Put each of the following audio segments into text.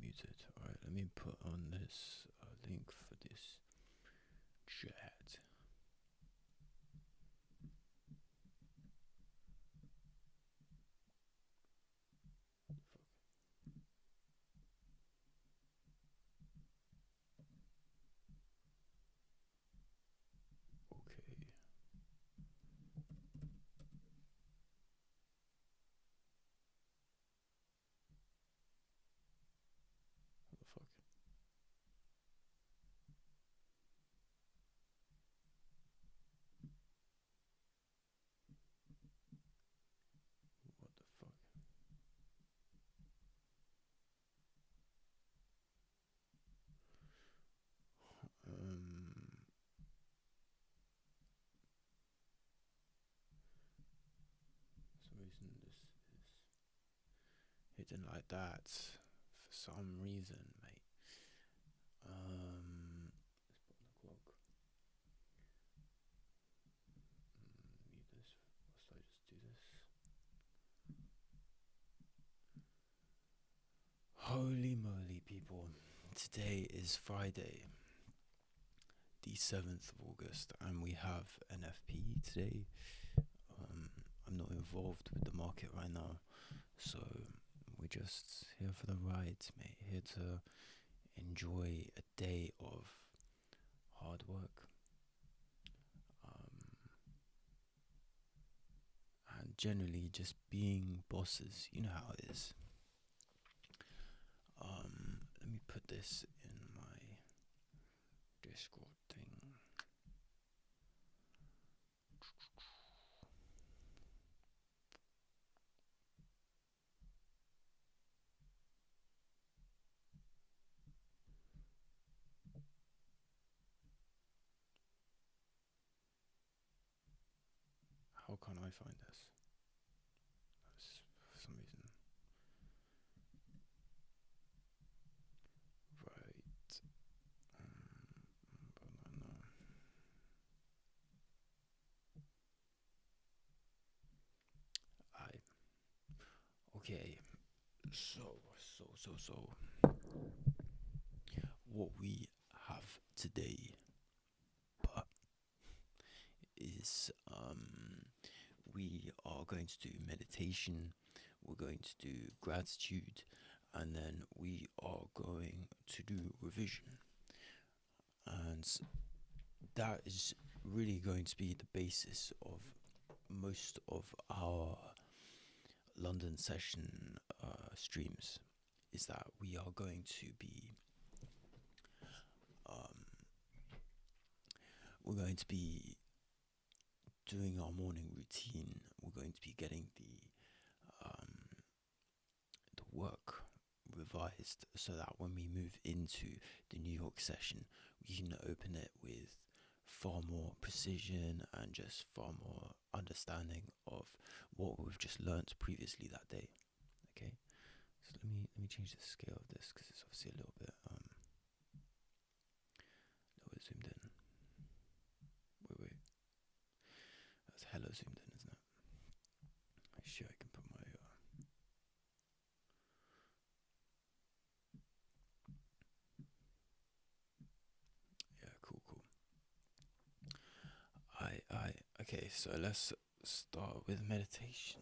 muted. Alright, let me put on this link for this chat. Okay. What the fuck? What the fuck? For some reason this is hidden like that. For some reason, mate. Let's put on the clock. Mute this. Or should I just do this? Holy moly, people. Today is Friday, the 7th of August, and we have NFP today. I'm not involved with the market right now, so we're just here for the ride, mate. Here to enjoy a day of hard work. And generally just being bosses. You know how it is. Let me put this in my Discord thing. How can I find this? For some reason. Right. Banana. Okay. So. What we have today, but is we are going to do meditation. We're going to do gratitude, and then we are going to do revision. And that is really going to be the basis of most of our London session streams, is that we are going to be we're going to be doing our morning routine. We're going to be getting the work revised so that when we move into the New York session, we can open it with far more precision and just far more understanding of what we've just learnt previously that day. Okay, so let me change the scale of this because it's obviously a little bit zoomed in. Wait, that's hella zoomed in, isn't it? Actually, I can put my yeah, cool. Okay, so let's start with meditation.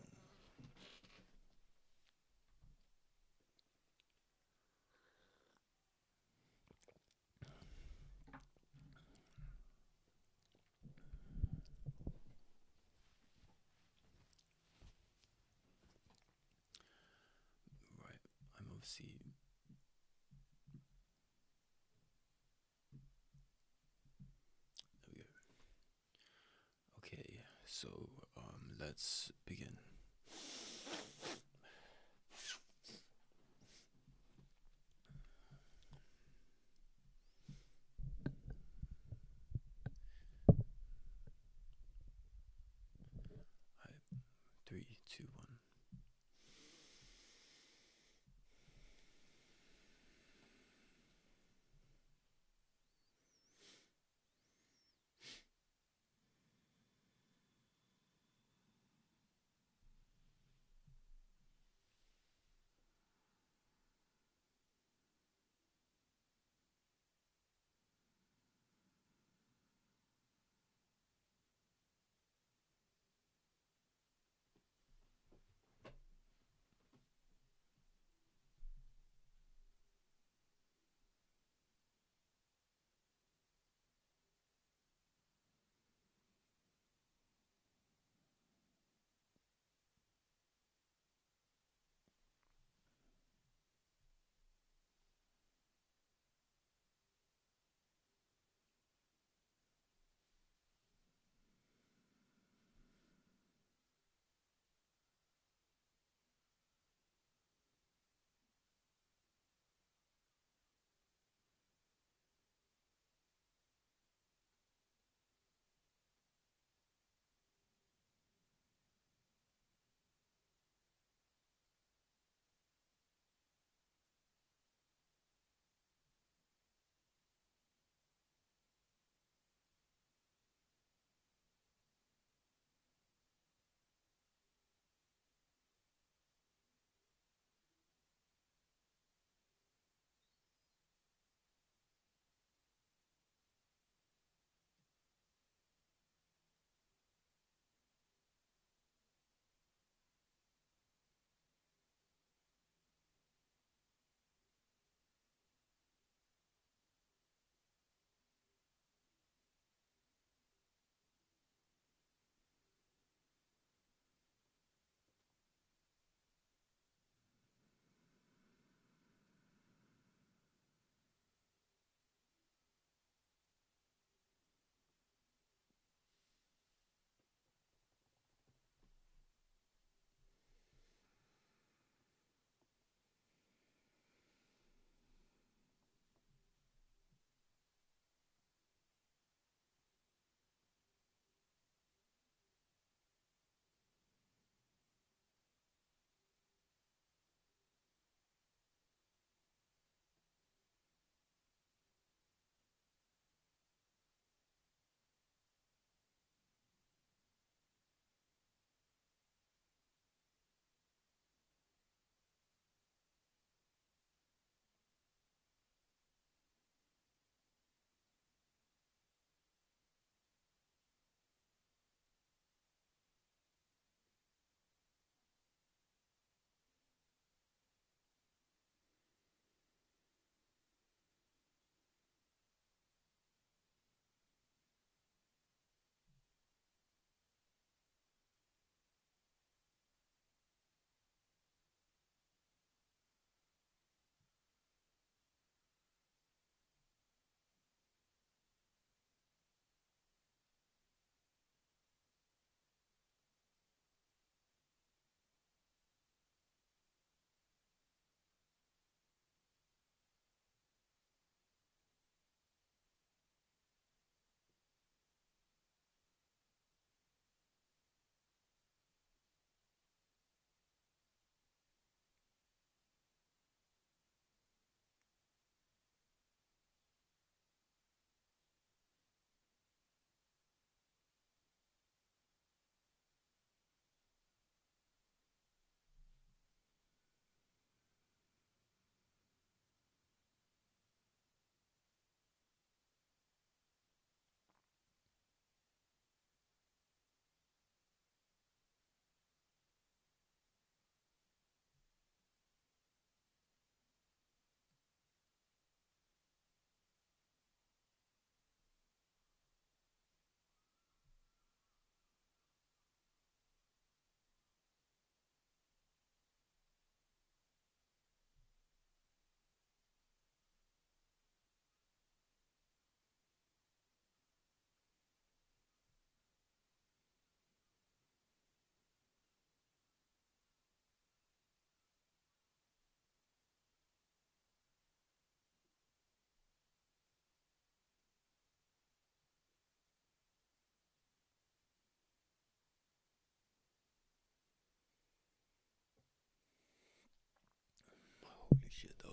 Right, I'm obviously there we go. Okay, so let's begin. Right, 3, 2, 1.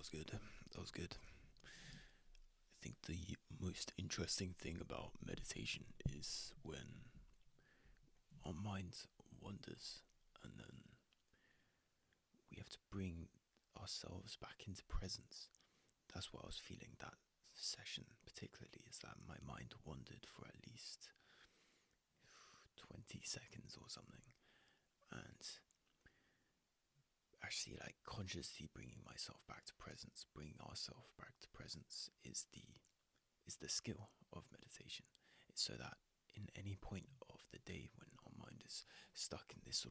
was good. That was good. I think the most interesting thing about meditation is when our mind wanders and then we have to bring ourselves back into presence. That's what I was feeling that session, particularly, is that my mind wandered for at least 20 seconds or something. And actually, like, consciously bringing myself back to presence, bringing ourselves back to presence is the skill of meditation. It's so that in any point of the day when our mind is stuck in this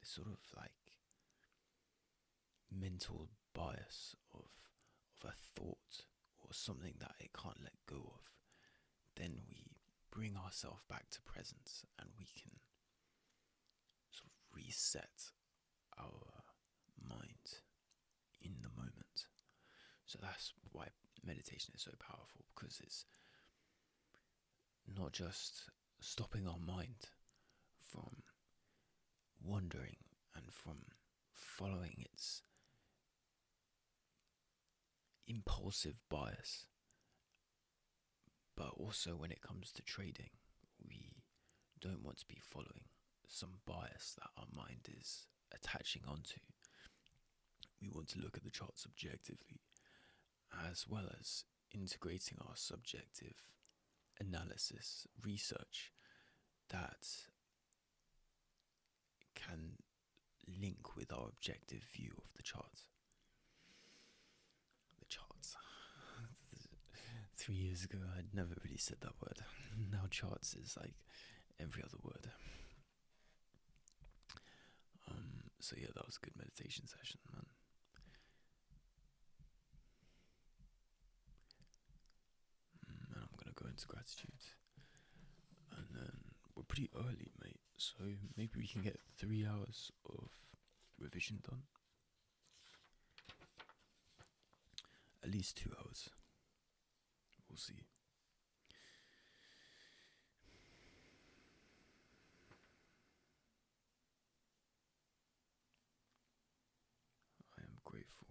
sort of like mental bias of a thought or something that it can't let go of, then we bring ourselves back to presence and we can sort of reset our mind in the moment. So that's why meditation is so powerful, because it's not just stopping our mind from wandering and from following its impulsive bias, but also when it comes to trading, we don't want to be following some bias that our mind is attaching onto. We want to look at the charts objectively, as well as integrating our subjective analysis, research that can link with our objective view of the charts. The charts. 3 years ago, I'd never really said that word. Now, charts is like every other word. So yeah, that was a good meditation session, man. And I'm gonna go into gratitude, and then we're pretty early, mate. So maybe we can get 3 hours of revision done. At least 2 hours. We'll see. I am grateful.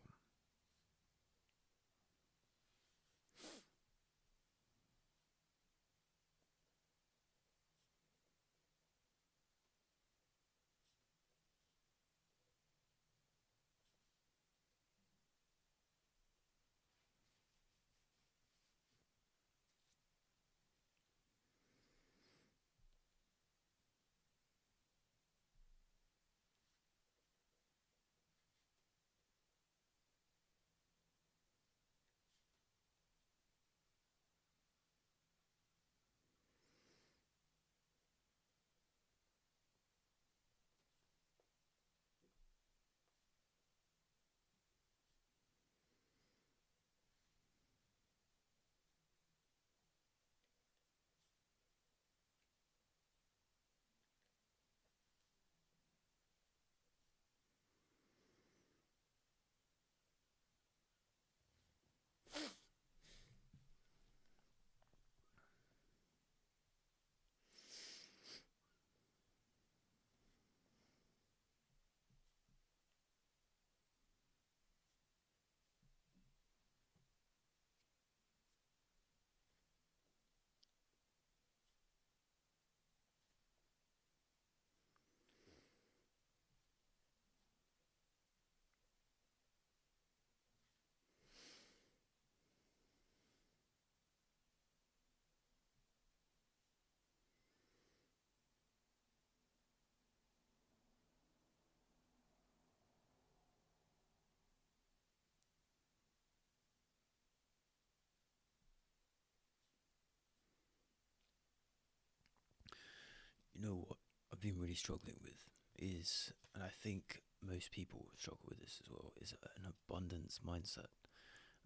You know what I've been really struggling with is, and I think most people struggle with this as well, is an abundance mindset.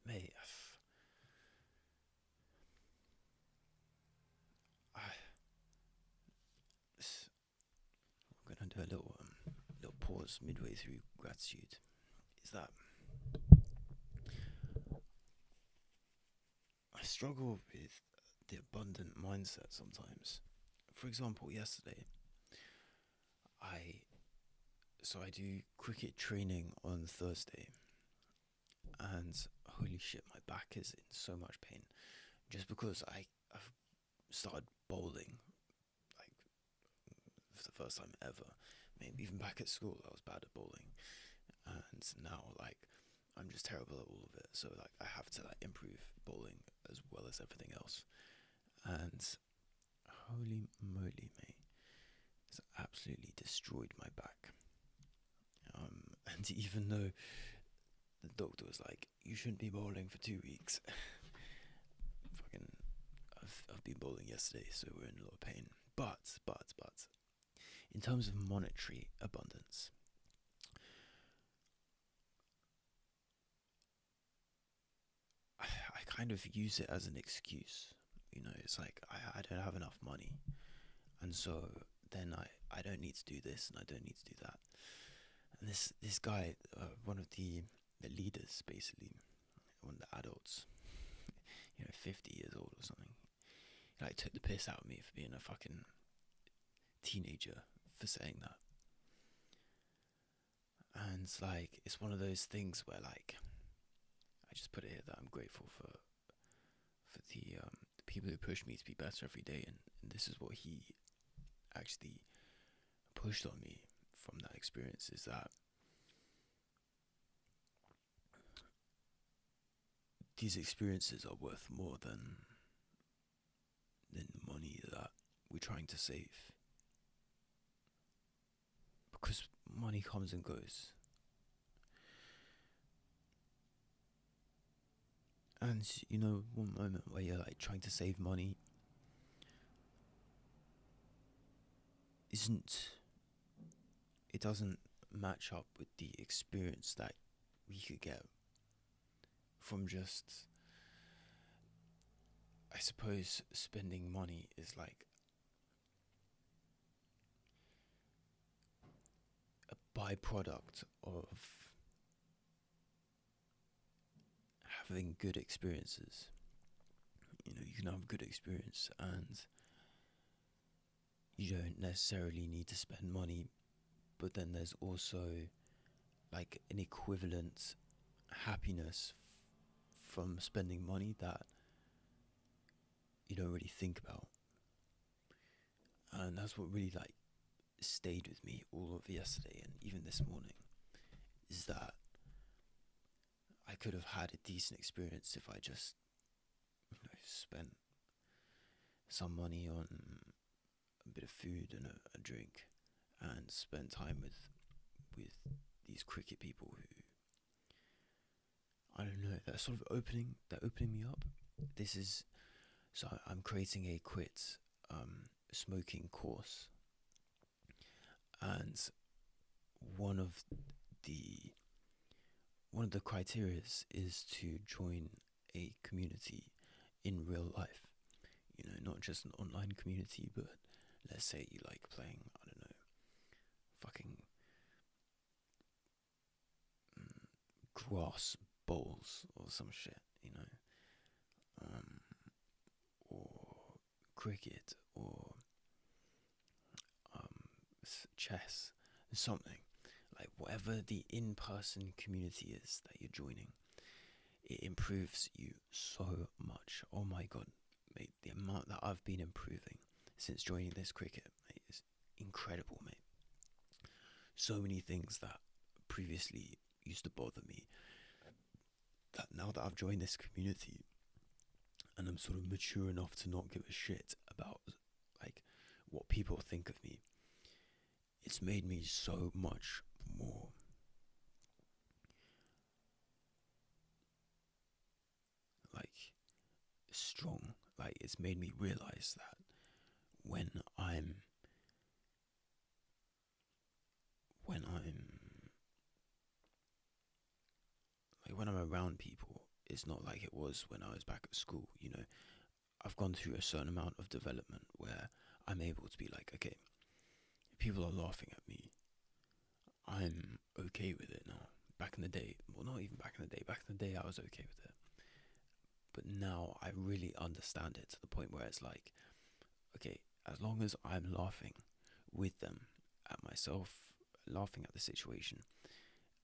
Mate, I'm gonna do a little pause midway through gratitude. Is that I struggle with the abundant mindset sometimes. For example, yesterday, I I do cricket training on Thursday, and holy shit, my back is in so much pain just because I've started bowling like for the first time ever. Maybe even back at school, I was bad at bowling, and now like I'm just terrible at all of it. So like I have to like improve bowling as well as everything else. And holy moly, mate, it's absolutely destroyed my back. And even though the doctor was like, you shouldn't be bowling for 2 weeks, fucking, I've been bowling yesterday, so we're in a lot of pain. But, in terms of monetary abundance, I kind of use it as an excuse. You know, it's like I don't have enough money, and so then I don't need to do this and I don't need to do that. And this guy, one of the leaders, basically, one of the adults, 50 years old or something, he like took the piss out of me for being a fucking teenager for saying that. And it's like, it's one of those things where like I just put it here that I'm grateful for the people who push me to be better every day, and this is what he actually pushed on me from that experience, is that these experiences are worth more than the money that we're trying to save, because money comes and goes. And one moment where you're like trying to save money it doesn't match up with the experience that we could get from just, I suppose, spending money is like a byproduct of having good experiences. You can have a good experience and you don't necessarily need to spend money, but then there's also like an equivalent happiness from spending money that you don't really think about. And that's what really like stayed with me all of yesterday and even this morning, is that I could have had a decent experience if I just spent some money on a bit of food and a drink, and spent time with these cricket people who, I don't know, they're opening me up. This is so I'm creating a quit smoking course, and one of the criteria is to join a community in real life. Not just an online community, but let's say you like playing, I don't know, fucking grass bowls or some shit, or cricket, or chess, something. Like whatever the in-person community is that you're joining, it improves you so much. Oh my god, mate, the amount that I've been improving since joining this cricket, mate, is incredible, mate. So many things that previously used to bother me, that now that I've joined this community and I'm sort of mature enough to not give a shit about like what people think of me, it's made me so much more like strong. Like it's made me realize that when I'm when I'm around people, it's not like it was when I was back at school. I've gone through a certain amount of development where I'm able to be like, okay, if people are laughing at me, I'm okay with it now. Back in the day, well, not even back in the day. Back in the day, I was okay with it. But now I really understand it to the point where it's like, okay, as long as I'm laughing with them at myself, laughing at the situation,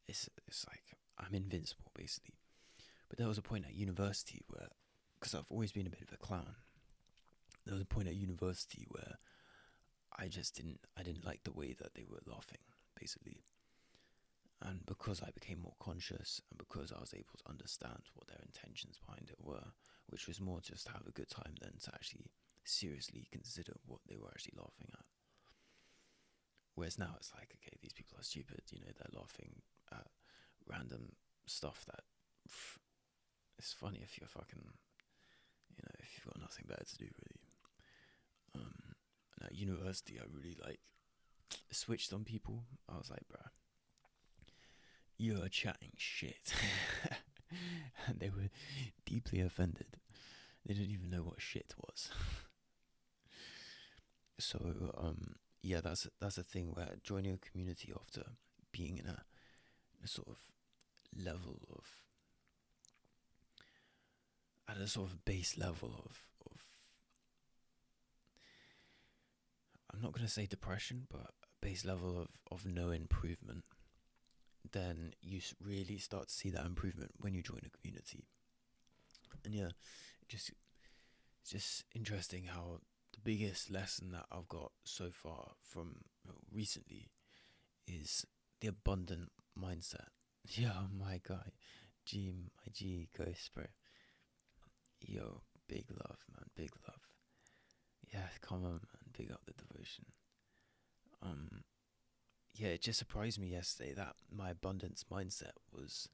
it's like I'm invincible, basically. But there was a point at university where, because I've always been a bit of a clown, there was a point at university where I didn't like the way that they were laughing, basically. And because I became more conscious, and because I was able to understand what their intentions behind it were, which was more just to have a good time than to actually seriously consider what they were actually laughing at. Whereas now it's like, okay, these people are stupid, they're laughing at random stuff that it's funny if you're fucking, if you've got nothing better to do, really. And at university, I really switched on people. I was like, bruh, you're chatting shit. And they were deeply offended. They didn't even know what shit was. So, yeah, that's a thing where joining a community after being in a sort of level of, at a sort of base level of I'm not going to say depression, but a base level of no improvement, then you really start to see that improvement when you join a community. And yeah, it's just interesting how the biggest lesson that I've got so far from recently is the abundant mindset. Yeah, my guy, my G Ghost, bro. Yo, big love, man, big love. Yeah, come on, man, big up the devotion. Yeah, it just surprised me yesterday that my abundance mindset was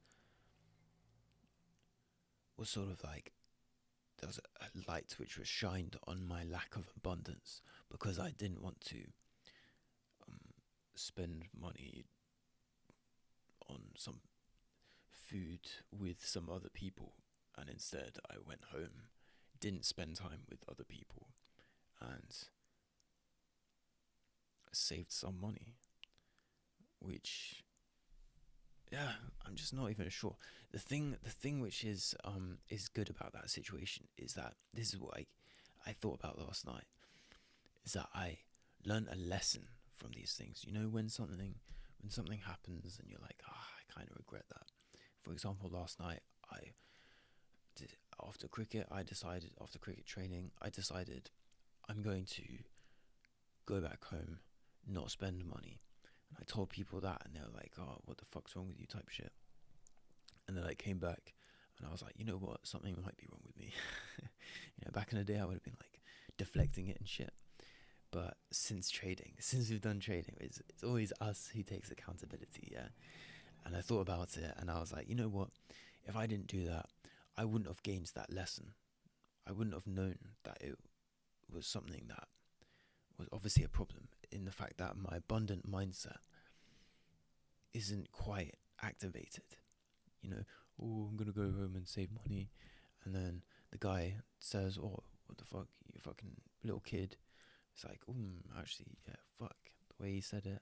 sort of like, there was a light which was shined on my lack of abundance, because I didn't want to spend money on some food with some other people, and instead I went home, didn't spend time with other people, and saved some money, which, yeah, I'm just not even sure. The thing which is good about that situation is that this is what I thought about last night, is that I learned a lesson from these things. When something happens and you're like, I kind of regret that. For example, last night after cricket training, I decided I'm going to go back home, not spend money. And I told people that, and they were like, oh, what the fuck's wrong with you, type shit. And then I came back, and I was like, you know what, something might be wrong with me. Back in the day, I would have been like deflecting it and shit. But since we've done trading, it's always us who takes accountability, yeah? And I thought about it, and I was like, you know what, if I didn't do that, I wouldn't have gained that lesson. I wouldn't have known that it was something that was obviously a problem, in the fact that my abundant mindset isn't quite activated. Oh, I'm gonna go home and save money, and then the guy says, oh, what the fuck, you fucking little kid. It's like, actually, yeah, fuck, the way he said it.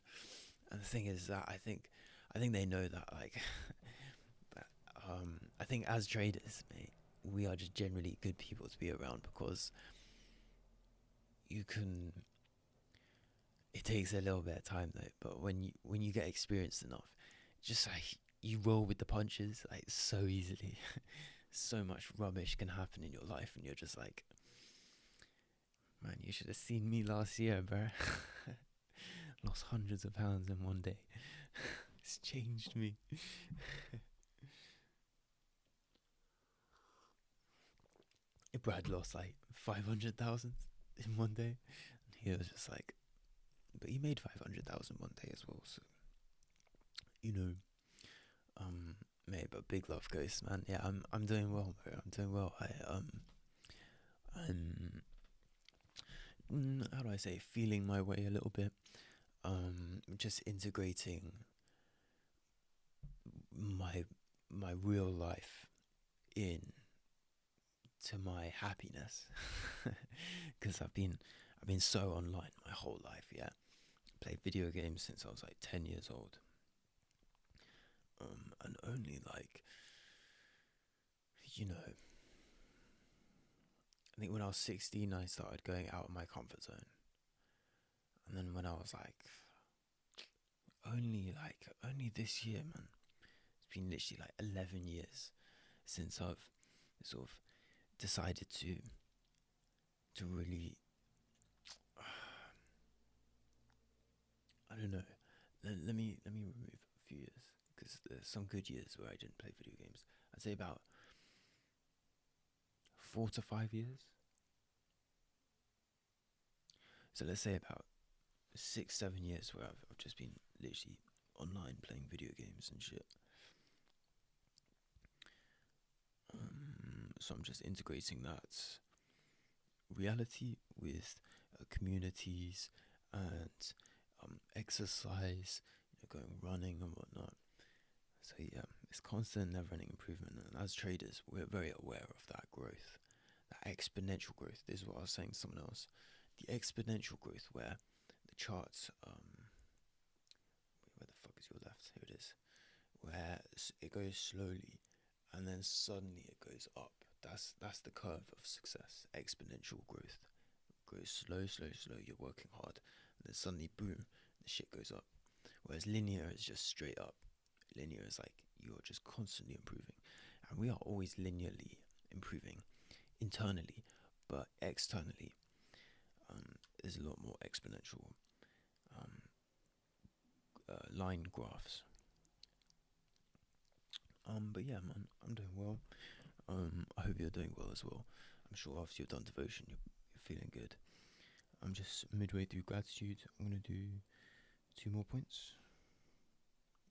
And the thing is that I think they know that, like, that, I think as traders, mate, we are just generally good people to be around, because it takes a little bit of time though, but when you get experienced enough, just like, you roll with the punches, like, so easily. So much rubbish can happen in your life, and you're just like, man, you should have seen me last year, bro. Lost hundreds of pounds in one day. It's changed me. Brad lost like 500,000 in one day. And he was just like, but he made 500,000 one day as well. So, mate, but big love, Ghost, man. Yeah, I'm doing well, bro. I'm doing well. I'm how do I say, feeling my way a little bit. Just integrating my real life in to my happiness, because I've been so online my whole life. Yeah, played video games since I was like 10 years old. And only like, I think when I was 16, I started going out of my comfort zone. And then when I was like, only this year, man, it's been literally like 11 years since I've sort of decided to really, I don't know. Let me remove a few years, because there's some good years where I didn't play video games. I'd say about 4 to 5 years. So let's say about 6, 7 years where I've just been literally online playing video games and shit. So I'm just integrating that reality with communities and exercise, going running and whatnot. So yeah, it's constant, never-ending improvement. And as traders, we're very aware of that growth, that exponential growth. This is what I was saying to someone else. The exponential growth where the charts, where the fuck is your left? Here it is. Where it goes slowly and then suddenly it goes up. That's the curve of success. Exponential growth. Goes slow, slow, slow. You're working hard, and then suddenly, boom, the shit goes up. Whereas linear is just straight up. Linear is like you're just constantly improving, and we are always linearly improving internally, but externally, there's a lot more exponential line graphs. But yeah, man, I'm doing well. I hope you're doing well as well. I'm sure after you've done devotion, you're feeling good. I'm just midway through gratitude. I'm gonna do 2 more points,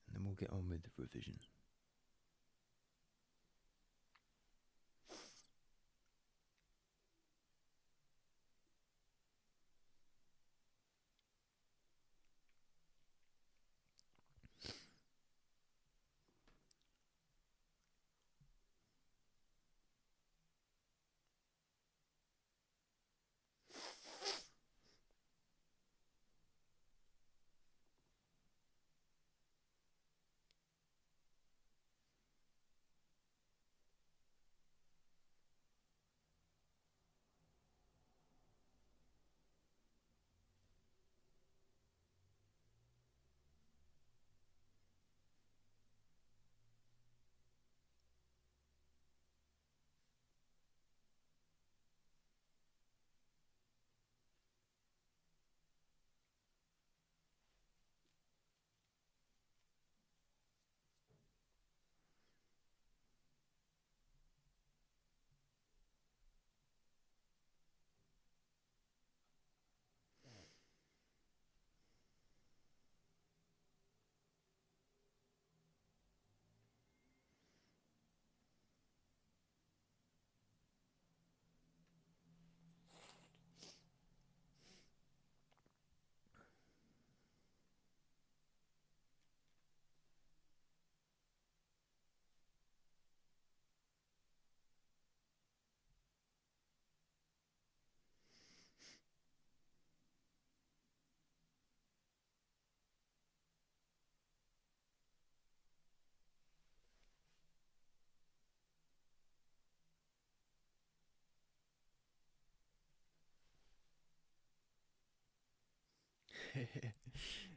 and then we'll get on with the revision.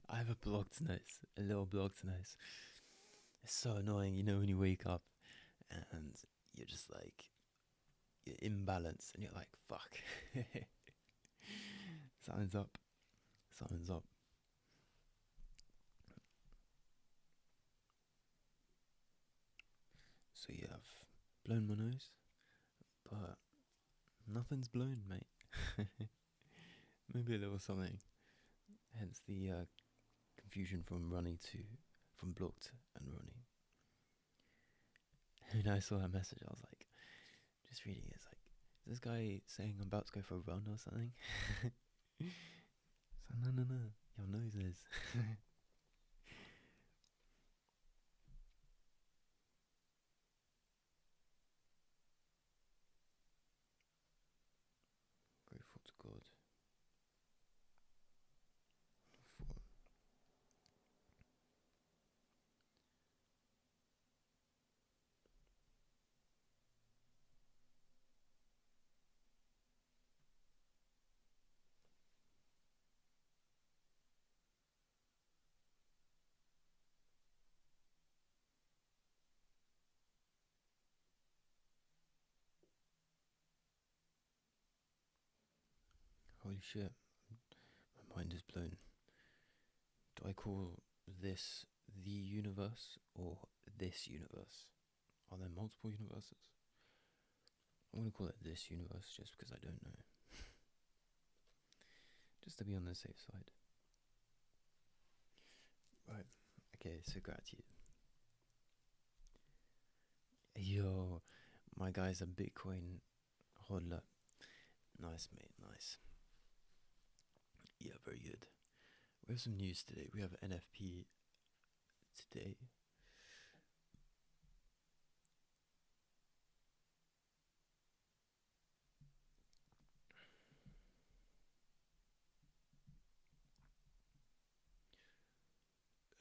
I have a blocked nose, a little blocked nose. It's so annoying, when you wake up and you're just like, you're imbalanced and you're like, fuck. Something's up. Something's up. So yeah, I've blown my nose, but nothing's blown, mate. Maybe a little something. Hence the confusion from blocked and running. And I saw that message, I was like, just reading it, it's like, is this guy saying I'm about to go for a run or something? So no, your nose is. Grateful to God for Holy shit, my mind is blown. Do I call this the universe or this universe? Are there multiple universes? I'm gonna call it this universe just because I don't know. Just to be on the safe side. Right. Okay, so gratitude. Yo, my guy's a Bitcoin hodler. Nice, mate, nice. Yeah, very good. We have some news today. We have NFP today.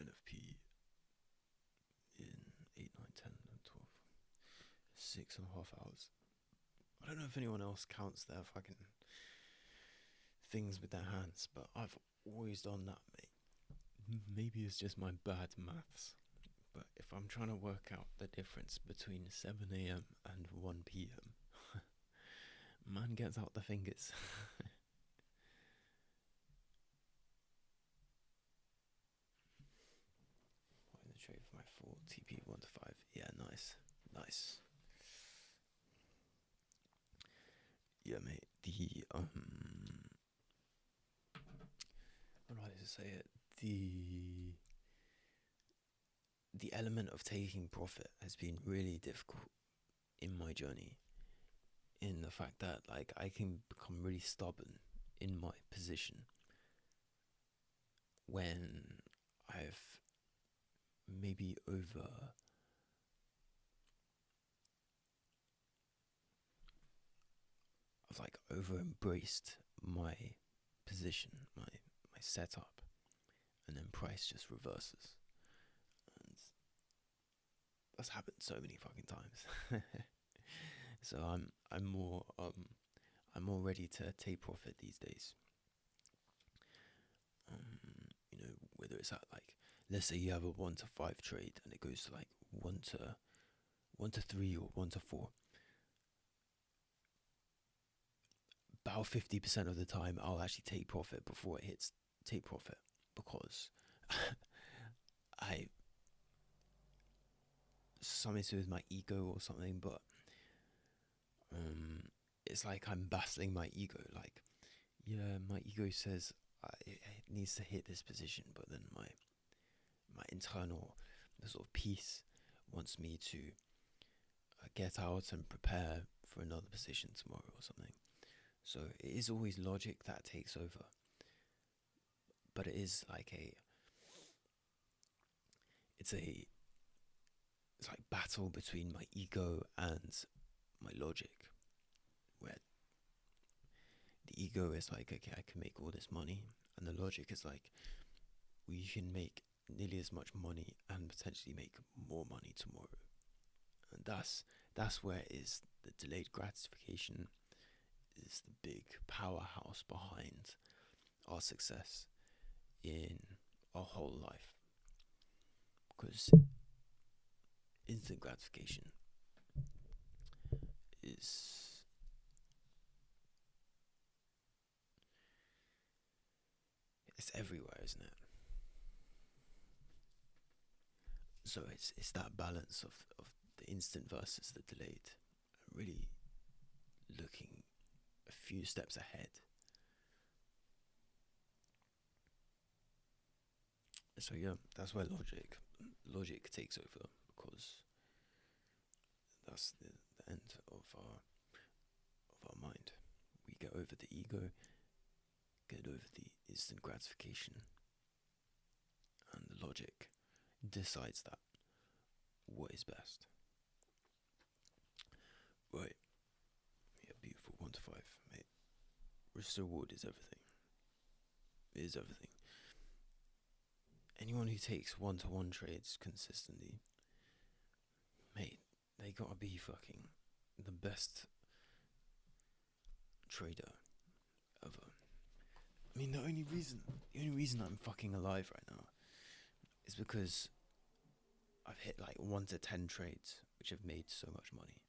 NFP in 8, 9, 10, 12, 6.5 hours. I don't know if anyone else counts their fucking things with their hands, but I've always done that, mate. Maybe it's just my bad maths, but if I'm trying to work out the difference between 7 a.m. and 1 p.m., man gets out the fingers. Buying the trade for my 4 TP 1 to 5. Yeah, nice. Nice. Yeah, mate. How do I say it? The element of taking profit has been really difficult in my journey, in the fact that like I can become really stubborn in my position when I've maybe over embraced my position, my setup, and then price just reverses. And that's happened so many fucking times. So I'm more ready to take profit these days. Whether it's at like, let's say you have a 1 to 5 trade and it goes to like 1 to 3 or 1 to 4. About 50% of the time I'll actually take profit before it hits take profit, because something to do with my ego or something, but it's like I'm battling my ego. Like, yeah, my ego says it needs to hit this position, but then my internal sort of peace wants me to get out and prepare for another position tomorrow or something. So it is always logic that takes over, but it is like it's like battle between my ego and my logic, where the ego is like, okay, I can make all this money, and the logic is like, we can make nearly as much money and potentially make more money tomorrow. And that's where is the delayed gratification is the big powerhouse behind our success in our whole life. Because instant gratification is it's everywhere, isn't it? So it's that balance of the instant versus the delayed, really looking a few steps ahead. So yeah, that's where logic takes over, because that's the end of our mind. We get over the ego, get over the instant gratification, and the logic decides that what is best. Right. Yeah, beautiful. 1 to 5, mate. Risk reward is everything. It is everything. Anyone who takes 1-to-1 trades consistently, mate, they gotta be fucking the best trader ever. I mean, the only reason I'm fucking alive right now is because I've hit like 1 to 10 trades, which have made so much money.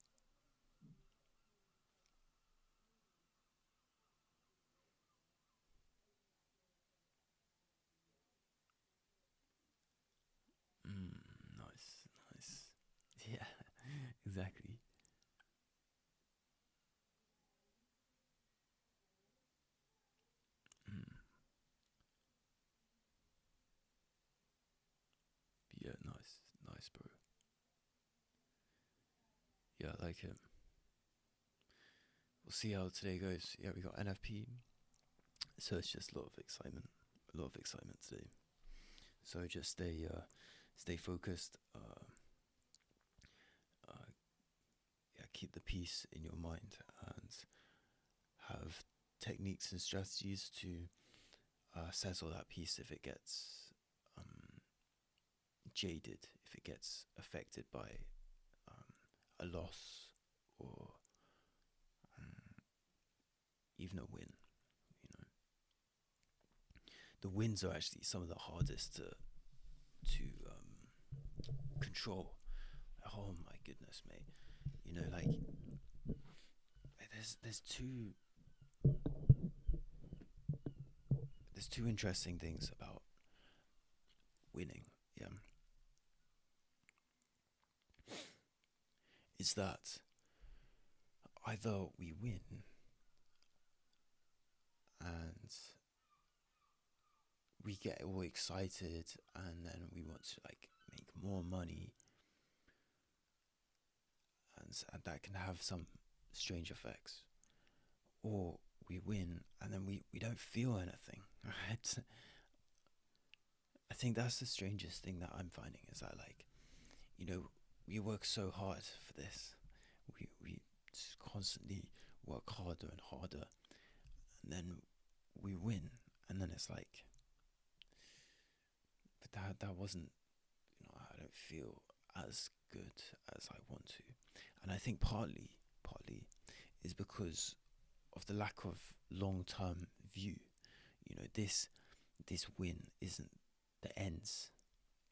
Yeah, I like it. We'll see how today goes. Yeah, we got NFP, so it's just a lot of excitement today. So just stay focused. Uh, yeah, keep the peace in your mind and have techniques and strategies to settle that peace if it gets um, jaded, if it gets affected by a loss or um, even a win. You know, the wins are actually some of the hardest to control. Oh my goodness, mate. You know, like there's two interesting things about winning. Yeah, is that either we win and we get all excited and then we want to like make more money, and that can have some strange effects, or we win and then we don't feel anything. Right? I think that's the strangest thing that I'm finding is that, like, you know, we work so hard for this. We just constantly work harder and harder, and then we win, and then it's like, but that wasn't, I don't feel as good as I want to, and I think partly is because of the lack of long term view. This win isn't the ends;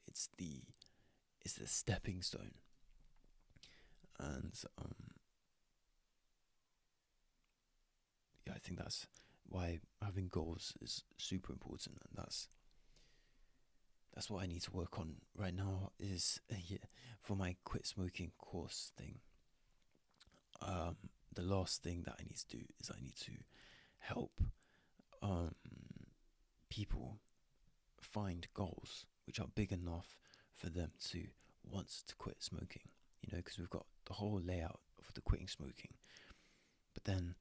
it's the stepping stone, and yeah, I think that's why having goals is super important, and that's what I need to work on right now. Is yeah, for my quit smoking course thing. Um, the last thing that I need to do is I need to help um people find goals which are big enough for them to want to quit smoking. Because we've got the whole layout of the quitting smoking, but then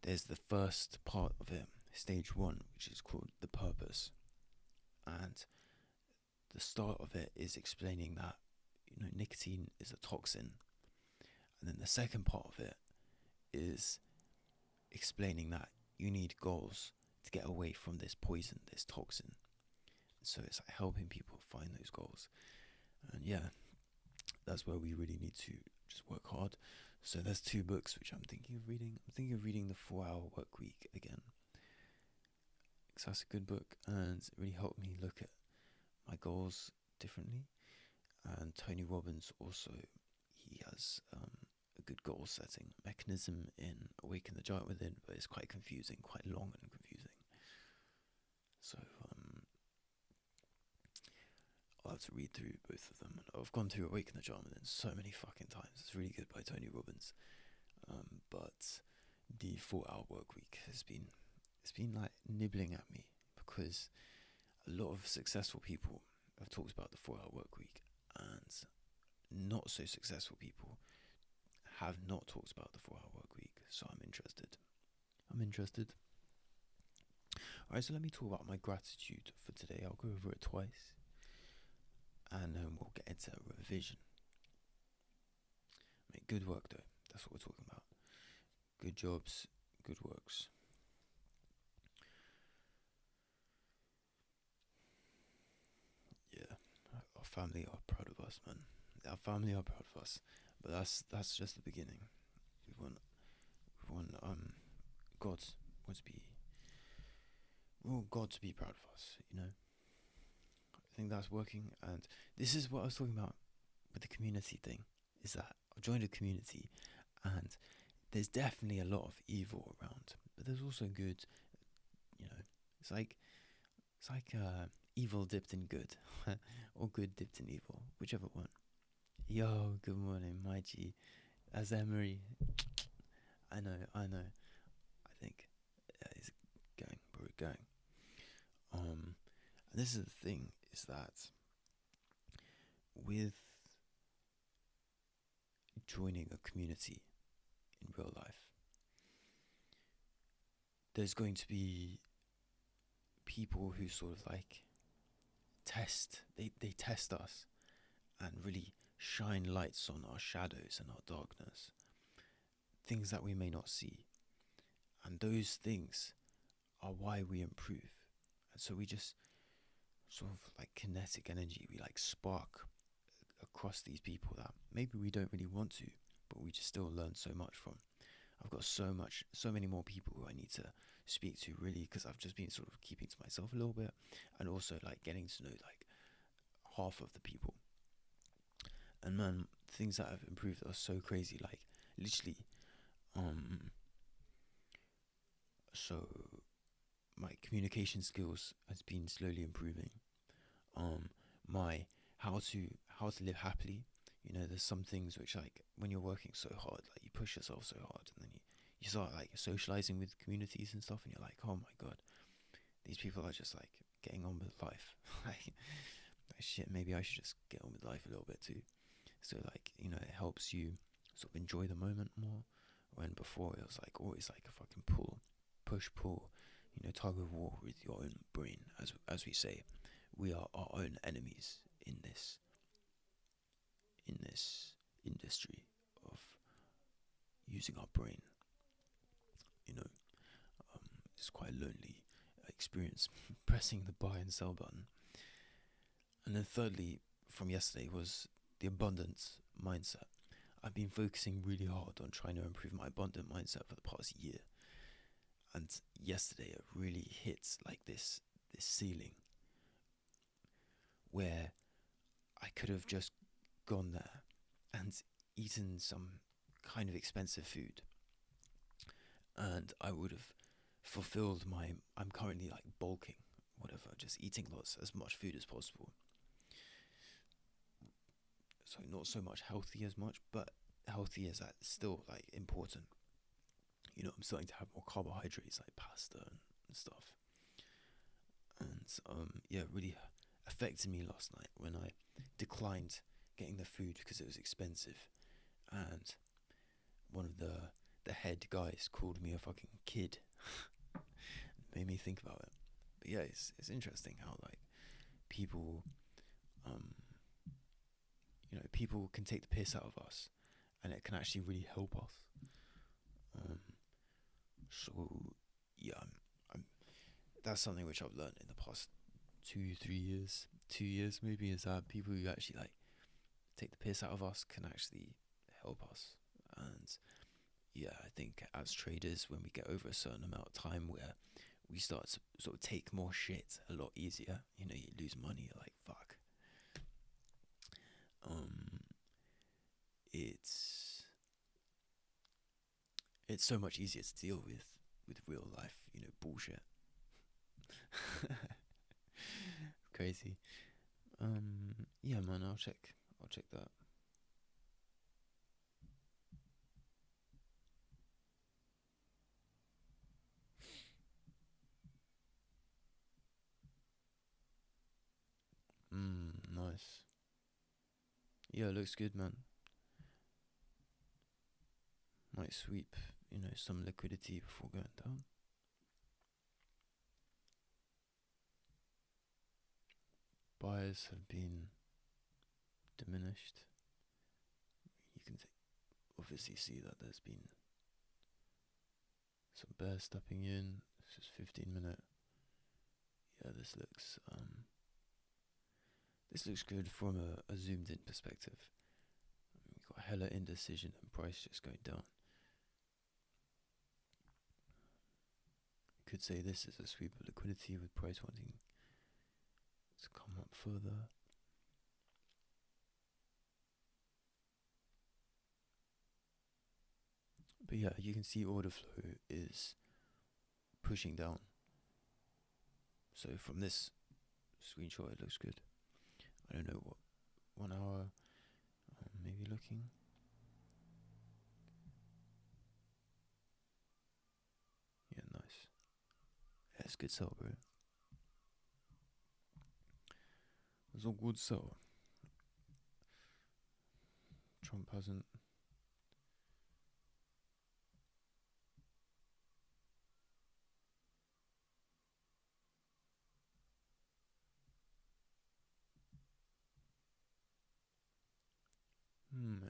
there's the first part of it, stage one, which is called the purpose. And the start of it is explaining that, nicotine is a toxin. And then the second part of it is explaining that you need goals to get away from this poison, this toxin. So it's like helping people find those goals. And yeah, that's where we really need to just work hard. So there's two books which I'm thinking of reading. I'm thinking of reading The 4 Hour Work Week again, because that's a good book and it really helped me look at my goals differently. And Tony Robbins also, he has a good goal setting mechanism in Awaken the Giant Within, but it's quite confusing, quite long and confusing. So I'll have to read through both of them. I've gone through Awaken the Giant Within so many fucking times. It's really good by Tony Robbins. But the 4 Hour Work Week it's been like nibbling at me, because a lot of successful people have talked about the 4 Hour Work Week, and not so successful people have not talked about the 4 Hour Work Week. So I'm interested. Alright, so let me talk about my gratitude for today. I'll go over it twice, and then we'll get into revision. Make good work though. That's what we're talking about. Good jobs, good works. Yeah, our family are proud of us, man. Our family are proud of us, but that's just the beginning. We want God wants to be. We want God to be proud of us. I think that's working, and this is what I was talking about with the community thing. Is that I've joined a community, and there's definitely a lot of evil around, but there's also good. You know, it's like evil dipped in good, or good dipped in evil, whichever one. Yo, good morning, my G. As Emery, I know. I think it's going, bro, going. And this is the thing: is that with joining a community in real life, there's going to be people who sort of like they test us and really shine lights on our shadows and our darkness, things that we may not see. And those things are why we improve. And so we just sort of like kinetic energy, we like spark across these people that maybe we don't really want to, but we just still learn so much from. I've got so many more people who I need to speak to, really, because I've just been sort of keeping to myself a little bit, and also like getting to know like half of the people. And man, things that have improved are so crazy. Like literally, so my communication skills has been slowly improving. My how to live happily. You know, there's some things which like when you're working so hard, like you push yourself so hard, and then you start like socializing with communities and stuff, and you're like, oh my god, these people are just like getting on with life. like shit, maybe I should just get on with life a little bit too. So like, you know, it helps you sort of enjoy the moment more. When before it was like always like a fucking push pull, you know, tug of war with your own brain. As we say, we are our own enemies in this industry of using our brain. You know, it's quite a lonely experience pressing the buy and sell button. And then thirdly, from yesterday, was the abundance mindset. I've been focusing really hard on trying to improve my abundant mindset for the past year. And yesterday it really hit like this ceiling where I could have just gone there and eaten some kind of expensive food, and I would have fulfilled I'm currently like bulking, whatever, just eating lots as much food as possible. So not so much healthy as much, but healthy is that still like important. You know, I'm starting to have more carbohydrates like pasta and stuff. And yeah, it really affected me last night when I declined getting the food because it was expensive, and one of the head guys called me a fucking kid. Made me think about it. But yeah, it's interesting how like people you know, people can take the piss out of us, and it can actually really help us. Um, so yeah, I'm that's something which I've learned in the past 2 3 years, 2 years maybe, is that people who actually like take the piss out of us can actually help us. And yeah, I think as traders, when we get over a certain amount of time where we start to sort of take more shit a lot easier, you know, you lose money, you're like fuck. Um, it's it's so much easier to deal with real life, you know, bullshit. Crazy. Yeah, man, I'll check that. Nice. Yeah, looks good, man. Might sweep, you know, some liquidity before going down. Buyers have been diminished. You can obviously see that there's been some bears stepping in. This is 15 minute. Yeah, this looks good from a zoomed in perspective. We've got hella indecision and price just going down. You could say this is a sweep of liquidity with price wanting to come up further. But yeah, you can see order flow is pushing down. So from this screenshot, it looks good. I don't know what 1 hour, maybe looking. Yeah, nice. Yeah, it's good sell, bro. It's all good sell. Trump hasn't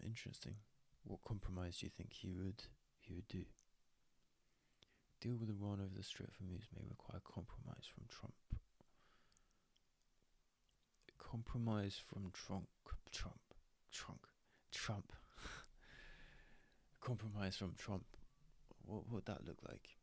Interesting. What compromise do you think he would do? Deal with Iran over the Strait of Hormuz may require compromise from Trump. Compromise from Trump. Compromise from Trump. What would that look like?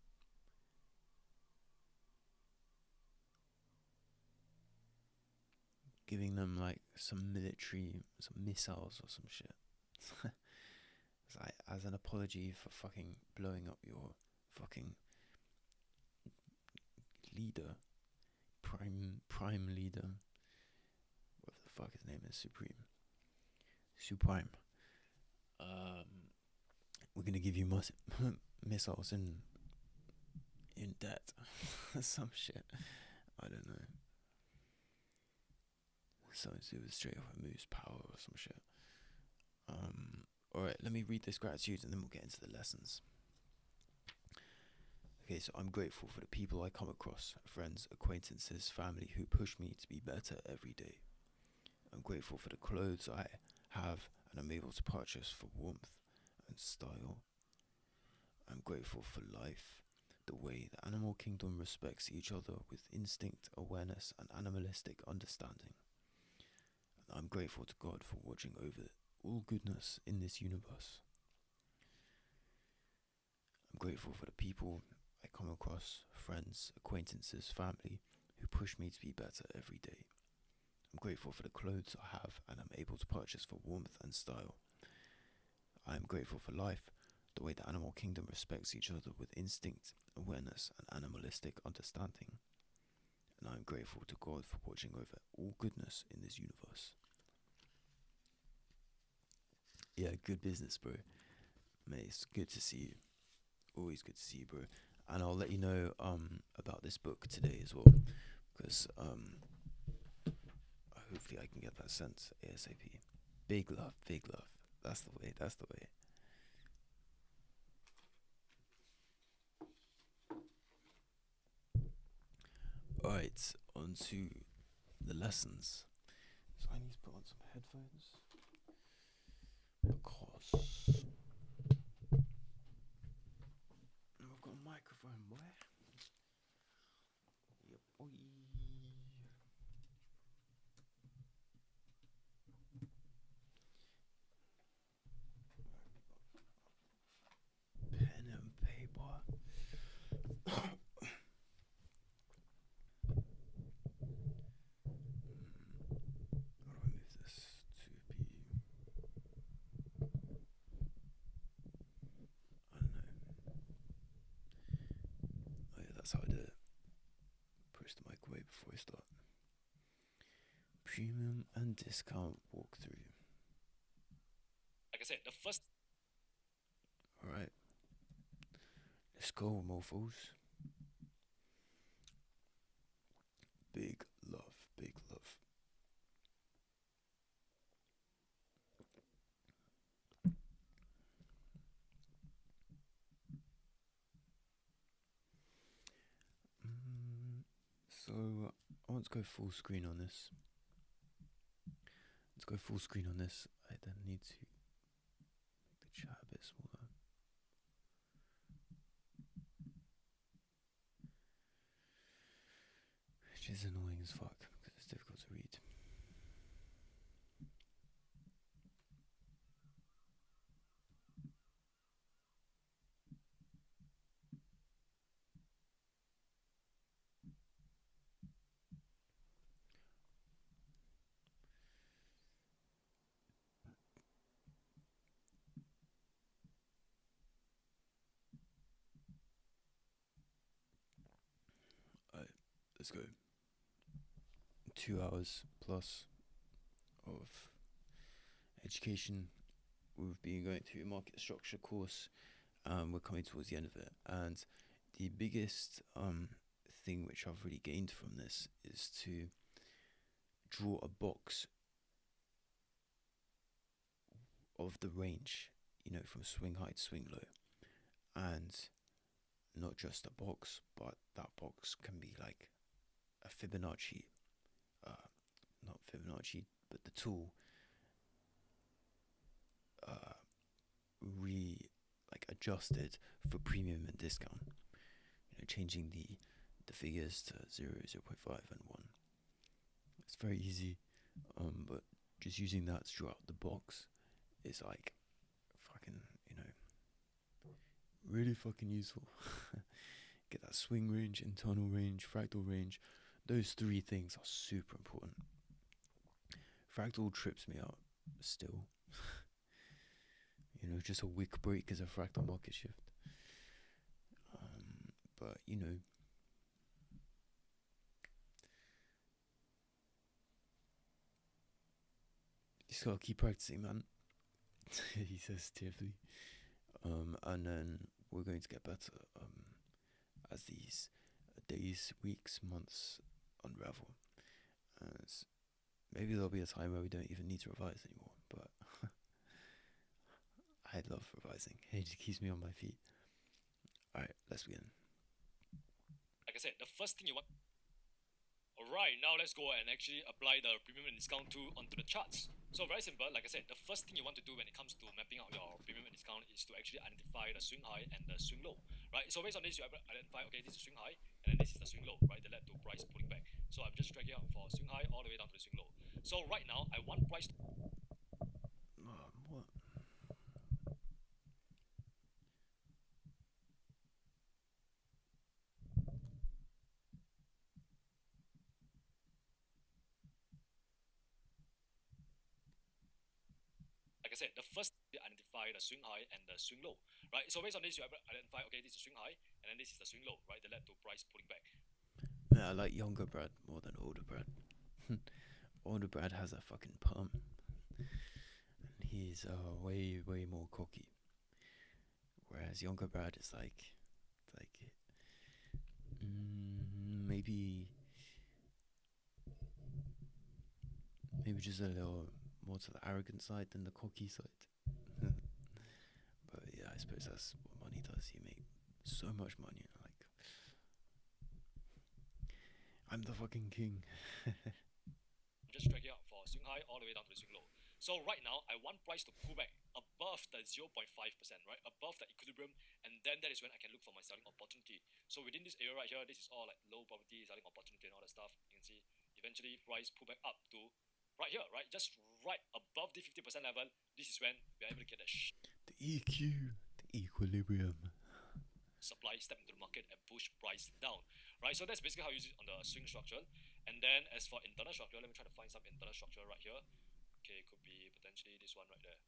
Giving them like some missiles or some shit. It's like, as an apology for fucking blowing up your fucking leader, prime leader, whatever the fuck his name is, Supreme. We're gonna give you missiles in debt, some shit. I don't know. Something to do with Strait of Hormuz power or some shit. Alright, let me read this gratitude and then we'll get into the lessons. Okay, so I'm grateful for the people I come across, friends, acquaintances, family who push me to be better every day. I'm grateful for the clothes I have and I'm able to purchase for warmth and style. I'm grateful for life, the way the animal kingdom respects each other with instinct, awareness, and animalistic understanding. And I'm grateful to God for watching over all goodness in this universe. I'm grateful for the people I come across, friends, acquaintances, family, who push me to be better every day. I'm grateful for the clothes I have and I'm able to purchase for warmth and style. I am grateful for life, the way the animal kingdom respects each other with instinct, awareness, and animalistic understanding. And I am grateful to God for watching over all goodness in this universe. Yeah, good business, bro. Mate, it's good to see you. Always good to see you, bro. And I'll let you know about this book today as well, because hopefully I can get that sent ASAP. Big love, big love. That's the way. That's the way. Alright, on to the lessons. So I need to put on some headphones because I've got a microphone, boy. Yep, boy. Pen and paper. How do I move this to be? I don't know. Oh yeah, that's how I do it. Push the mic away before I start. Premium and discount walkthrough. Like I said, the first. Alright. Let's go, mofos. Big love, big love. So I want to go full screen on this. Let's go full screen on this. I then need to make the chat a bit smaller. Which is annoying as fuck because it's difficult to read. Alright, let's go. 2 hours plus of education. We've been going through a market structure course. We're coming towards the end of it, and the biggest thing which I've really gained from this is to draw a box of the range, from swing high to swing low, and not just a box, but that box can be like a Fibonacci, not Fibonacci, but the tool adjusted for premium and discount. Changing the figures to 0, 0.5, and 1. It's very easy, but just using that throughout the box is like fucking, really fucking useful. Get that swing range, internal range, fractal range. Those 3 things are super important. Fractal trips me out still. Just a wick break is a fractal market shift. But you just gotta keep practicing, man. He says tearfully. And then we're going to get better as these days, weeks, months unravel. Maybe there'll be a time where we don't even need to revise anymore, but I love revising. It just keeps me on my feet. Alright, let's begin. Like I said, the first thing you want. Alright, now let's go and actually apply the premium and discount tool onto the charts. So very simple, like I said, the first thing you want to do when it comes to mapping out your premium and discount is to actually identify the swing high and the swing low, right? So based on this, you identify, okay, this is swing high, and then this is the swing low, right? That led to price pulling back. So I'm just dragging out for swing high all the way down to the swing low. So right now, I want price to... What? Like I said, the first you identify the swing high and the swing low, right? So based on this, you identify, okay, this is swing high, and then this is the swing low, right? That led to price pulling back. Yeah, I like younger Brad more than older Brad. Older Brad has a fucking perm. And he's way, way more cocky. Whereas younger Brad is maybe just a little more to the arrogant side than the cocky side. But yeah, I suppose that's what money does. You make so much money. I'm the fucking king. Just dragging out for swing high all the way down to the swing low. So right now, I want price to pull back above the 0.5%, right? Above the equilibrium, and then that is when I can look for my selling opportunity. So within this area right here, this is all like low probability selling opportunity and all that stuff. You can see eventually price pull back up to right here, right? Just right above the 50% level. This is when we're able to get the EQ, the equilibrium. Supply step into the market and push price down, right? So that's basically how you use it on the swing structure. And then as for internal structure, let me try to find some internal structure right here. Okay, could be potentially this one right there.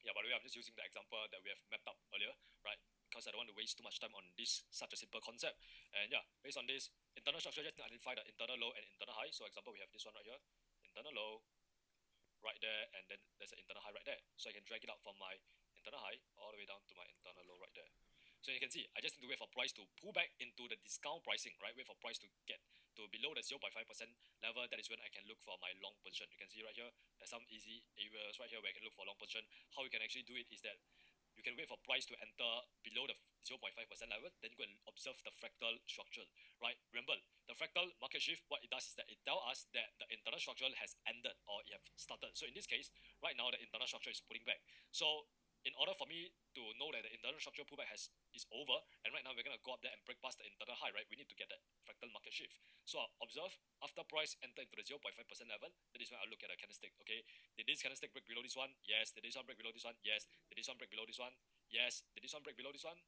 Yeah, by the way, I'm just using the example that we have mapped up earlier, right? Because I don't want to waste too much time on this such a simple concept. And yeah, based on this internal structure, just identify the internal low and internal high. So example, we have this one right here, internal low right there, and then there's an internal high right there. So I can drag it out from my internal high all the way down to my internal low right there. So you can see, I just need to wait for price to pull back into the discount pricing, right? Wait for price to get to below the 0.5% level. That is when I can look for my long position. You can see right here, there's some easy areas right here where I can look for long position. How you can actually do it is that you can wait for price to enter below the 0.5% level, then you go and observe the fractal structure, right? Remember, the fractal market shift, what it does is that it tells us that the internal structure has ended or it has started. So in this case, right now the internal structure is pulling back. So in order for me to know that the internal structure pullback is over, and right now we're going to go up there and break past the internal high, right? We need to get that fractal market shift. So I'll observe after price enter into the 0.5% level, that is when I look at a candlestick. Okay, did this candlestick break below this one? Yes. Did this one break below this one? Yes. Did this one break below this one? Yes. Did this one break below this one?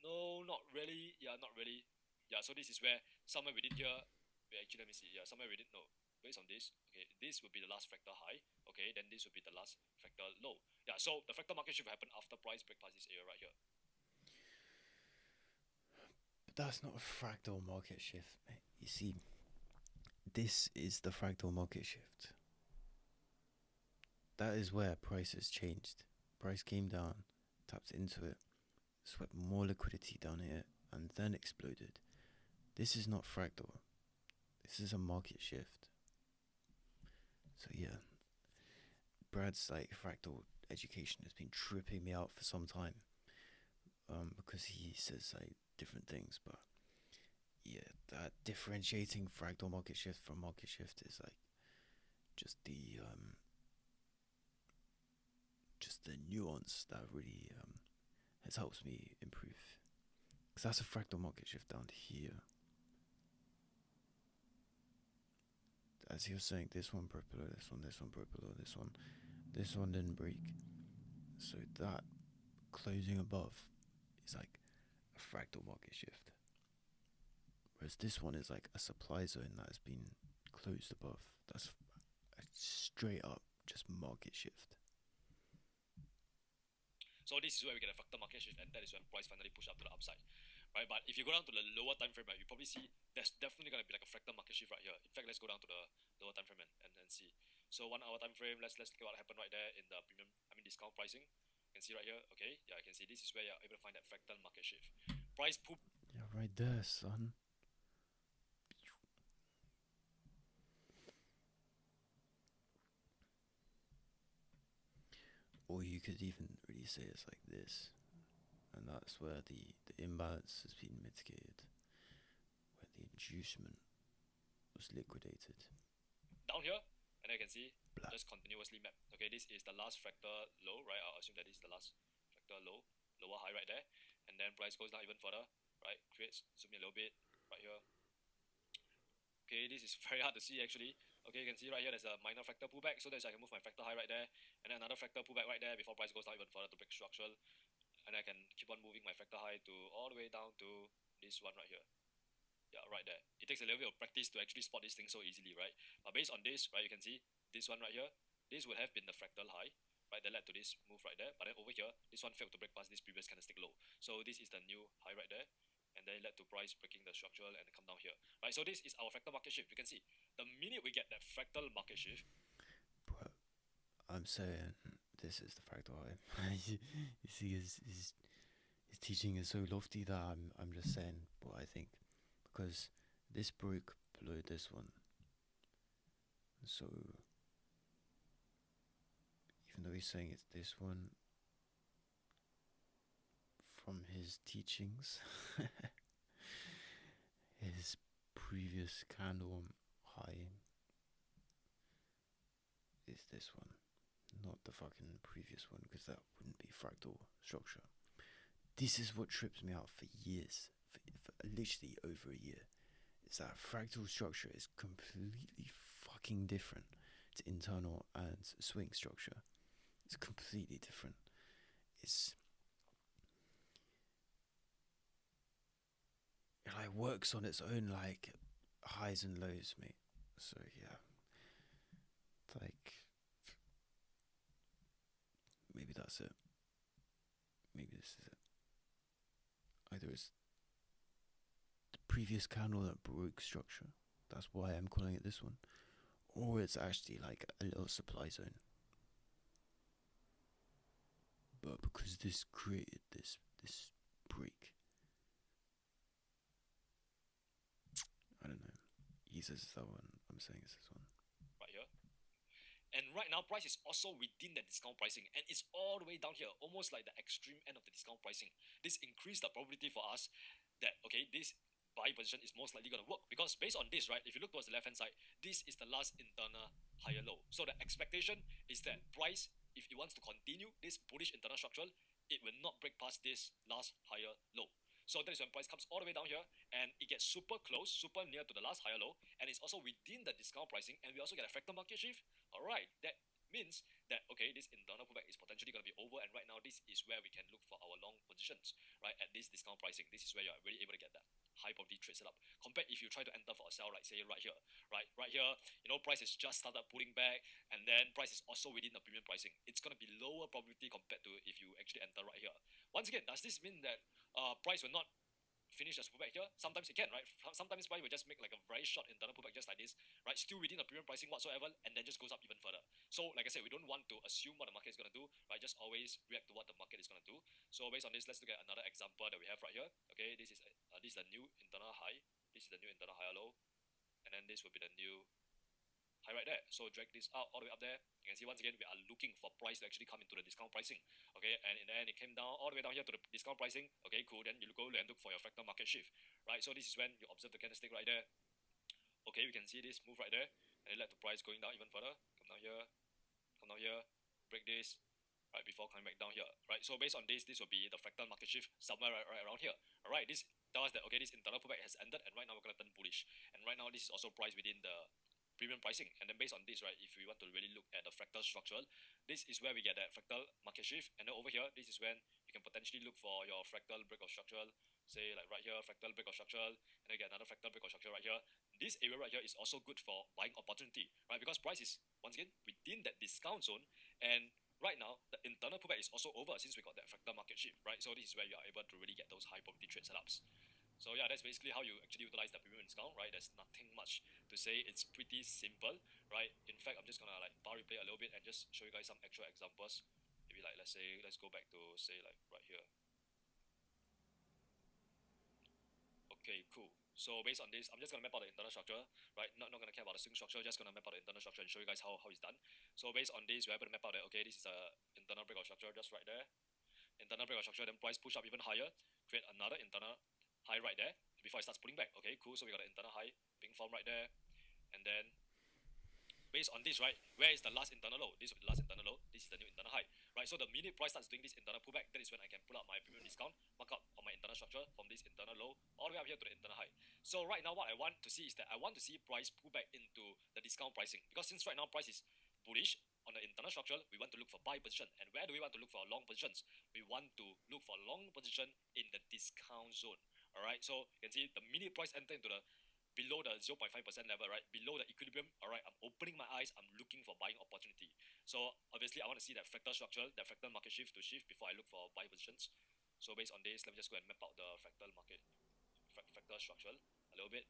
No, not really. Yeah, not really. Yeah, so this is where somewhere within here, actually let me see. Yeah, somewhere within, no, based on this, okay, this would be the last fractal high. Okay, then this would be the last fractal low. Yeah, so the fractal market shift will happen after price break past this area right here. But that's not a fractal market shift, mate. You see, this is the fractal market shift. That is where price has changed. Price came down, tapped into it, swept more liquidity down here, and then exploded. This is not fractal. This is a market shift. So yeah, Brad's fractal education has been tripping me out for some time, because he says different things, but yeah, that differentiating fractal market shift from market shift is just the just the nuance that really has helped me improve. Because that's a fractal market shift down here. As he was saying, this one broke below this one broke below this one didn't break. So that closing above is like a fractal market shift. Whereas this one is like a supply zone that has been closed above. That's a straight up just market shift. So this is where we get a fractal market shift, and that is when price finally push up to the upside, right? But if you go down to the lower time frame, right, you probably see there's definitely gonna be like a fractal market shift right here. In fact, let's go down to the lower time frame and see. So 1 hour time frame, let's look at what happened right there in the premium, discount pricing. You can see right here, okay, yeah, you can see this is where you're able to find that fractal market shift. Price pull. Yeah, right there, son. Or you could even really say it's like this. And that's where the imbalance has been mitigated. Where the inducement was liquidated. Down here, and you can see just continuously map. Okay, this is the last fractal low, right? I'll assume that this is the last fractal low, lower high right there. And then price goes down even further, right? Creates, zoom in a little bit, right here. Okay, this is very hard to see actually. Okay, you can see right here there's a minor fractal pullback, so that's I can move my fractal high right there, and then another fractal pullback right there before price goes down even further to break structural, and I can keep on moving my fractal high to all the way down to this one right here. Yeah, right there. It takes a little bit of practice to actually spot this thing so easily, right? But based on this, right, you can see this one right here, this would have been the fractal high, right, that led to this move right there. But then over here, this one failed to break past this previous candlestick low. So this is the new high right there. And then it led to price breaking the structural and come down here, right? So this is our fractal market shift. You can see the minute we get that fractal market shift. Bro, I'm saying this is the fractal high. you see, his teaching is so lofty that I'm just saying what I think, because this broke below this one. So even though he's saying it's this one, from his teachings, his previous candle high is this one, not the fucking previous one, because that wouldn't be fractal structure. This is what trips me out for years, for literally over a year, is that fractal structure is completely fucking different to internal and swing structure. It's completely different. It like works on its own like highs and lows, mate. So yeah, like maybe that's it. Maybe this is it. Either it's the previous candle that broke structure, that's why I'm calling it this one, or it's actually like a little supply zone. But because this created this break, I don't know. He says it's that one. I'm saying it's this one. Right here. And right now, price is also within the discount pricing, and it's all the way down here, almost like the extreme end of the discount pricing. This increased the probability for us that, okay, this buy position is most likely going to work, because based on this, right, if you look towards the left hand side, this is the last internal higher low. So the expectation is that price, if it wants to continue this bullish internal structural, it will not break past this last higher low. So that is when price comes all the way down here, and it gets super close, super near to the last higher low, and it's also within the discount pricing, and we also get a fractal market shift. Alright, that means that, okay, this internal pullback is potentially going to be over, and right now this is where we can look for our long positions, right, at this discount pricing. This is where you're really able to get that high probability trade set up, compared if you try to enter for a sell, like say right here, right here, you know, price has just started pulling back, and then price is also within the premium pricing. It's going to be lower probability compared to if you actually enter right here. Once again, does this mean that price will not finish the pullback here? Sometimes it can, right? Sometimes price will just make like a very short internal pullback just like this, right? Still within the premium pricing whatsoever, and then just goes up even further. So like I said, we don't want to assume what the market is going to do, right? Just always react to what the market is going to do. So based on this, let's look at another example that we have right here. Okay, this is the new internal high, this is the new internal higher low, and then this will be the new high right there. So drag this out all the way up there. You can see once again we are looking for price to actually come into the discount pricing. Okay, and in the end it came down all the way down here to the discount pricing. Okay, cool. Then you go and look for your fractal market shift. Right, so this is when you observe the candlestick right there. Okay, we can see this move right there, and it led to price going down even further. Come down here, break this, right, before coming back down here, right? So based on this will be the fractal market shift somewhere right around here, all right? This tells us that, okay, this internal pullback has ended, and right now we're going to turn bullish. And right now, this is also priced within the premium pricing. And then based on this, right, if we want to really look at the fractal structural, this is where we get that fractal market shift. And then over here, this is when you can potentially look for your fractal break of structural, say like right here, fractal break of structural, and then get another fractal break of structural right here. This area right here is also good for buying opportunity, right? Because price is, once again, within that discount zone. And right now, the internal pullback is also over since we got that fractal market shift, right? So this is where you are able to really get those high probability trade setups. So yeah, that's basically how you actually utilize the premium discount, right? There's nothing much to say. It's pretty simple, right? In fact, I'm just gonna like bar replay a little bit and just show you guys some actual examples. Maybe like, let's say, let's go back to say like right here. Okay, cool. So based on this, I'm just gonna map out the internal structure, right? Not gonna care about the swing structure, just gonna map out the internal structure and show you guys how it's done. So based on this, we're able to map out that, okay, this is a internal breakout structure just right there. Internal breakout structure, then price push up even higher, create another internal high right there before it starts pulling back. Okay, cool. So we got an internal high being formed right there. And then based on this, right, where is the last internal low? This will be the last internal low. This is the new internal high, right? So the minute price starts doing this internal pullback, that is when I can pull out my premium discount, mark up on my internal structure from this internal low all the way up here to the internal high. So right now, what I want to see is that I want to see price pull back into the discount pricing, because since right now price is bullish on the internal structure, we want to look for buy position. And where do we want to look for long positions? We want to look for long position in the discount zone. All right, so you can see the minute price enter into the below the 0.5% level, right? Below the equilibrium, all right, I'm opening my eyes, I'm looking for buying opportunity. So obviously, I want to see that fractal structure, that fractal market shift to shift before I look for buy positions. So based on this, let me just go and map out the fractal market, fractal structure a little bit.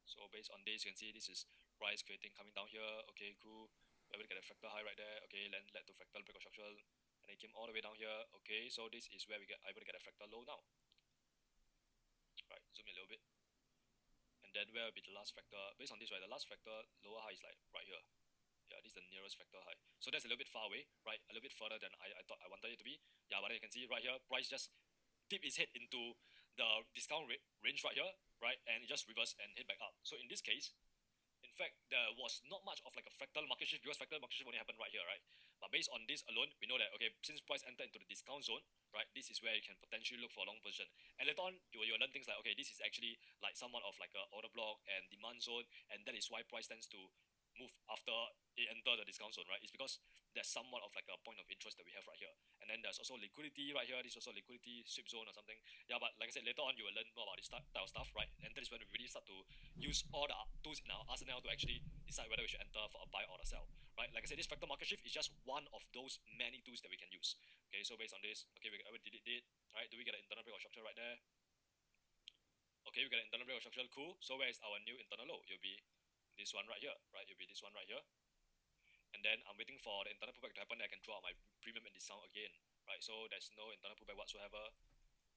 So based on this, you can see this is price creating coming down here. Okay, cool. We're able to get a fractal high right there. Okay, then led to fractal break of structural, and it came all the way down here. Okay, so this is where we get able to get a fractal low now. Right, zoom in a little bit. And then where will be the last fractal? Based on this, right, the last fractal lower high is like right here. Yeah, this is the nearest fractal high. So that's a little bit far away, right? A little bit further than I thought I wanted it to be. Yeah, but then you can see right here, price just dip its head into the discount range right here, right? And it just reversed and hit back up. So in this case, in fact, there was not much of like a fractal market shift, because fractal market shift only happened right here, right? But based on this alone, we know that, okay, since price entered into the discount zone, right, this is where you can potentially look for a long position. And later on, you'll learn things like, okay, this is actually like somewhat of like a order block and demand zone, and that is why price tends to move after it enter the discount zone, right? It's because there's somewhat of like a point of interest that we have right here. And then there's also liquidity right here. This is also liquidity sweep zone or something. Yeah, but like I said, later on you will learn more about this type of stuff, right? And that is when we really start to use all the tools in our arsenal to actually decide whether we should enter for a buy or a sell, right? Like I said, this fractal market shift is just one of those many tools that we can use. Okay, so based on this, okay, we did, right? Do we get an internal break of structure right there? Okay, we get an internal break of structure, cool. So where is our new internal low? It'll be this one right here, right? It'll be this one right here. And then I'm waiting for the internal pullback to happen. Then I can draw my premium and discount again, right? So there's no internal pullback whatsoever.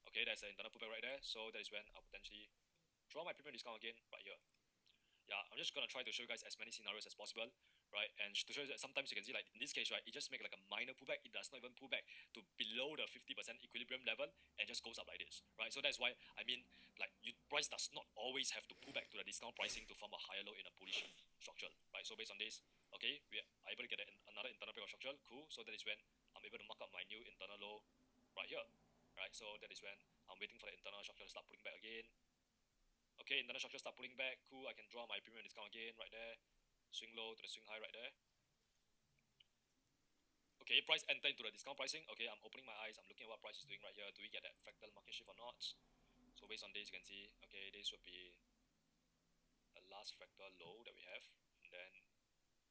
Okay, there's an internal pullback right there. So that is when I'll potentially draw my premium discount again right here. Yeah, I'm just gonna try to show you guys as many scenarios as possible, right? And to show you that sometimes you can see, like in this case, right, it just make like a minor pullback. It does not even pull back to below the 50% equilibrium level and just goes up like this, right? So that's why I mean, like, price does not always have to pull back to the discount pricing to form a higher low in a bullish structure, right? So based on this, okay, we are able to get another internal break of structure, cool. So that is when I'm able to mark up my new internal low right here, right? So that is when I'm waiting for the internal structure to start pulling back again. Okay, internal structure start pulling back, cool. I can draw my premium discount again right there. Swing low to the swing high right there. Okay, price enter into the discount pricing. Okay, I'm opening my eyes. I'm looking at what price is doing right here. Do we get that fractal market shift or not? So based on this, you can see, okay, this would be the last fractal low that we have. And then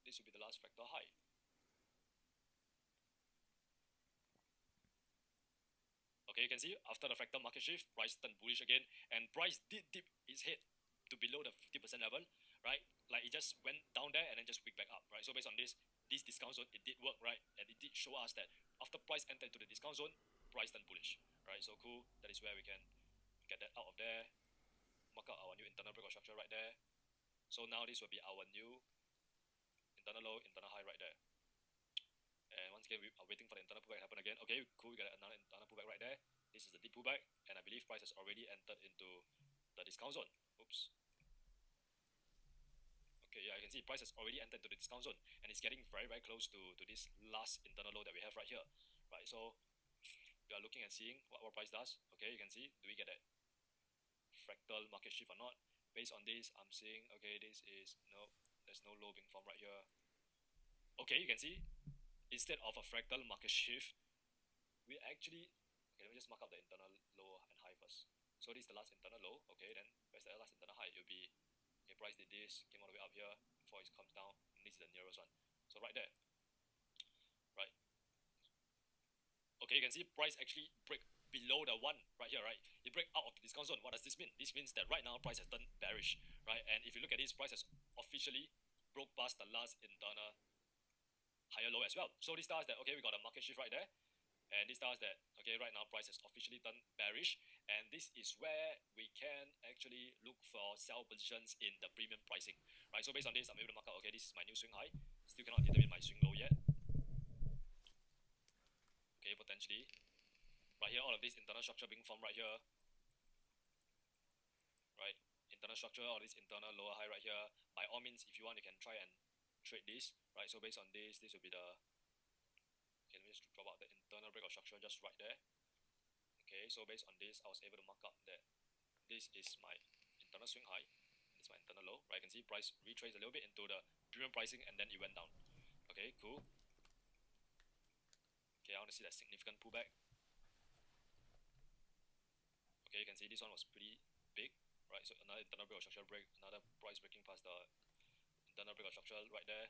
this will be the last fractal high. Okay, you can see after the fractal market shift, price turned bullish again, and price did dip its head to below the 50% level, right? Like it just went down there and then just wick back up, right? So based on this discount zone, it did work, right? And it did show us that after price entered into the discount zone, price turned bullish, right? So cool. That is where we can get that out of there, mark out our new internal break of structure right there. So now this will be our new internal low, internal high right there. And once again, we are waiting for the internal pullback to happen again. Okay, cool, we got another internal pullback right there. This is the deep pullback, and I believe price has already entered into the discount zone. Oops. Okay, yeah, you can see price has already entered into the discount zone and it's getting very, very close to this last internal low that we have right here, right? So we are looking and seeing what our price does. Okay, you can see, do we get that fractal market shift or not? Based on this, I'm seeing, okay, this is, no, there's no low being formed right here. Okay, you can see, instead of a fractal market shift, we actually, okay, let me just mark up the internal low and high first. So this is the last internal low. Okay, then where's the last internal high? It will be, okay, price did this, came all the way up here before it comes down, and this is the nearest one. So right there, right? Okay, you can see price actually break below the one right here, right? It break out of the discount zone. What does this mean? This means that right now price has turned bearish, right? And if you look at this, price has officially broke past the last internal higher low as well. So this tells that, okay, we got a market shift right there. And this tells that, okay, right now price has officially turned bearish. And this is where we can actually look for sell positions in the premium pricing, right? So based on this, I'm able to mark out, okay, this is my new swing high. Still cannot determine my swing low yet. Okay, potentially. Right here, all of this internal structure being formed right here. Right? Internal structure, all this internal lower high right here. By all means, if you want, you can try and trade this, right? So based on this will be the, okay, let me just drop out the internal break of structure just right there. Okay, so based on this, I was able to mark up that this is my internal swing high, this is my internal low, right? You can see price retraced a little bit into the premium pricing and then it went down. Okay, cool. Okay, I want to see that significant pullback. Okay, you can see this one was pretty big, right? So another internal break of structure break, another price breaking past the internal break of structure right there.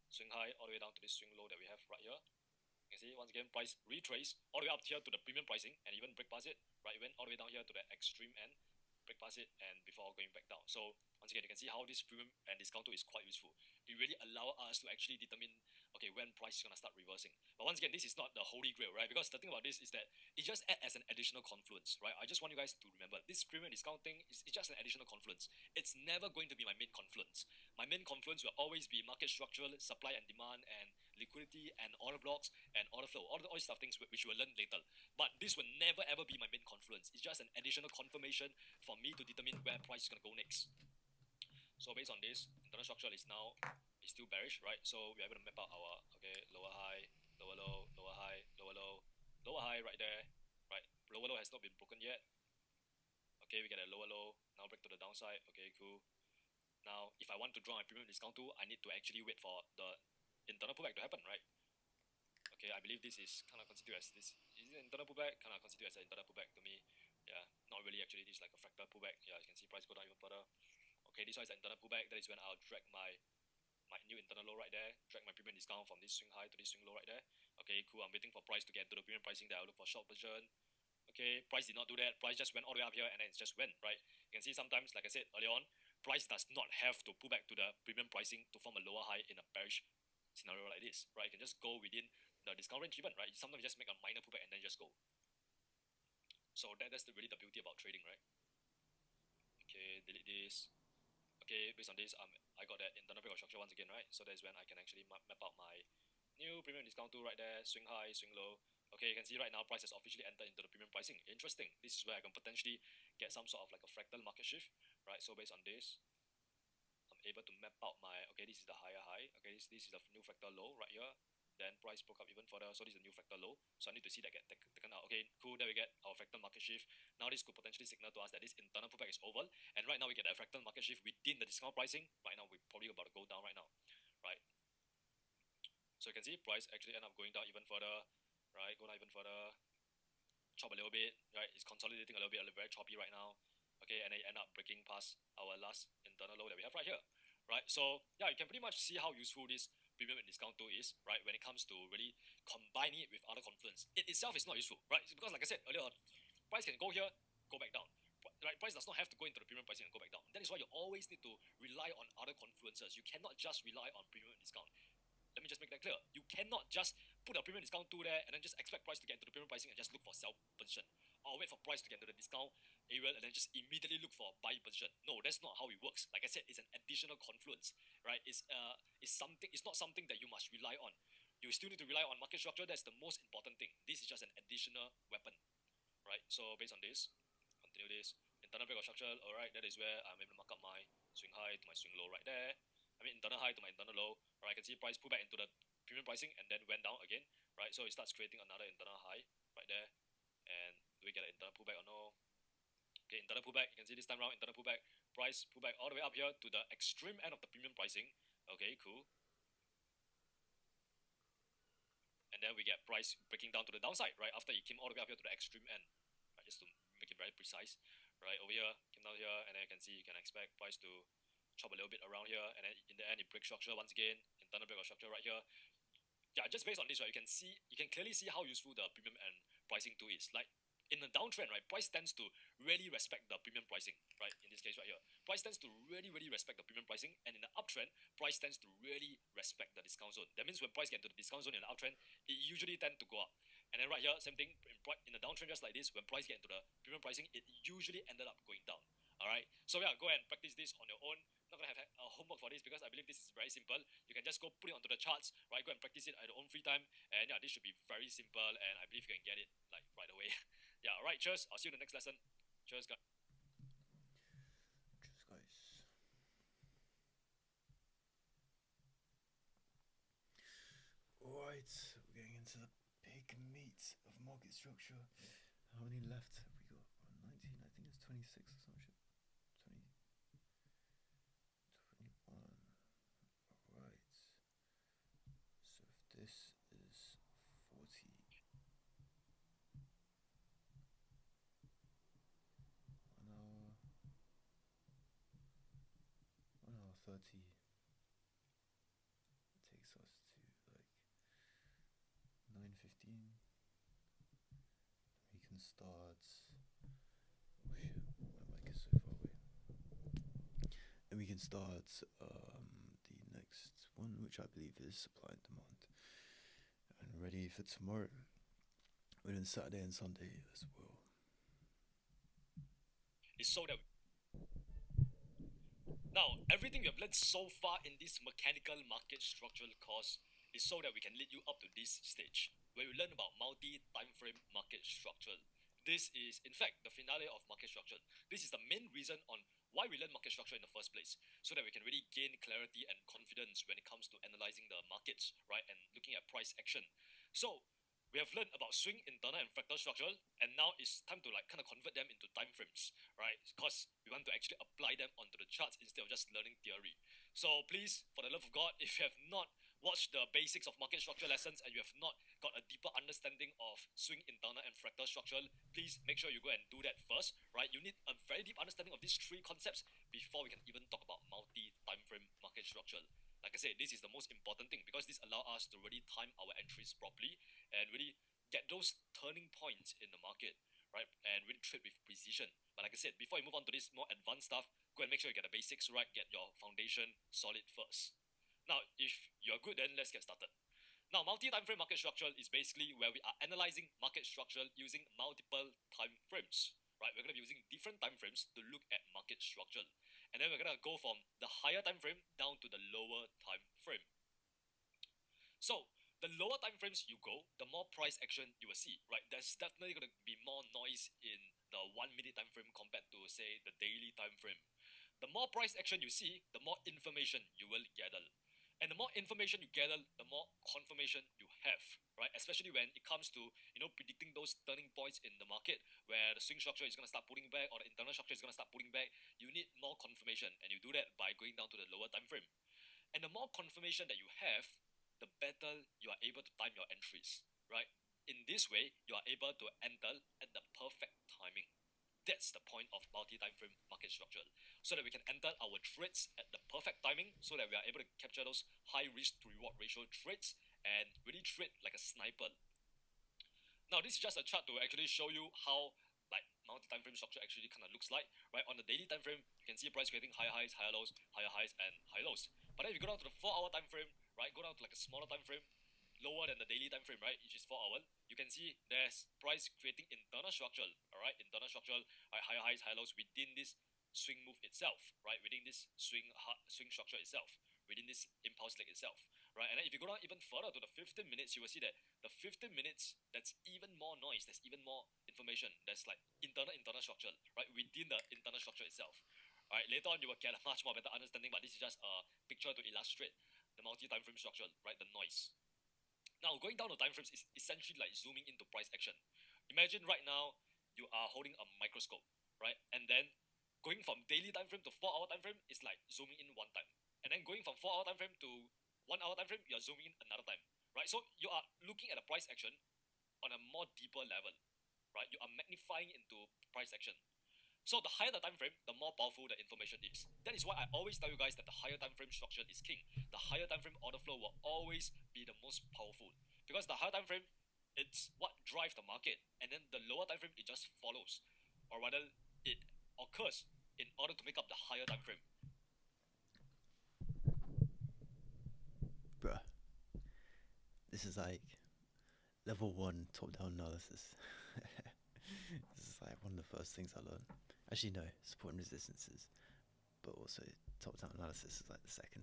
Swing high all the way down to this swing low that we have right here. You can see once again price retrace all the way up here to the premium pricing and even break past it, right? It went all the way down here to the extreme end, break past it, and before going back down. So once again, you can see how this premium and discount tool is quite useful. It really allows us to actually determine, okay, when price is gonna start reversing. But once again, this is not the holy grail, right? Because the thing about this is that it just acts as an additional confluence, right? I just want you guys to remember this premium discount thing is just an additional confluence. It's never going to be my main confluence. My main confluence will always be market structural, supply and demand, and liquidity, and order blocks, and order flow. All these stuff things which we'll learn later. But this will never ever be my main confluence. It's just an additional confirmation for me to determine where price is gonna go next. So based on this, internal structure is now still bearish, right? So we're able to map out our, okay, lower high, lower low, lower high, lower low, lower high right there, right? Lower low has not been broken yet. Okay, we get a lower low, now break to the downside. Okay, cool. Now, if I want to draw my premium discount tool, I need to actually wait for the internal pullback to happen, right? Okay, I believe this is kind of constituted as this. Is it internal pullback? Kind of constituted as an internal pullback to me. Yeah, not really actually. This is like a fractal pullback. Yeah, you can see price go down even further. Okay, this one is an internal pullback. That is when I'll drag my new internal low right there, drag my premium discount from this swing high to this swing low right there. Okay, cool. I'm waiting for price to get to the premium pricing that I'll look for short position. Okay, price did not do that. Price just went all the way up here and then it just went, right? You can see sometimes, like I said earlier on, price does not have to pull back to the premium pricing to form a lower high in a bearish scenario like this, right? You can just go within the discount range even, right? Sometimes you just make a minor pullback and then just go. So that's really the beauty about trading, right? Okay, delete this. Okay, based on this, I got that internal break of structure once again, right? So that's when I can actually map out my new premium discount tool right there, swing high, swing low. Okay, you can see right now price has officially entered into the premium pricing. Interesting. This is where I can potentially get some sort of like a fractal market shift, right? So based on this, I'm able to map out my, okay, this is the higher high. Okay, this is the new fractal low right here. Then price broke up even further, so this is the new fractal low. So I need to see that get taken out. Okay, cool, there we get our fractal market shift. Now this could potentially signal to us that this internal pullback is over. And right now we get a fractal market shift within the discount pricing. Right now we're probably about to go down right now, right? So you can see price actually end up going down even further, right? Go down even further, chop a little bit, right? It's consolidating a little bit, very choppy right now. Okay, and then you end up breaking past our last internal low that we have right here, right? So yeah, you can pretty much see how useful this premium and discount tool is, right? When it comes to really combining it with other confluence. It itself is not useful, right? Because like I said earlier on, price can go here, go back down. Right, price does not have to go into the premium pricing and go back down. That is why you always need to rely on other confluences. You cannot just rely on premium and discount. Let me just make that clear. You cannot just put a premium discount tool there and then just expect price to get into the premium pricing and just look for sell position, or wait for price to get into the discount area and then just immediately look for buy position. No, that's not how it works. Like I said, it's an additional confluence, right? It's something. It's not something that you must rely on. You still need to rely on market structure. That's the most important thing. This is just an additional weapon, right? So based on this, continue this internal break of structure. All right, that is where I'm able to mark up my swing high to my swing low right there. internal high to my internal low, right? I can see price pull back into the premium pricing and then went down again, right? So it starts creating another internal high right there. And do we get an internal pullback or no? Okay, internal pullback. You can see this time around internal pullback, price pullback all the way up here to the extreme end of the premium pricing. Okay, cool. And then we get price breaking down to the downside, right? After it came all the way up here to the extreme end, right? Just to make it very precise, right? Over here, came down here, and then you can see you can expect price to chop a little bit around here, and then in the end it breaks structure once again, internal break of structure right here. Yeah, just based on this, right, you can clearly see how useful the premium and pricing tool is. Like in the downtrend, right, price tends to really respect the premium pricing, right? In this case right here, price tends to really respect the premium pricing, and in the uptrend, price tends to really respect the discount zone. That means when price get to the discount zone in the uptrend, it usually tend to go up. And then right here, same thing in the downtrend, just like this, when price get into the premium pricing, it usually ended up going down. All right, so yeah, go and practice this on your own. Not gonna have a homework for this because I believe this is very simple. You can just go put it onto the charts, right? Go and practice it at your own free time, and yeah, this should be very simple, and I believe you can get it like right away. Yeah, all right, cheers. I'll see you in the next lesson. Cheers, guys. Cheers, guys. Alright, we're getting into the big meat of market structure. How many left have we got? 19, I think it's 26 or some shit. 20, 21. Alright. So if this is 40. 1 hour. 1 hour 30. It takes us to like 9:15. We can start. Oh shit, my mic is so far away. And we can start the next one, which I believe is supply and demand. And ready for tomorrow. We're doing Saturday and Sunday as well. It's so that now everything we have learned so far in this mechanical market structural course is so that we can lead you up to this stage where we learn about multi-time frame market structure. This is, in fact, the finale of market structure. This is the main reason on why we learn market structure in the first place, so that we can really gain clarity and confidence when it comes to analyzing the markets, right, and looking at price action. So we have learned about swing, internal, and fractal structure, and now it's time to like kind of convert them into time frames, right? Because we want to actually apply them onto the charts instead of just learning theory. So please, for the love of God, if you have not watched the basics of market structure lessons and you have not got a deeper understanding of swing, internal, and fractal structure, please make sure you go and do that first, right? You need a very deep understanding of these three concepts before we can even talk about multi-time frame market structure. Like I said, this is the most important thing because this allows us to really time our entries properly and really get those turning points in the market, right? And really trade with precision. But like I said, before you move on to this more advanced stuff, go and make sure you get the basics right, get your foundation solid first. Now, if you're good, then let's get started. Now, multi-time frame market structure is basically where we are analyzing market structure using multiple time frames, right? We're going to be using different time frames to look at market structure. And then we're going to go from the higher time frame down to the lower time frame. So the lower time frames you go, the more price action you will see, right? There's definitely going to be more noise in the 1 minute time frame compared to, say, the daily time frame. The more price action you see, the more information you will gather. And the more information you gather, the more confirmation you have, right? Especially when it comes to, predicting those turning points in the market where the swing structure is going to start pulling back or the internal structure is going to start pulling back. You need more confirmation, and you do that by going down to the lower time frame. And the more confirmation that you have, the better you are able to time your entries, right? In this way, you are able to enter at the perfect timing. That's the point of multi-time frame market structure, so that we can enter our trades at the perfect timing, so that we are able to capture those high risk to reward ratio trades and really trade like a sniper. Now, this is just a chart to actually show you how like multi-time frame structure actually kind of looks like, right? On the daily time frame, you can see price creating higher highs, higher lows, and high lows. But then if you go down to the 4-hour time frame, right, go down to like a smaller time frame, lower than the daily time frame, right, which is 4 hours, you can see there's price creating internal structure, all right, internal structure, right, higher highs, higher lows within this swing move itself, right, within this swing structure itself, within this impulse leg itself, right. And then if you go down even further to the 15 minutes, you will see that the 15 minutes, that's even more noise, there's even more information, there's like internal structure, right, within the internal structure itself. Alright, later on you will get a much more better understanding, but this is just a picture to illustrate the multi-time frame structure, right? The noise. Now, going down the time frames is essentially like zooming into price action. Imagine right now you are holding a microscope, right? And then going from daily time frame to 4 hour time frame is like zooming in one time. And then going from 4 hour time frame to 1 hour time frame, you are zooming in another time, right? So you are looking at a price action on a more deeper level, right? You are magnifying into price action. So the higher the time frame, the more powerful the information is. That is why I always tell you guys that the higher time frame structure is king. The higher time frame order flow will always be the most powerful, because the higher time frame, it's what drives the market, and then the lower time frame, it just follows, or rather it occurs in order to make up the higher time frame. Bruh, this is like level 1 top-down analysis. This is like one of the first things I learned. Actually, no, support and resistances, but also top-down analysis is like the second.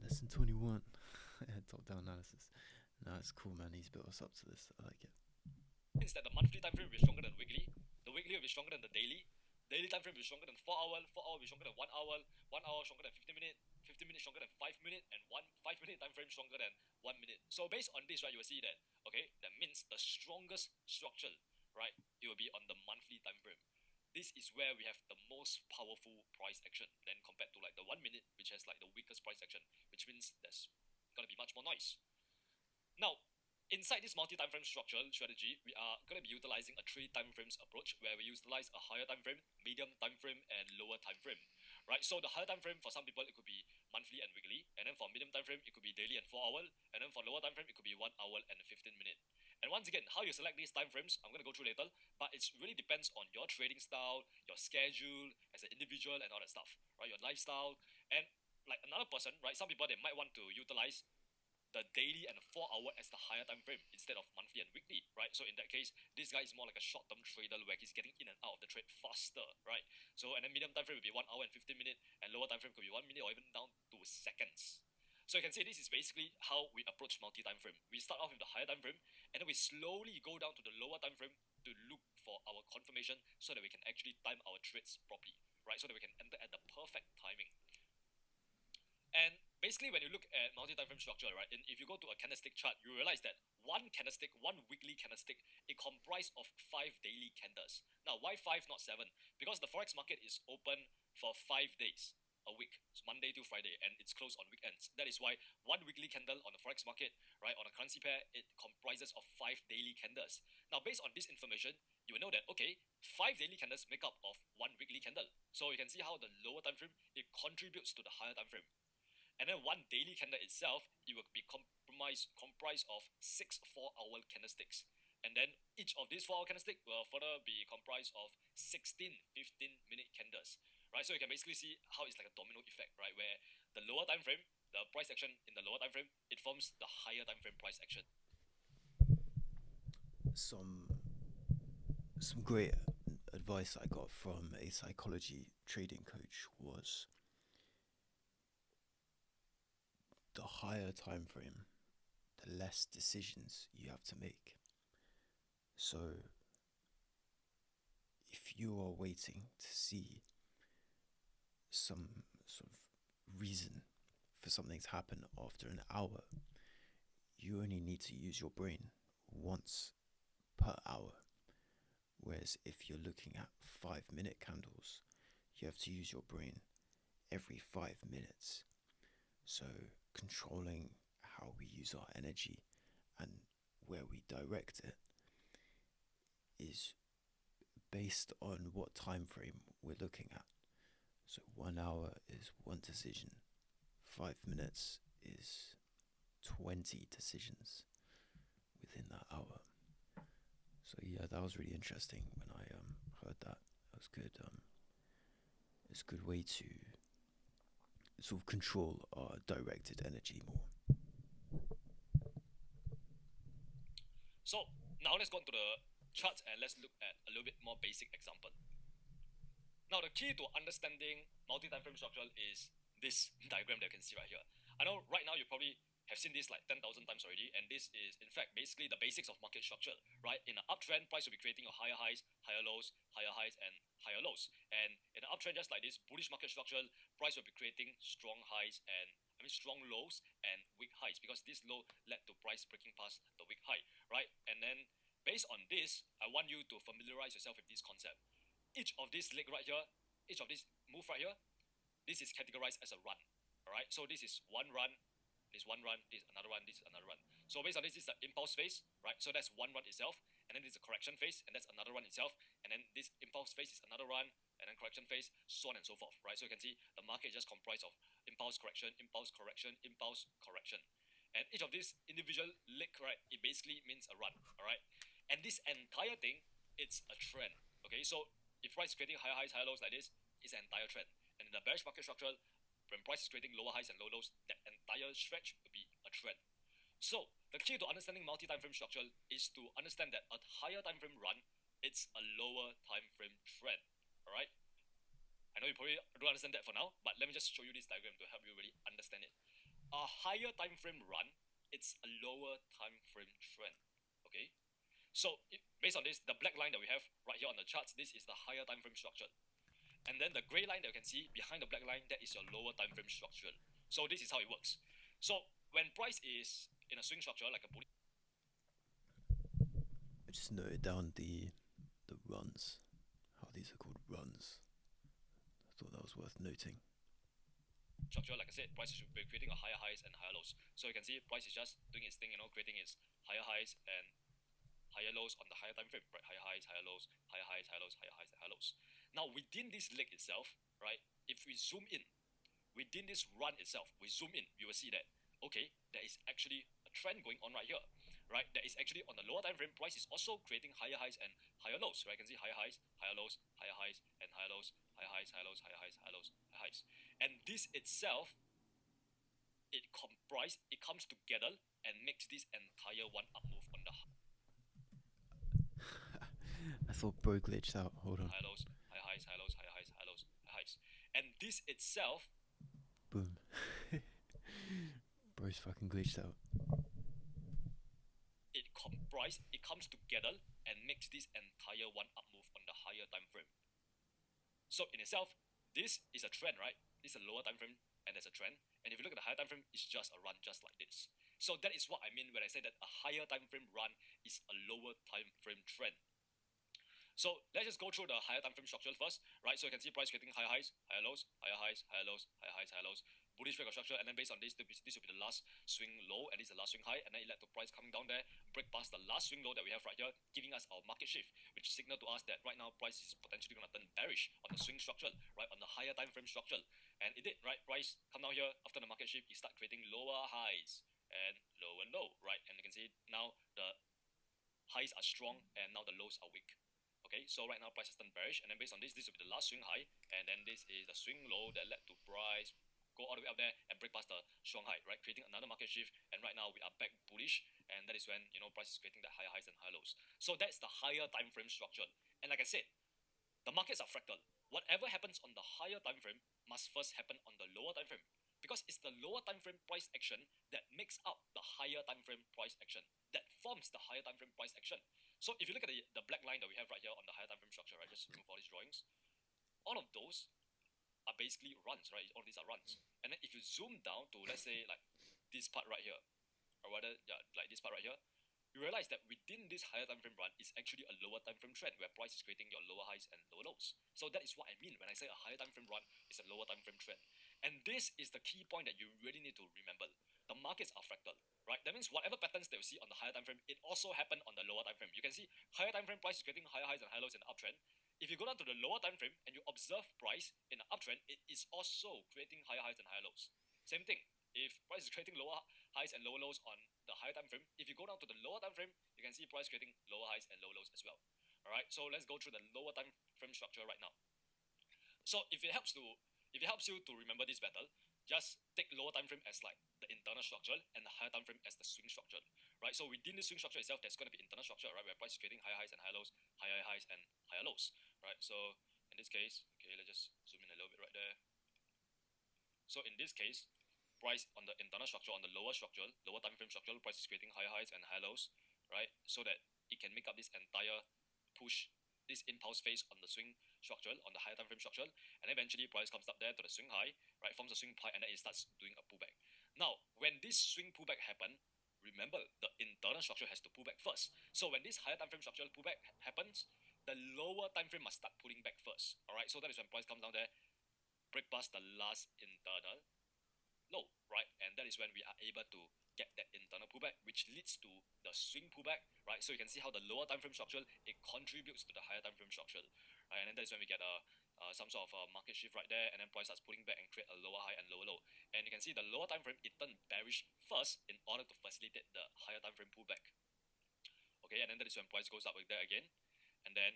Lesson 21, top-down analysis. No, it's cool, man. He's built us up to this. I like it. Means that the monthly time frame will be stronger than weekly. The weekly will be stronger than the daily. Daily time frame will be stronger than 4 hour. 4 hour will be stronger than 1 hour. 1 hour stronger than 15 minutes. 15 minutes stronger than 5 minutes, and 5 minute time frame stronger than 1 minute. So based on this, right, you will see that, okay, that means the strongest structure, right, it will be on the monthly time frame. This is where we have the most powerful price action then compared to like the 1 minute, which has like the weakest price action, which means there's gonna be much more noise. Now, inside this multi-time frame structural strategy, we are going to be utilizing a 3 time frames approach, where we utilize a higher time frame, medium time frame, and lower time frame, right? So the higher time frame, for some people it could be monthly and weekly, and then for medium time frame it could be daily and 4 hour, and then for lower time frame it could be 1 hour and 15 minute. And once again, how you select these time frames, I'm going to go through later, but it really depends on your trading style, your schedule as an individual, and all that stuff, right? Your lifestyle. And like another person, right, some people, they might want to utilize the daily and the 4 hour as the higher time frame instead of monthly and weekly, right? So in that case, this guy is more like a short-term trader where he's getting in and out of the trade faster, right? So, and then medium time frame will be 1 hour and 15 minutes, and lower time frame could be 1 minute or even down to seconds. So you can see this is basically how we approach multi-time frame. We start off with the higher time frame, and then we slowly go down to the lower time frame to look for our confirmation, so that we can actually time our trades properly, right? So that we can enter at the perfect timing. And basically, when you look at multi-time frame structure, right, and if you go to a candlestick chart, you realize that one candlestick, one weekly candlestick, it comprises of 5 daily candles. Now, why 5, not 7? Because the forex market is open for 5 days a week, it's Monday to Friday, and it's closed on weekends. That is why one weekly candle on the forex market, right, on a currency pair, it comprises of 5 daily candles. Now, based on this information, you will know that, okay, 5 daily candles make up of one weekly candle. So you can see how the lower time frame, it contributes to the higher time frame. And then one daily candle itself, it will be comprised of 6 4-hour candlesticks. And then each of these 4-hour candlesticks will further be comprised of 16 15-minute candles, right? So you can basically see how it's like a domino effect, right? Where the lower time frame, the price action in the lower time frame, it forms the higher time frame price action. Some great advice I got from a psychology trading coach was the higher time frame, the less decisions you have to make. So if you are waiting to see some sort of reason for something to happen after an hour, you only need to use your brain once per hour. Whereas if you're looking at 5-minute candles, you have to use your brain every 5 minutes. So controlling how we use our energy and where we direct it is based on what time frame we're looking at. So 1 hour is 1 decision, 5 minutes is 20 decisions within that hour. So yeah, that was really interesting when I heard that. That was good. It's a good way to sort of control our directed energy more. So now let's go into the charts and let's look at a little bit more basic example. Now the key to understanding multi-time frame structure is this diagram that you can see right here. I know right now you probably have seen this like 10,000 times already, and this is in fact basically the basics of market structure, right? In an uptrend, price will be creating a higher highs, higher lows, higher highs, and higher lows. And in an uptrend just like this, bullish market structure, price will be creating strong highs and strong lows and weak highs, because this low led to price breaking past the weak high, right? And then based on this, I want you to familiarize yourself with this concept. Each of this leg right here, each of this move right here, this is categorized as a run. All right, so this is one run, this one run, this another run, this is another run. So based on this is the impulse phase, right? So that's one run itself, and then this is a correction phase, and that's another run itself, and then this impulse phase is another run, and then correction phase, so on and so forth, right? So you can see the market is just comprised of impulse correction, impulse correction, impulse correction. And each of these individual leg, right, it basically means a run, all right? And this entire thing, it's a trend, okay? So if price is creating higher highs, higher lows like this, it's an entire trend. And in the bearish market structure, when price is creating lower highs and low lows, that entire stretch will be a trend. So the key to understanding multi-time frame structure is to understand that a higher time frame run, it's a lower time frame trend, all right? I know you probably don't understand that for now, but let me just show you this diagram to help you really understand it. A higher time frame run, it's a lower time frame trend, okay? So based on this, the black line that we have right here on the charts, this is the higher time frame structure. And then the gray line that you can see behind the black line, that is your lower time frame structure. So this is how it works. So when price is in a swing structure, like a bullish, I just noted down the runs, how these are called runs. I thought that was worth noting. structure, like I said, price should be creating a higher highs and higher lows. So you can see price is just doing its thing, creating its higher highs and higher lows on the higher time frame, right? Higher highs, higher lows, higher highs, higher lows, higher highs, and higher lows. Now within this leg itself, right? If we zoom in, within this run itself, we zoom in, you will see that okay, there is actually a trend going on right here, right? That is actually on the lower time frame, price is also creating higher highs and higher lows, right? You can see higher highs, higher lows, higher highs, and higher lows, higher highs, higher lows, higher highs, higher lows, higher highs. And this itself, it comes together and makes this entire one up move on the I thought bro glitched out. Hold on. higher lows, higher highs, higher lows, higher highs, higher lows, higher highs. And this itself, Boom. Bro's fucking glitched out. it comes together and makes this entire one up move on the higher time frame. So in itself, this is a trend, right? This is a lower time frame and there's a trend. And if you look at the higher time frame, it's just a run just like this. So that is what I mean when I say that a higher time frame run is a lower time frame trend. So let's just go through the higher time frame structure first, right? So you can see price creating higher highs, higher lows, higher highs, higher lows, higher highs, higher lows. Bullish break of structure, and then based on this will be the last swing low, and this is the last swing high, and then it led to price coming down there, break past the last swing low that we have right here, giving us our market shift, which signal to us that right now price is potentially going to turn bearish on the swing structure, right, on the higher time frame structure. And it did, right? Price come down here after the market shift, it start creating lower highs and lower low, right? And you can see now the highs are strong and now the lows are weak. Okay, so right now price has turned bearish, and then based on this will be the last swing high, and then this is the swing low that led to price go all the way up there and break past the strong high, right, creating another market shift. And right now we are back bullish, and that is when price is creating the higher highs and higher lows. So that's the higher time frame structure. And like I said, the markets are fractal. Whatever happens on the higher time frame must first happen on the lower time frame, because it's the lower time frame price action that makes up the higher time frame price action, that forms the higher time frame price action. So if you look at the black line that we have right here on the higher time frame structure, right, just remove all these drawings, all of those are basically runs, right? All these are runs. And then if you zoom down to, let's say, like this part right here, or rather, yeah, like this part right here, you realize that within this higher time frame run is actually a lower time frame trend where price is creating your lower highs and lower lows. So that is what I mean when I say a higher time frame run is a lower time frame trend. And this is the key point that you really need to remember. The markets are fractal, right? That means whatever patterns that you see on the higher time frame, it also happened on the lower time frame. You can see higher time frame price is creating higher highs and higher lows in the uptrend. If you go down to the lower time frame and you observe price in the uptrend, it is also creating higher highs and higher lows. Same thing. If price is creating lower highs and lower lows on the higher time frame, if you go down to the lower time frame, you can see price creating lower highs and lower lows as well. All right. So let's go through the lower time frame structure right now. So if it helps you to remember this better, just take lower time frame as like the internal structure and the higher time frame as the swing structure, right? So within the swing structure itself, there's going to be internal structure, right, where price is creating higher highs and higher lows, higher highs and higher lows, right? So in this case, okay, let's just zoom in a little bit right there. So in this case, price on the internal structure, on the lower structure, lower time frame structure, price is creating higher highs and higher lows, right? So that it can make up this entire push, this impulse phase on the swing structure, on the higher time frame structure, and eventually price comes up there to the swing high, right, forms a swing high, and then it starts doing a pullback. Now, when this swing pullback happen, remember the internal structure has to pull back first. So when this higher time frame structural pullback happens, the lower time frame must start pulling back first. All right, so that is when price comes down there, break past the last internal low, right? And that is when we are able to get that internal pullback, which leads to the swing pullback, right? So you can see how the lower time frame structure, it contributes to the higher time frame structure, right? And then that is when we get some sort of market shift right there, and then price starts pulling back and create a lower high and lower low. And you can see the lower time frame, it turned bearish first in order to facilitate the higher time frame pullback. Okay, and then that is when price goes up like that again, and then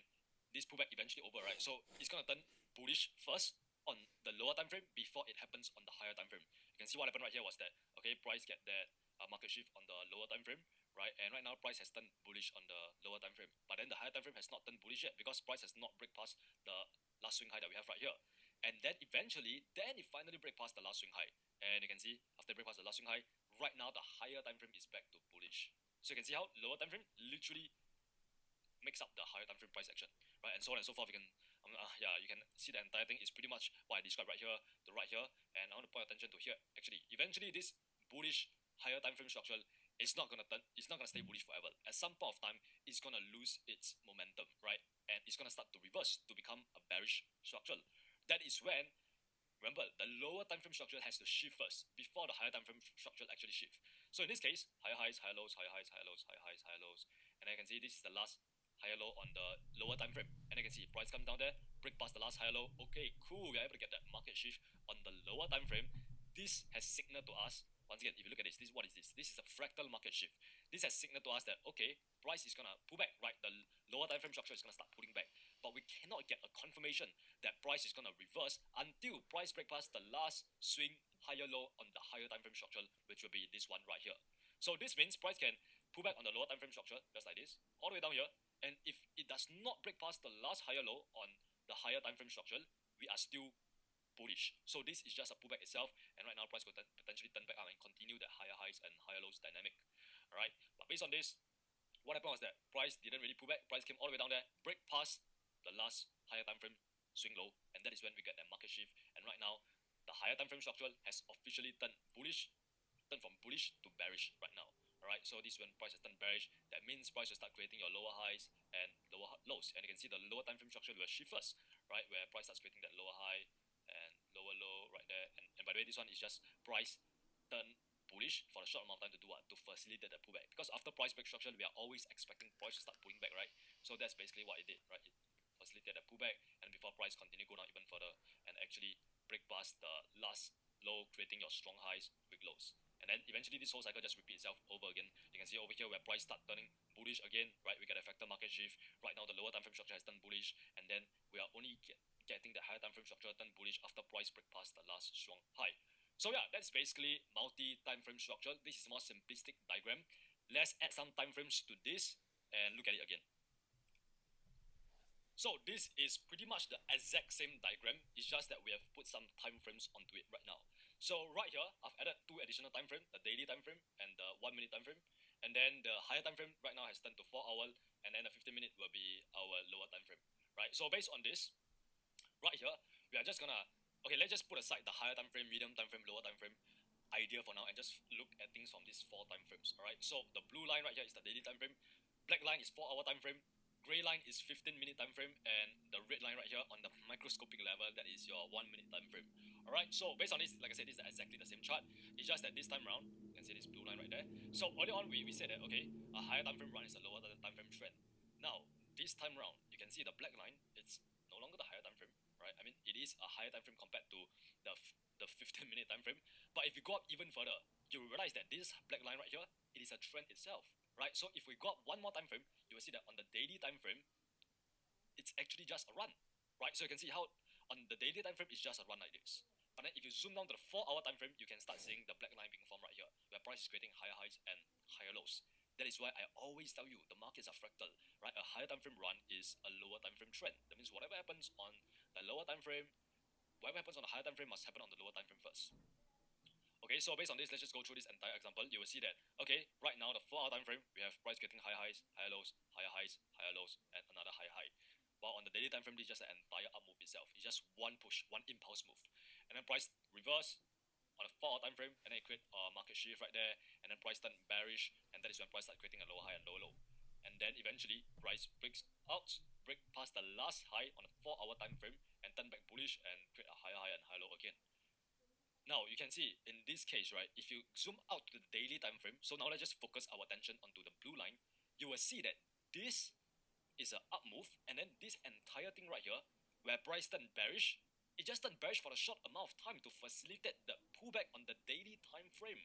this pullback eventually over, right? So it's gonna turn bullish first on the lower time frame before it happens on the higher time frame. You can see what happened right here was that, okay, price get that market shift on the lower time frame, right? And right now price has turned bullish on the lower time frame, but then the higher time frame has not turned bullish yet because price has not break past the last swing high that we have right here. And then eventually, then it finally break past the last swing high. And you can see after break past the last swing high, right now the higher time frame is back to bullish. So you can see how lower time frame literally makes up the higher time frame price action, right? And so on and so forth. You can, you can see the entire thing is pretty much what I described right here to right here. And I want to point attention to here. Actually, eventually this bullish higher time frame structure is not gonna turn. It's not gonna stay bullish forever. At some point of time, it's gonna lose its momentum, right? And it's gonna start to reverse to become a bearish structure. That is when, remember, the lower time frame structure has to shift first before the higher time frame structure actually shift. So in this case, higher highs, higher lows, higher highs, higher lows, higher highs, higher lows. And I can see this is the last higher low on the lower time frame. And you can see price comes down there, break past the last higher low. Okay, cool. We are able to get that market shift on the lower time frame. This has signaled to us, once again, if you look at this, what is this? This is a fractal market shift. This has signaled to us that, okay, price is gonna pull back, right? The lower time frame structure is gonna start pulling back. But we cannot get a confirmation that price is gonna reverse until price break past the last swing higher low on the higher time frame structure, which will be this one right here. So this means price can pull back on the lower time frame structure, just like this, all the way down here. And if it does not break past the last higher low on the higher time frame structure, we are still bullish. So this is just a pullback itself, and right now price could potentially turn back up and continue that higher highs and higher lows dynamic. Alright, but based on this, what happened was that price didn't really pull back. Price came all the way down there, break past the last higher time frame swing low, and that is when we get that market shift. And right now, the higher time frame structure has officially turned bullish, turned from bullish to bearish right now. Alright, so this is when price has turned bearish. That means price will start creating your lower highs and lower lows. And you can see the lower time frame structure will shift first, right? Where price starts creating that lower high and lower low right there. And by the way, this one is just price turn bullish for a short amount of time to do what? To facilitate the pullback. Because after price break structure, we are always expecting price to start pulling back, right? So that's basically what it did, right? It facilitated the pullback, and before price continue go down even further and actually break past the last low, creating your strong highs, weak lows. And then eventually this whole cycle just repeats itself over again. You can see over here where price start turning bullish again, right? We get a fractal market shift. Right now the lower time frame structure has turned bullish, and then we are only getting the higher time frame structure turn bullish after price break past the last strong high. So yeah, that's basically multi-time frame structure. This is a more simplistic diagram. Let's add some time frames to this and look at it again. So this is pretty much the exact same diagram. It's just that we have put some time frames onto it right now. So right here, I've added two additional time frame, the daily time frame and the 1 minute time frame. And then the higher time frame right now has turned to 4 hour, and then the 15 minute will be our lower time frame, right? So based on this, right here, we are just gonna, okay, let's just put aside the higher time frame, medium time frame, lower time frame idea for now and just look at things from these 4 time frames, alright? So the blue line right here is the daily time frame, black line is 4 hour time frame, gray line is 15-minute time frame, and the red line right here on the microscopic level, that is your 1 minute time frame. Alright, so based on this, like I said, this is exactly the same chart. It's just that this time around, you can see this blue line right there. So earlier on, we said that, okay, a higher time frame run is a lower time frame trend. Now, this time around, you can see the black line, it's no longer the higher time frame, right? I mean, it is a higher time frame compared to the 15-minute time frame. But if you go up even further, you will realize that this black line right here, it is a trend itself, right? So if we go up one more time frame, you will see that on the daily time frame, it's actually just a run, right? So you can see how on the daily time frame, it's just a run like this. But then if you zoom down to the 4 hour time frame, you can start seeing the black line being formed right here, where price is creating higher highs and higher lows. That is why I always tell you the markets are fractal, right? A higher time frame run is a lower time frame trend. That means whatever happens on the lower time frame, whatever happens on the higher time frame must happen on the lower time frame first. Okay, so based on this, let's just go through this entire example. You will see that, okay, right now, the 4 hour time frame, we have price getting higher highs, higher lows, and another higher high. While on the daily time frame, this is just an entire up move itself. It's just one push, one impulse move. And then price reverse on a 4 hour time frame, and then it create a market shift right there, and then price turn bearish, and that is when price start creating a lower high and lower low. And then eventually price breaks out, break past the last high on a 4 hour time frame, and turn back bullish and create a higher high and higher low again. Now you can see in this case, right, if you zoom out to the daily time frame, so now let's just focus our attention onto the blue line, you will see that this is an up move, and then this entire thing right here, where price turned bearish, it just turned bearish for a short amount of time to facilitate the pullback on the daily time frame.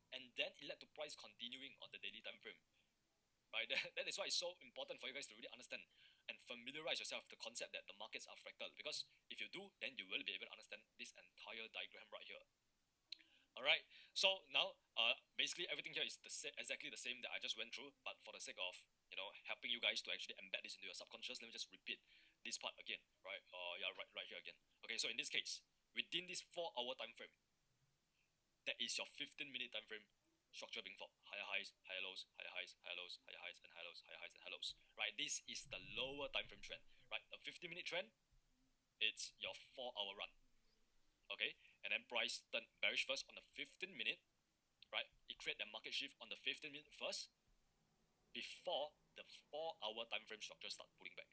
And then it led to price continuing on the daily time frame. Right? That is why it's so important for you guys to really understand and familiarize yourself with the concept that the markets are fractal. Because if you do, then you will be able to understand this entire diagram right here. Alright, so now basically everything here is exactly the same that I just went through, but for the sake of helping you guys to actually embed this into your subconscious, let me just repeat this part again, right? Right here again. Okay, so in this case, within this 4 hour time frame, that is your 15-minute time frame structure being formed. Higher highs, higher lows, higher highs, higher lows, higher highs, and higher lows, higher highs, and higher lows. Right? This is the lower time frame trend. Right? A 15-minute trend, it's your 4 hour run. Okay, and then price turn bearish first on the 15-minute. Right? It create the market shift on the 15-minute first before the 4 hour time frame structure start pulling back.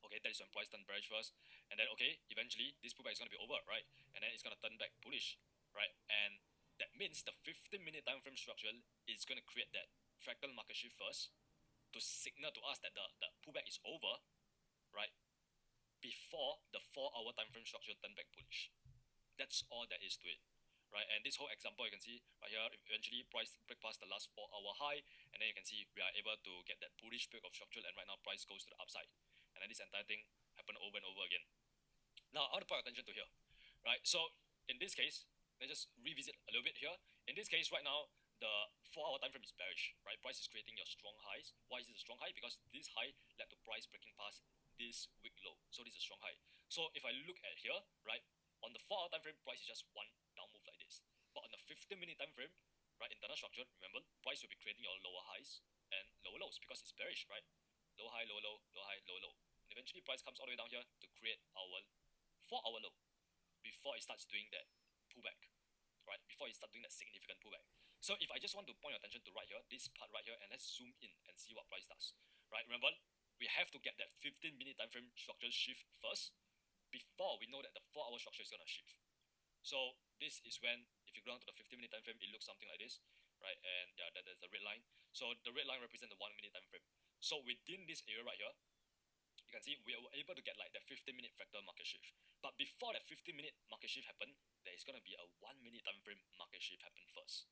Okay, that is when price turn bearish first, and then okay, eventually this pullback is gonna be over, right? And then it's gonna turn back bullish, right? And that means the 15-minute time frame structure is gonna create that fractal market shift first to signal to us that the pullback is over, right? Before the 4 hour time frame structure turn back bullish. That's all there is to it. Right, and this whole example you can see right here, eventually price break past the last 4 hour high, and then you can see we are able to get that bullish break of structure, and right now price goes to the upside, and then this entire thing happened over and over again. Now I want to point attention to here, right? So in this case, let's just revisit a little bit here. In this case right now, the 4 hour time frame is bearish, right? Price is creating your strong highs. Why is it a strong high? Because this high led to price breaking past this week low, so this is a strong high. So if I look at here, right, on the 4 hour time frame, price is just one down move like this. But on the 15-minute time frame, right, internal structure, remember, price will be creating your lower highs and lower lows because it's bearish, right? Low high, low low, low high, low low. And eventually price comes all the way down here to create our 4 hour low before it starts doing that pullback, right? Before it starts doing that significant pullback. So if I just want to point your attention to right here, this part right here, and let's zoom in and see what price does, right? Remember, we have to get that 15-minute time frame structure shift first before we know that the 4 hour structure is going to shift. So this is when, if you go down to the 15-minute time frame, it looks something like this, right? And yeah, there's the red line. So the red line represents the 1 minute time frame. So within this area right here, you can see we were able to get like that 15-minute fractal market shift. But before that 15-minute market shift happen, there is going to be a 1 minute time frame market shift happen first.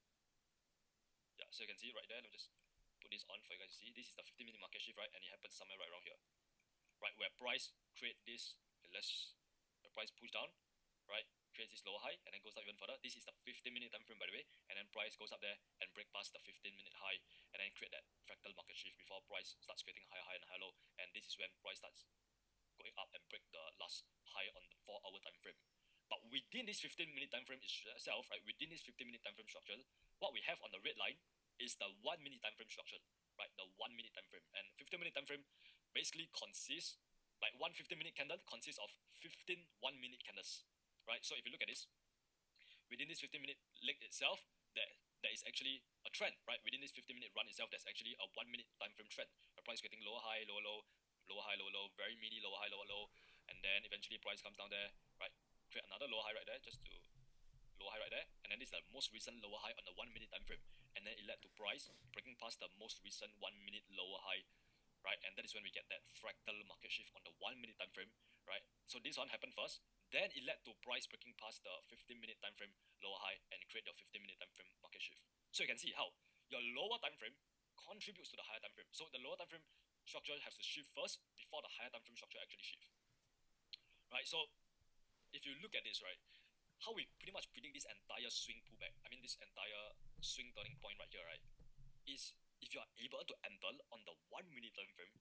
Yeah, so you can see right there. Let me just put this on for you guys to see. This is the 15-minute market shift, right? And it happens somewhere right around here, right? Where price create this, the price push down, right? Creates this lower high and then goes up even further. This is the 15-minute time frame, by the way, and then price goes up there and break past the 15-minute high and then create that fractal market shift before price starts creating higher high and higher low. And this is when price starts going up and break the last high on the 4 hour time frame. But within this 15-minute time frame itself, right, within this 15-minute time frame structure, what we have on the red line is the 1 minute time frame structure, right? The 1 minute time frame. And 15-minute time frame basically consists, like one 15-minute candle consists of 15 1-minute candles, right? So if you look at this, within this 15-minute leg itself, there is actually a trend, right? Within this 15-minute run itself, there's actually a 1 minute time frame trend. The price getting lower high, lower low, lower high, lower low, very mini lower high, lower low, and then eventually price comes down there, right? Create another lower high right there, just to lower high right there, and then this is the most recent lower high on the 1 minute time frame, and then it led to price breaking past the most recent 1 minute lower high, right? And that is when we get that fractal market shift on the 1 minute time frame, right? So this one happened first, then it led to price breaking past the 15-minute time frame lower high and create your 15-minute time frame market shift. So you can see how your lower time frame contributes to the higher time frame. So the lower time frame structure has to shift first before the higher time frame structure actually shift, right? So if you look at this, right, how we pretty much predict this entire swing pullback, I mean this entire swing turning point right here, right, is if you are able to enter on the 1 minute time frame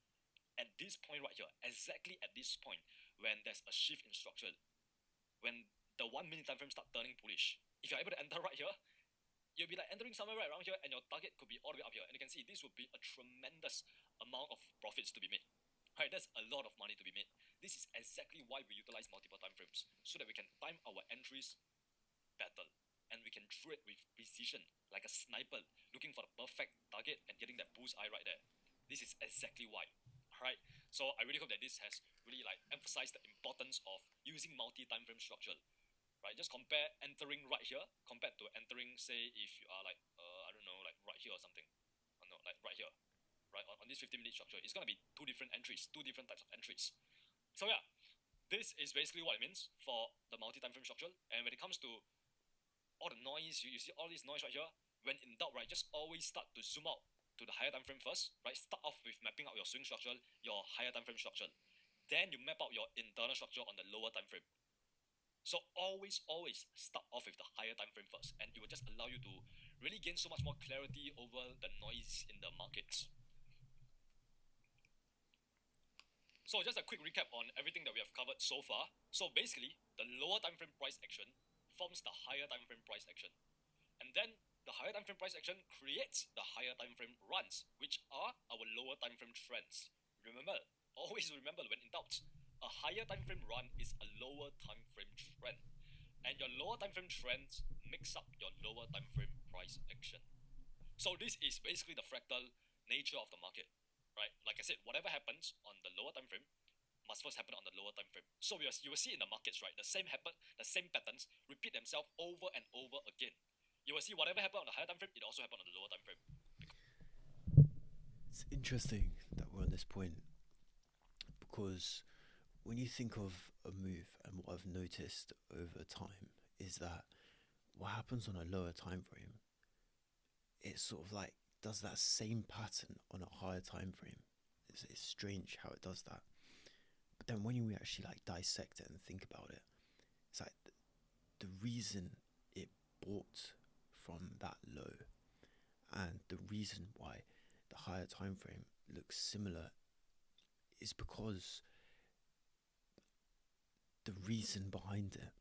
at this point right here, exactly at this point when there's a shift in structure, when the 1 minute time frame start turning bullish, if you're able to enter right here, you'll be like entering somewhere right around here, and your target could be all the way up here, and you can see this would be a tremendous amount of profits to be made, Right, that's a lot of money to be made. This is exactly why we utilize multiple time frames, so that we can time our entries better, and we can trade with precision like a sniper, looking for the perfect target and getting that bull's eye right there. This is exactly why. Alright, so I really hope that this has really like emphasized the importance of using multi-time frame structure. Right, just compare entering right here compared to entering, say, if you are like I don't know, like right here or something. No, like right here, right on this 15-minute structure. It's gonna be two different entries, two different types of entries. So yeah, this is basically what it means for the multi-time frame structure. And when it comes to all the noise, you see all this noise right here. When in doubt, right, just always start to zoom out to the higher time frame first, right? Start off with mapping out your swing structure, your higher time frame structure. Then you map out your internal structure on the lower time frame. So always start off with the higher time frame first, and it will just allow you to really gain so much more clarity over the noise in the markets. So just a quick recap on everything that we have covered so far. So basically, the lower time frame price action forms the higher time frame price action. And then the higher time frame price action creates the higher time frame runs, which are our lower time frame trends. Remember, always remember when in doubt, a higher time frame run is a lower time frame trend. And your lower time frame trends makes up your lower time frame price action. So this is basically the fractal nature of the market, right? Like I said, whatever happens on the lower time frame must first happen on the lower time frame. So you will see in the markets, right? The same patterns repeat themselves over and over again. You will see whatever happened on the higher time frame, it also happened on the lower time frame. It's interesting that we're on this point because when you think of a move, and what I've noticed over time is that what happens on a lower time frame, it sort of like does that same pattern on a higher time frame. It's strange how it does that. But then when you actually like dissect it and think about it, it's like the reason it bought from that low and the reason why the higher time frame looks similar is because the reason behind it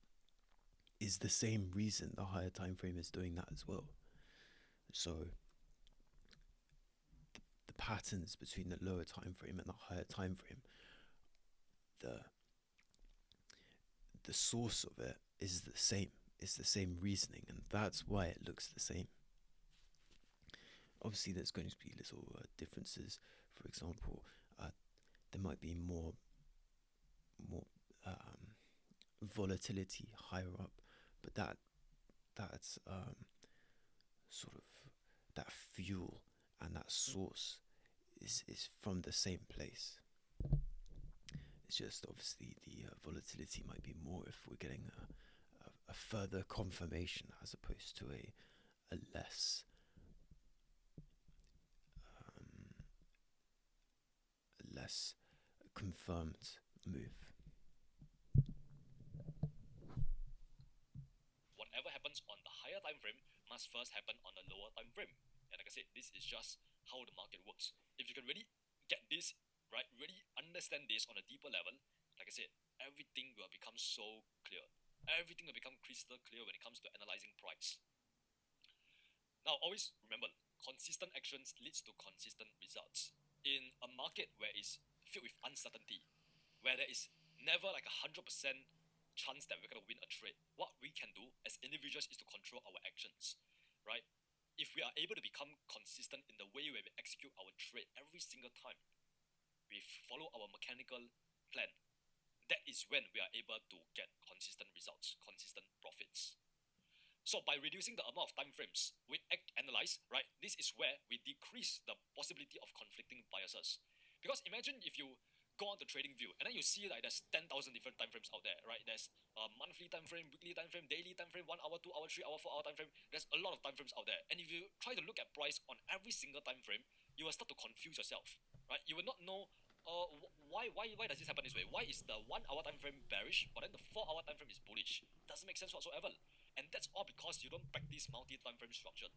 is the same reason the higher time frame is doing that as well. So the patterns between the lower time frame and the higher time frame, the source of it is the same. It's the same reasoning, and that's why it looks the same. Obviously, there's going to be little differences. For example, there might be more volatility higher up, but that's sort of that fuel and that source is from the same place. It's just obviously the volatility might be more if we're getting a further confirmation as opposed to a less less confirmed move. Whatever happens on the higher time frame must first happen on the lower time frame. And like I said, this is just how the market works. If you can really get this right, really understand this on a deeper level, like I said, everything will become so clear. Everything will become crystal clear when it comes to analyzing price. Now, always remember, consistent actions leads to consistent results. In a market where it's filled with uncertainty, where there is never like 100% chance that we're gonna win a trade, what we can do as individuals is to control our actions, right? If we are able to become consistent in the way where we execute our trade every single time, we follow our mechanical plan, that is when we are able to get consistent results, consistent profits. So by reducing the amount of time frames we analyze, right, this is where we decrease the possibility of conflicting biases. Because imagine if you go on to TradingView and then you see like there's 10,000 different time frames out there, right? There's a monthly time frame, weekly time frame, daily time frame, 1 hour, 2 hour, 3 hour, 4 hour time frame. There's a lot of time frames out there. And if you try to look at price on every single time frame, you will start to confuse yourself, right? You will not know why does this happen this way? Why is the 1 hour time frame bearish, but then the 4 hour time frame is bullish? Doesn't make sense whatsoever. And that's all because you don't practice multi-time frame structure.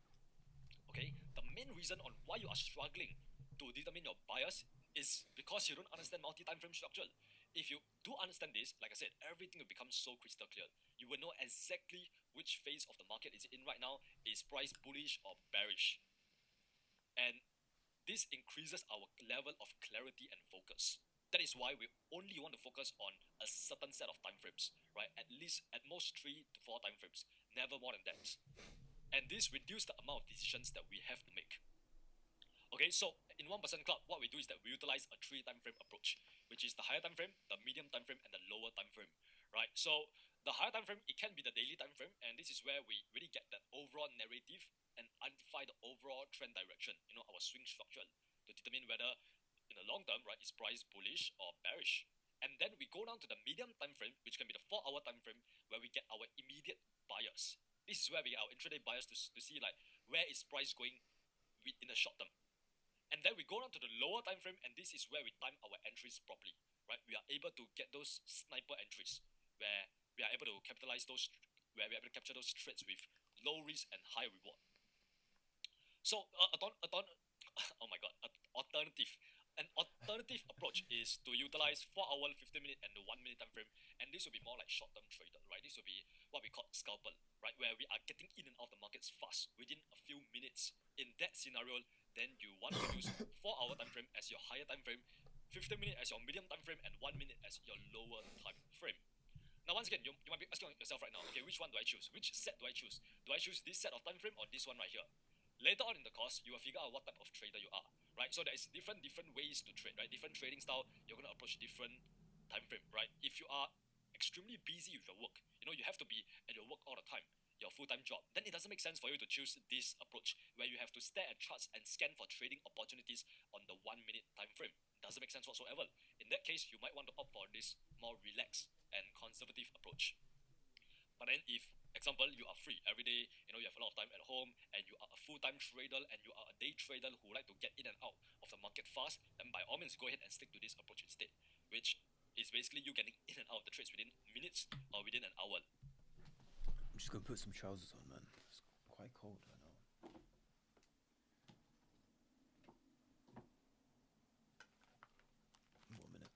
Okay, the main reason on why you are struggling to determine your bias is because you don't understand multi-time frame structure. If you do understand this, like I said, everything will become so crystal clear. You will know exactly which phase of the market is in right now. Is price bullish or bearish? And this increases our level of clarity and focus. That is why we only want to focus on a certain set of time frames, right? At least, at most 3 to 4 time frames, never more than that. And this reduces the amount of decisions that we have to make. Okay, so in 1% Club, what we do is that we utilize a 3 time frame approach, which is the higher time frame, the medium time frame, and the lower time frame, right? So the higher time frame, it can be the daily time frame, and this is where we really get that overall narrative and identify the overall trend direction, our swing structure, to determine whether in the long term, right, is price bullish or bearish. And then we go down to the medium time frame, which can be the 4-hour time frame, where we get our immediate buyers. This is where we get our intraday buyers to see like where is price going in the short term. And then we go down to the lower time frame, and this is where we time our entries properly, right? We are able to get those sniper entries, where we are able to capitalize those, where we are able to capture those trades with low risk and high reward. So, oh my god, alternative. An alternative approach is to utilize 4-hour, 15-minute, and the 1-minute time frame, and this will be more like short-term trader, right? This will be what we call scalpel, right? Where we are getting in and out of the markets fast within a few minutes. In that scenario, then you want to use 4-hour time frame as your higher time frame, 15-minute as your medium time frame, and 1 minute as your lower time frame. Now, once again, you might be asking yourself right now, okay, which one do I choose? Which set do I choose? Do I choose this set of time frame or this one right here? Later on in the course, you will figure out what type of trader you are, right? So there is different ways to trade, right? Different trading style, you're going to approach different time frame, right? If you are extremely busy with your work, you have to be at your work all the time, your full-time job, then it doesn't make sense for you to choose this approach where you have to stare at charts and scan for trading opportunities on the 1-minute time frame. Doesn't make sense whatsoever. In that case, you might want to opt for this more relaxed and conservative approach. But then if, example, you are free every day, you have a lot of time at home, and you are a full-time trader, and you are a day trader who like to get in and out of the market fast, then by all means go ahead and stick to this approach instead, which is basically you getting in and out of the trades within minutes or within an hour. I'm just gonna put some trousers on, man. It's quite cold, I know. 1 minute.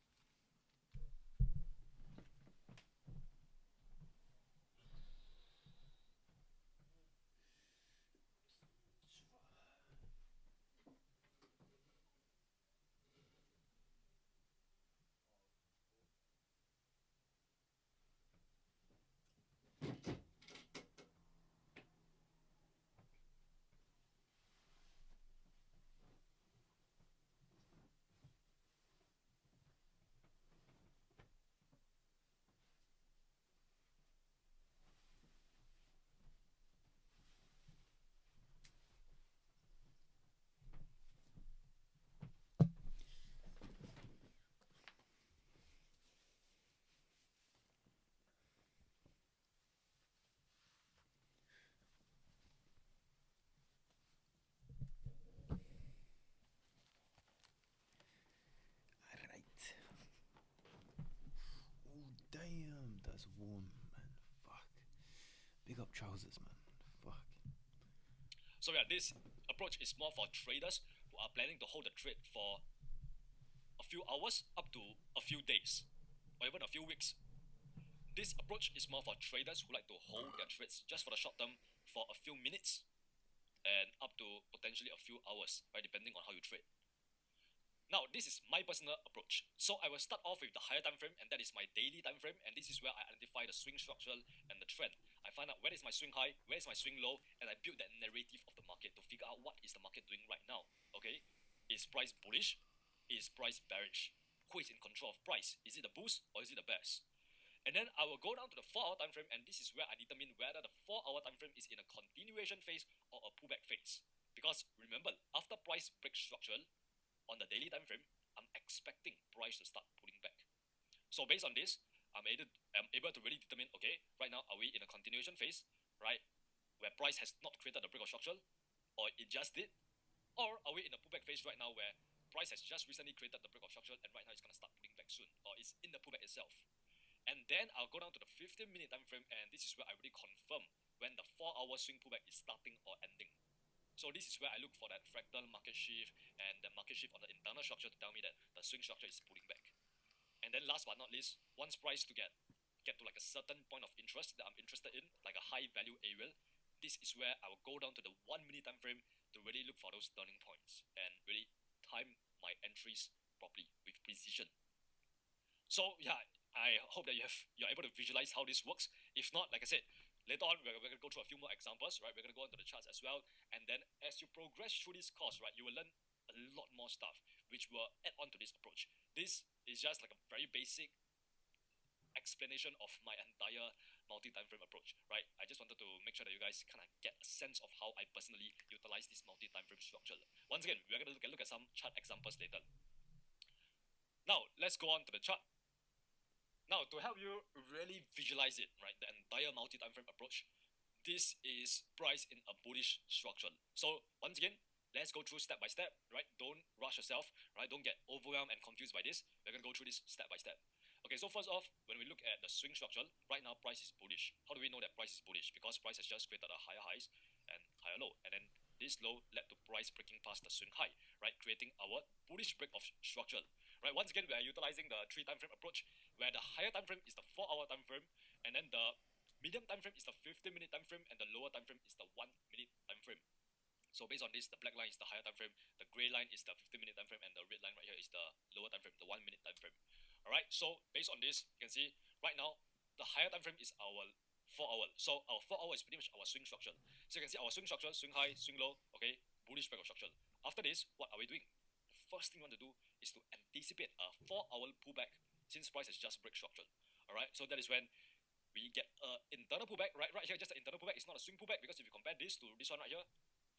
Damn, that's warm, man. Fuck. Big up trousers, man. Fuck. So yeah, this approach is more for traders who are planning to hold the trade for a few hours up to a few days, or even a few weeks. This approach is more for traders who like to hold their trades just for the short term for a few minutes and up to potentially a few hours, right, depending on how you trade. Now, this is my personal approach. So I will start off with the higher time frame, and that is my daily time frame, and this is where I identify the swing structure and the trend. I find out where is my swing high, where is my swing low, and I build that narrative of the market to figure out what is the market doing right now. Okay, is price bullish? Is price bearish? Who is in control of price? Is it the bulls or is it the bears? And then I will go down to the 4-hour time frame, and this is where I determine whether the 4-hour time frame is in a continuation phase or a pullback phase. Because remember, after price breaks structure on the daily time frame, I'm expecting price to start pulling back. So based on this, I'm able to really determine, okay, right now are we in a continuation phase, right, where price has not created the break of structure, or it just did, or are we in a pullback phase right now where price has just recently created the break of structure and right now it's going to start pulling back soon, or it's in the pullback itself. And then I'll go down to the 15-minute time frame, and this is where I really confirm when the 4-hour swing pullback is starting or ending. So this is where I look for that fractal market shift and the market shift on the internal structure to tell me that the swing structure is pulling back. And then last but not least, once price to get to like a certain point of interest that I'm interested in, like a high value area, this is where I will go down to the 1-minute time frame to really look for those turning points and really time my entries properly with precision. So yeah, I hope that you're able to visualize how this works. If not, like I said, later on we're going to go through a few more examples, right? We're going to go into the charts as well, and then as you progress through this course, right, you will learn a lot more stuff which will add on to this approach. This is just like a very basic explanation of my entire multi-time frame approach, right? I just wanted to make sure that you guys kind of get a sense of how I personally utilize this multi-time frame structure. Once again, we're going to look at some chart examples later. Now, let's go on to the chart. Now, to help you really visualize it, right, the entire multi-time frame approach, this is priced in a bullish structure. So once again, let's go through step by step, right? Don't rush yourself, right? Don't get overwhelmed and confused by this. We're gonna go through this step by step. Okay, so first off, when we look at the swing structure, right now price is bullish. How do we know that price is bullish? Because price has just created a higher highs and higher low, and then this low led to price breaking past the swing high, right? Creating our bullish break of structure, right? Once again, we are utilizing the 3 time frame approach, where the higher time frame is the 4-hour time frame, and then the medium time frame is the 15-minute time frame, and the lower time frame is the 1-minute time frame. So based on this, the black line is the higher time frame, the gray line is the 15-minute time frame, and the red line right here is the lower time frame, the 1-minute time frame. All right. So based on this, you can see right now the higher time frame is our 4-hour. So our 4-hour is pretty much our swing structure. So you can see our swing structure: swing high, swing low. Okay, bullish break of structure. After this, what are we doing? The first thing we want to do is to anticipate a 4-hour pullback since price has just break structure. All right. So that is when we get an internal pullback, right here, just an internal pullback. It's not a swing pullback, because if you compare this to this one right here,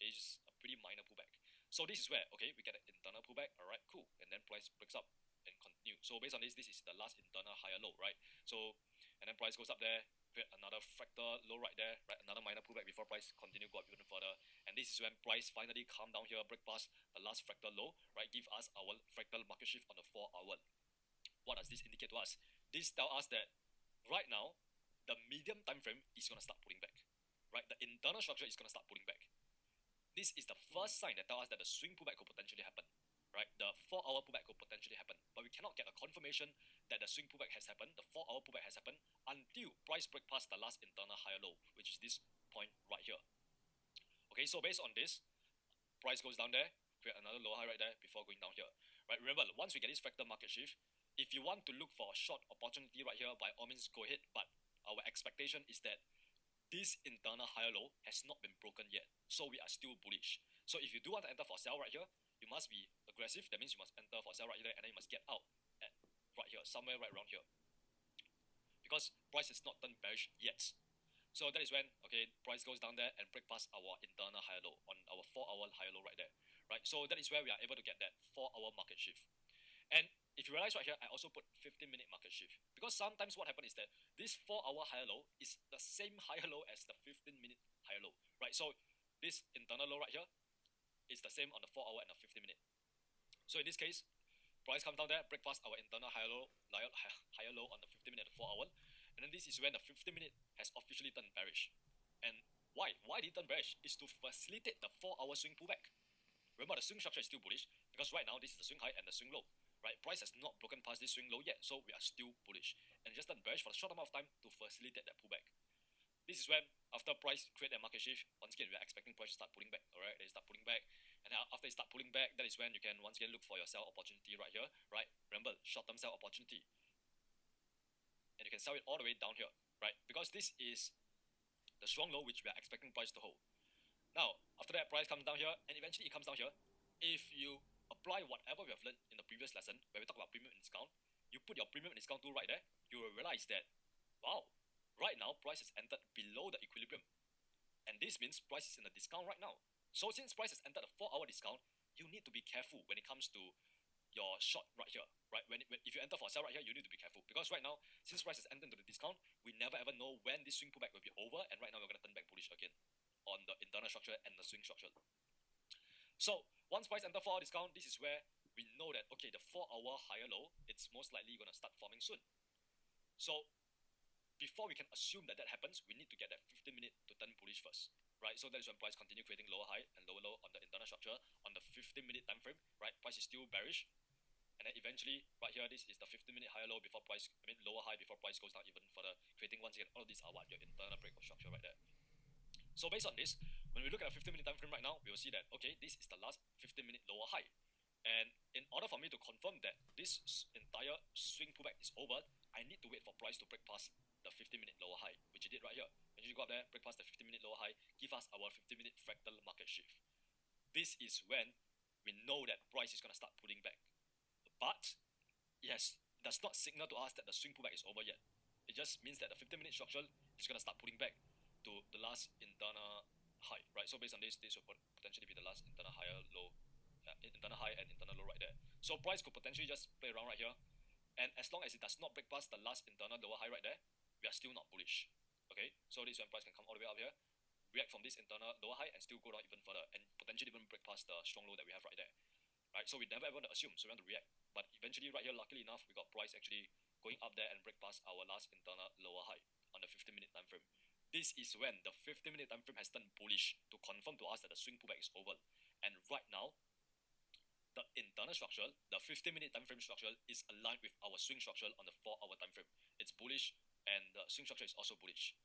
it's a pretty minor pullback. So this is where, okay, we get an internal pullback, all right, cool, and then price breaks up and continue. So based on this is the last internal higher low, right? So, and then price goes up there, create another fractal low right there, right, another minor pullback before price continue go up even further. And this is when price finally come down here, break past the last fractal low, right, give us our fractal market shift on the 4-hour. What does this indicate to us? This tells us that right now the medium time frame is going to start pulling back, right? The internal structure is going to start pulling back. This is the first sign that tells us that the swing pullback could potentially happen, right? The 4-hour pullback could potentially happen, but we cannot get a confirmation that the swing pullback has happened, the 4-hour pullback has happened, until price break past the last internal higher low, which is this point right here. Okay, so based on this, price goes down there, create another low high right there before going down here, right? Remember, once we get this fractal market shift, if you want to look for a short opportunity right here, by all means go ahead, but our expectation is that this internal higher low has not been broken yet, so we are still bullish. So if you do want to enter for sell right here, you must be aggressive. That means you must enter for sell right here, and then you must get out at right here, somewhere right around here, because price has not turned bearish yet. So that is when, okay, price goes down there and break past our internal higher low on our 4-hour higher low right there, right? So that is where we are able to get that 4-hour market shift. And if you realize right here, I also put 15-minute market shift, because sometimes what happens is that this 4-hour higher low is the same higher low as the 15-minute higher low, right? So this internal low right here is the same on the 4-hour and the 15-minute. So in this case, price comes down there, break past our internal higher low on the 15-minute and the 4-hour, and then this is when the 15-minute has officially turned bearish. And why? Why did it turn bearish? Is to facilitate the 4-hour swing pullback. Remember, the swing structure is still bullish, because right now this is the swing high and the swing low. Right, price has not broken past this swing low yet, so we are still bullish, and just turned bearish for a short amount of time to facilitate that pullback. This is when, after price create that market shift, once again we are expecting price to start pulling back. All right, they start pulling back, and after they start pulling back, that is when you can once again look for your sell opportunity right here. Right, remember, short-term sell opportunity, and you can sell it all the way down here. Right, because this is the strong low which we are expecting price to hold. Now, after that, price comes down here, and eventually it comes down here. If you apply whatever we have learned in the previous lesson, where we talk about premium and discount, you put your premium and discount tool right there, you will realize that, wow, right now price has entered below the equilibrium, and this means price is in a discount right now. So since price has entered a 4-hour discount, you need to be careful when it comes to your short right here, right? If you enter for a sell right here, you need to be careful, because right now, since price has entered into the discount, we never ever know when this swing pullback will be over, and right now we're going to turn back bullish again on the internal structure and the swing structure. So once price enter 4-hour discount, this is where we know that, okay, the 4-hour higher low, it's most likely going to start forming soon. So before we can assume that that happens, we need to get that 15-minute to turn bullish first, right? So that is when price continue creating lower high and lower low on the internal structure on the 15-minute time frame, right? Price is still bearish, and then eventually right here, this is the 15-minute higher low before price, lower high before price goes down even further, creating once again all of these are what your internal break of structure right there. So based on this, when we look at a 15-minute time frame right now, we will see that, okay, this is the last 15-minute lower high. And in order for me to confirm that this entire swing pullback is over, I need to wait for price to break past the 50-minute lower high, which it did right here. When you go up there, break past the 50-minute lower high, give us our 50-minute fractal market shift. This is when we know that price is going to start pulling back. But it does not signal to us that the swing pullback is over yet. It just means that the 50-minute structure is going to start pulling back to the last internal high, right? So based on this will potentially be the last internal higher low, internal high and internal low right there. So price could potentially just play around right here, and as long as it does not break past the last internal lower high right there, we are still not bullish. Okay, so this is when price can come all the way up here, react from this internal lower high, and still go down even further, and potentially even break past the strong low that we have right there. Right, so we never ever want to assume, so we want to react. But eventually, right here, luckily enough, we got price actually going up there and break past our last internal lower high on the 50-minute time frame. This is when the 50-minute time frame has turned bullish to confirm to us that the swing pullback is over. And right now, the internal structure, the 50-minute time frame structure, is aligned with our swing structure on the 4-hour time frame. It's bullish, and the swing structure is also bullish.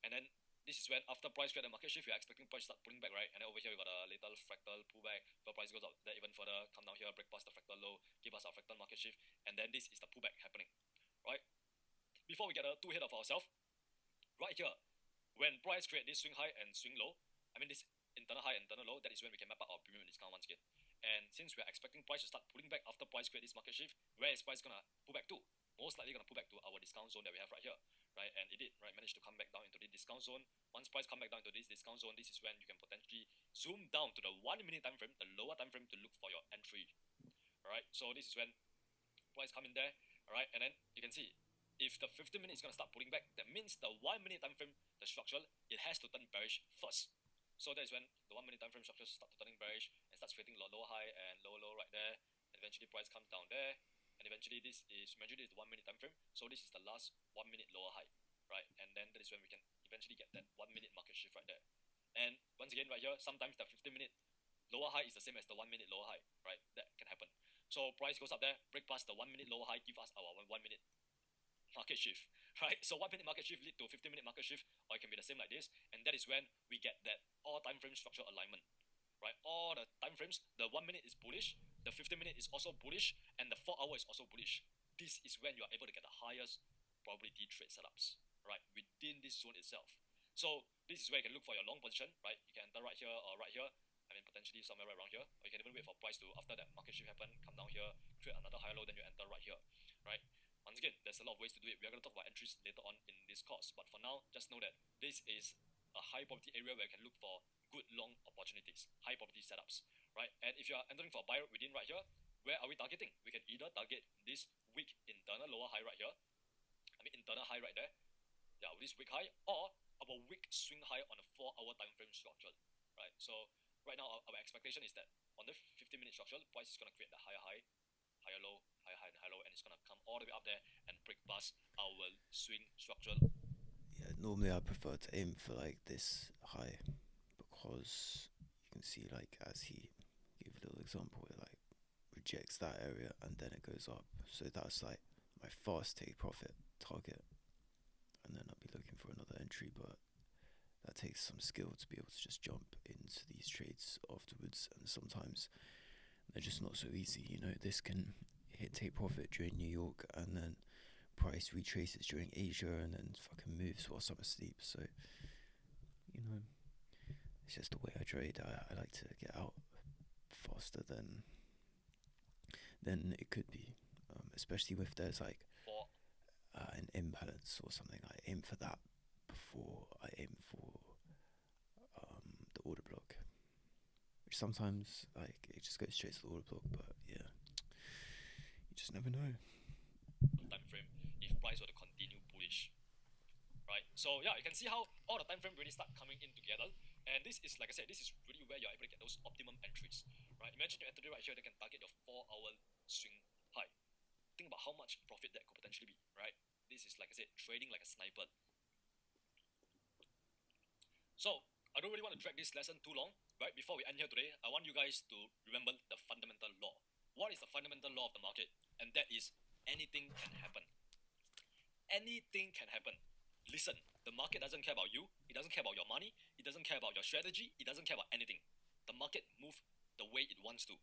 And then this is when after price create the market shift, you're expecting price start pulling back, right? And then over here we got a little fractal pullback. Before price goes up there even further, come down here, break past the fractal low, give us our fractal market shift, and then this is the pullback happening, right? Before we get too ahead of ourselves, right here, when price create this swing high and swing low, I mean this internal high and internal low, that is when we can map out our premium discount once again. And since we're expecting price to start pulling back after price create this market shift, where is price gonna pull back to? Most likely gonna pull back to our discount zone that we have right here, right? And it did, right? Managed to come back down into the discount zone. Once price come back down to this discount zone, this is when you can potentially zoom down to the 1-minute time frame, the lower time frame, to look for your entry. Alright, so this is when price come in there, alright, and then you can see if the 15 minutes is gonna start pulling back, that means the 1-minute time frame, the structure, it has to turn bearish first. So that is when the 1-minute time frame structure start turning bearish and starts creating low high and low low right there. And eventually price comes down there. And eventually this is the 1-minute time frame. So this is the last 1-minute lower high, right? And then that is when we can eventually get that 1-minute market shift right there. And once again right here, sometimes the 15-minute lower high is the same as the 1-minute lower high, right? That can happen. So price goes up there, break past the 1-minute lower high, give us our 1-minute market shift, right? So 1-minute market shift lead to a 15-minute market shift, or it can be the same like this, and that is when we get that all time frame structure alignment, right? All the time frames, the 1-minute is bullish, the 15-minute is also bullish, and the 4-hour is also bullish. This is when you are able to get the highest probability trade setups, right, within this zone itself. So this is where you can look for your long position, right? You can enter right here or right here. I mean, potentially somewhere right around here, or you can even wait for price to, after that market shift happen, come down here, create another higher low, then you enter right here, right? Once again, there's a lot of ways to do it. We are going to talk about entries later on in this course, but for now, just know that this is a high probability area where you can look for good long opportunities, high probability setups, right? And if you are entering for a buy within right here, where are we targeting? We can either target this weak internal lower high right here, I mean internal high right there, yeah, with this weak high, or our weak swing high on a 4-hour time frame structure, right? So right now, our expectation is that on the 15-minute structure, price is going to create the higher high, higher low, higher high, and higher low, and it's going to come all the way up there and break past our swing structure. Yeah, normally I prefer to aim for like this high, because you can see like as he gave a little example, it like rejects that area and then it goes up. So that's like my fast take profit target, and then I'll be looking for another entry, but that takes some skill to be able to just jump into these trades afterwards, and sometimes they're just not so easy. You know, this can hit take profit during New York, and then price retraces during Asia, and then fucking moves whilst I'm asleep. So, you know, it's just the way I trade. I like to get out faster than it could be, especially if there's like an imbalance or something. I aim for that before I aim for the order block, which sometimes like it just goes straight to the order block, but yeah, you just never know. Time frame, if price were to continue bullish, right? So yeah, you can see how all the time frame really start coming in together, and this is, like I said, this is really where you're able to get those optimum entries, right? Imagine you enter right here, they can target your 4-hour swing high. Think about how much profit that could potentially be, right? This is, like I said, trading like a sniper. So I don't really want to drag this lesson too long, right? Before we end here today, I want you guys to remember the fundamental law. What is the fundamental law of the market? And that is, anything can happen. Anything can happen. Listen, the market doesn't care about you. It doesn't care about your money. It doesn't care about your strategy. It doesn't care about anything. The market moves the way it wants to.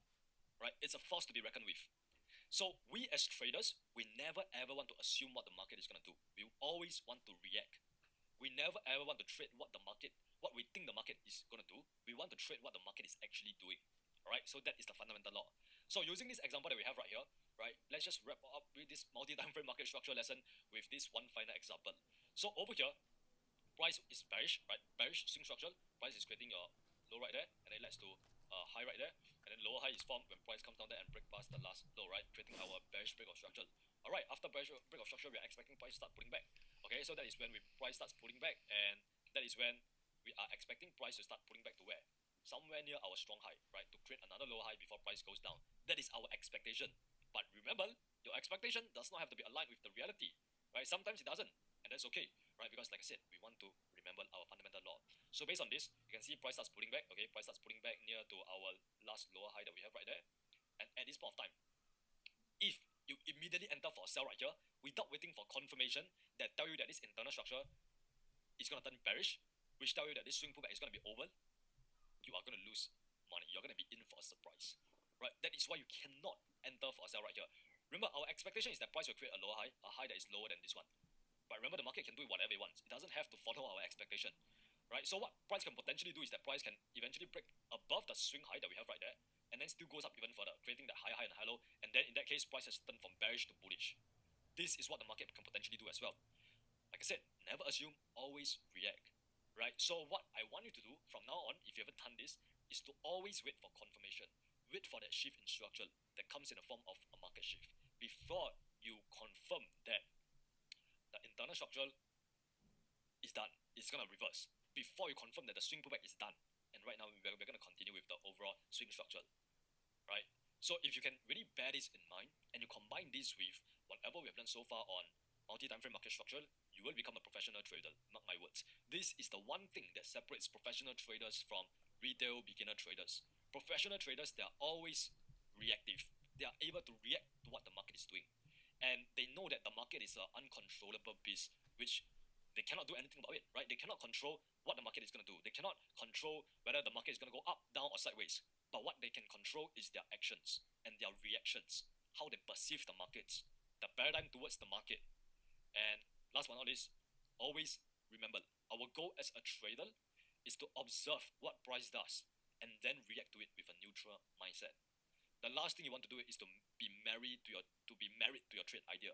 right? It's a force to be reckoned with. So we as traders, we never ever want to assume what the market is gonna do. We always want to react. We never ever want to trade what we think the market is gonna do. We want to trade what the market is actually doing. Alright, so that is the fundamental law. So using this example that we have right here, right, let's just wrap up with this multi-time frame market structure lesson with this one final example. So over here, price is bearish, right? Bearish swing structure. Price is creating a low right there, and it leads to a high right there, and then lower high is formed when price comes down there and break past the last low, right? Creating our bearish break of structure. All right, after bearish break of structure, we are expecting price to start pulling back. Okay, so that is when price starts pulling back, and that is when we are expecting price to start pulling back to where? Somewhere near our strong high, right? To create another low high before price goes down. That is our expectation. But remember, your expectation does not have to be aligned with the reality, right? Sometimes it doesn't, and that's okay, right? Because like I said, we want to remember our fundamental law. So based on this, you can see price starts pulling back. Okay, price starts pulling back near to our last lower high that we have right there. And at this point of time, if you immediately enter for a sell right here without waiting for confirmation that tell you that this internal structure is gonna turn bearish, which tell you that this swing pullback is gonna be over, you are gonna lose money. You're gonna be in for a surprise, right? That is why you cannot enter for a sell right here. Remember, our expectation is that price will create a lower high, a high that is lower than this one. But remember, the market can do whatever it wants. It doesn't have to follow our expectation, right? So what price can potentially do is that price can eventually break above the swing high that we have right there, and then still goes up even further, creating that high high and high low. And then in that case, price has turned from bearish to bullish. This is what the market can potentially do as well. Like I said, never assume, always react, right? So what I want you to do from now on, if you haven't done this, is to always wait for confirmation. Wait for that shift in structure that comes in the form of a market shift before you confirm that the internal structure is done. It's gonna reverse before you confirm that the swing pullback is done. And right now we're gonna continue with the overall swing structure, right? So if you can really bear this in mind and you combine this with whatever we have learned so far on multi-time frame market structure, you will become a professional trader. Mark my words. This is the one thing that separates professional traders from retail beginner traders. Professional traders, they are always reactive. They are able to react to what the market is doing. And they know that the market is an uncontrollable beast, which they cannot do anything about it, right? They cannot control what the market is going to do. They cannot control whether the market is going to go up, down, or sideways. But what they can control is their actions and their reactions, how they perceive the markets, the paradigm towards the market. And last but not least, always remember, our goal as a trader is to observe what price does and then react to it with a neutral mindset. The last thing you want to do is to be married to your trade idea,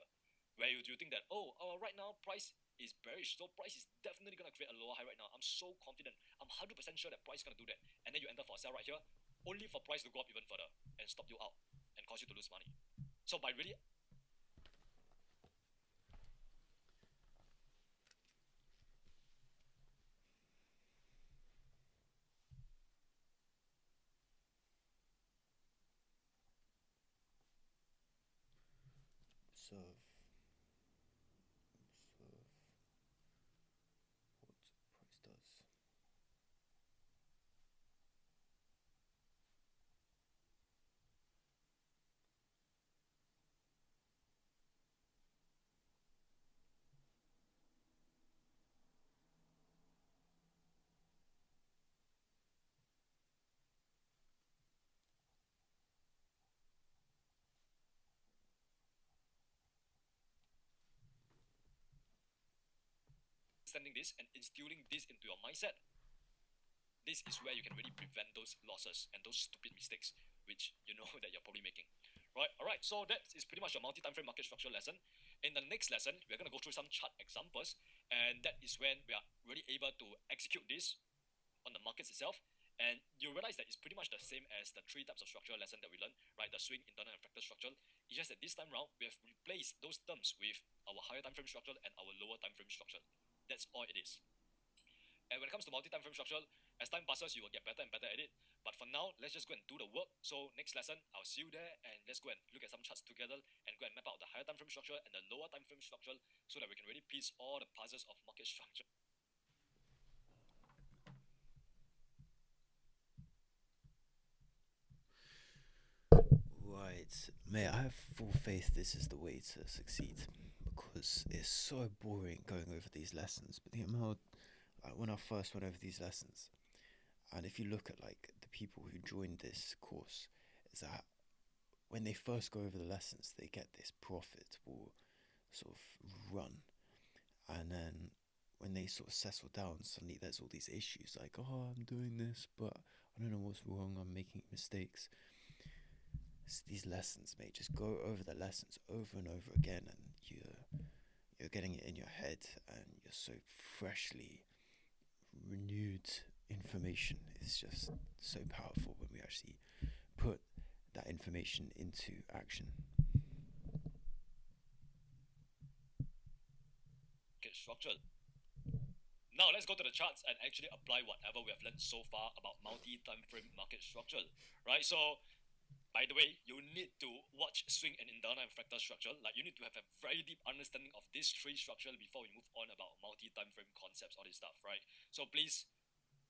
where you think that right now price is bearish, so price is definitely gonna create a lower high right now. I'm so confident. I'm 100% sure that price is gonna do that, and then you enter for a sell right here, only for price to go up even further and stop you out and cause you to lose money. So by really Observe, observe what price does. understanding this and instilling this into your mindset, this is where you can really prevent those losses and those stupid mistakes which you know that you're probably making. Right, alright, so that is pretty much a multi-time frame market structure lesson. In the next lesson, we're gonna go through some chart examples, and that is when we are really able to execute this on the markets itself. And you realize that it's pretty much the same as the three types of structure lesson that we learned, right? The swing, internal, and fractal structure. It's just that this time around, we have replaced those terms with our higher time frame structure and our lower time frame structure. That's all it is. And when it comes to multi-time frame structure, as time passes, you will get better and better at it. But for now, let's just go and do the work. So next lesson, I'll see you there, and let's go and look at some charts together and go and map out the higher time frame structure and the lower time frame structure so that we can really piece all the puzzles of market structure. Right, mate, I have full faith this is the way to succeed because it's so boring going over these lessons. But the amount, like when I first went over these lessons, and if you look at like the people who joined this course, is that when they first go over the lessons, they get this profitable sort of run, and then when they sort of settle down, suddenly there's all these issues like, oh, I'm doing this, but I don't know what's wrong. I'm making mistakes. So these lessons, mate, just go over the lessons over and over again, and you're getting it in your head, and you're so freshly renewed information. It's just so powerful when we actually put that information into action. Okay, structure. Now let's go to the charts and actually apply whatever we have learned so far about multi-time frame market structure, right? So, by the way, you need to watch swing and internal and fractal structure. Like you need to have a very deep understanding of this three structure before we move on about multi-time frame concepts, all this stuff, right? So please,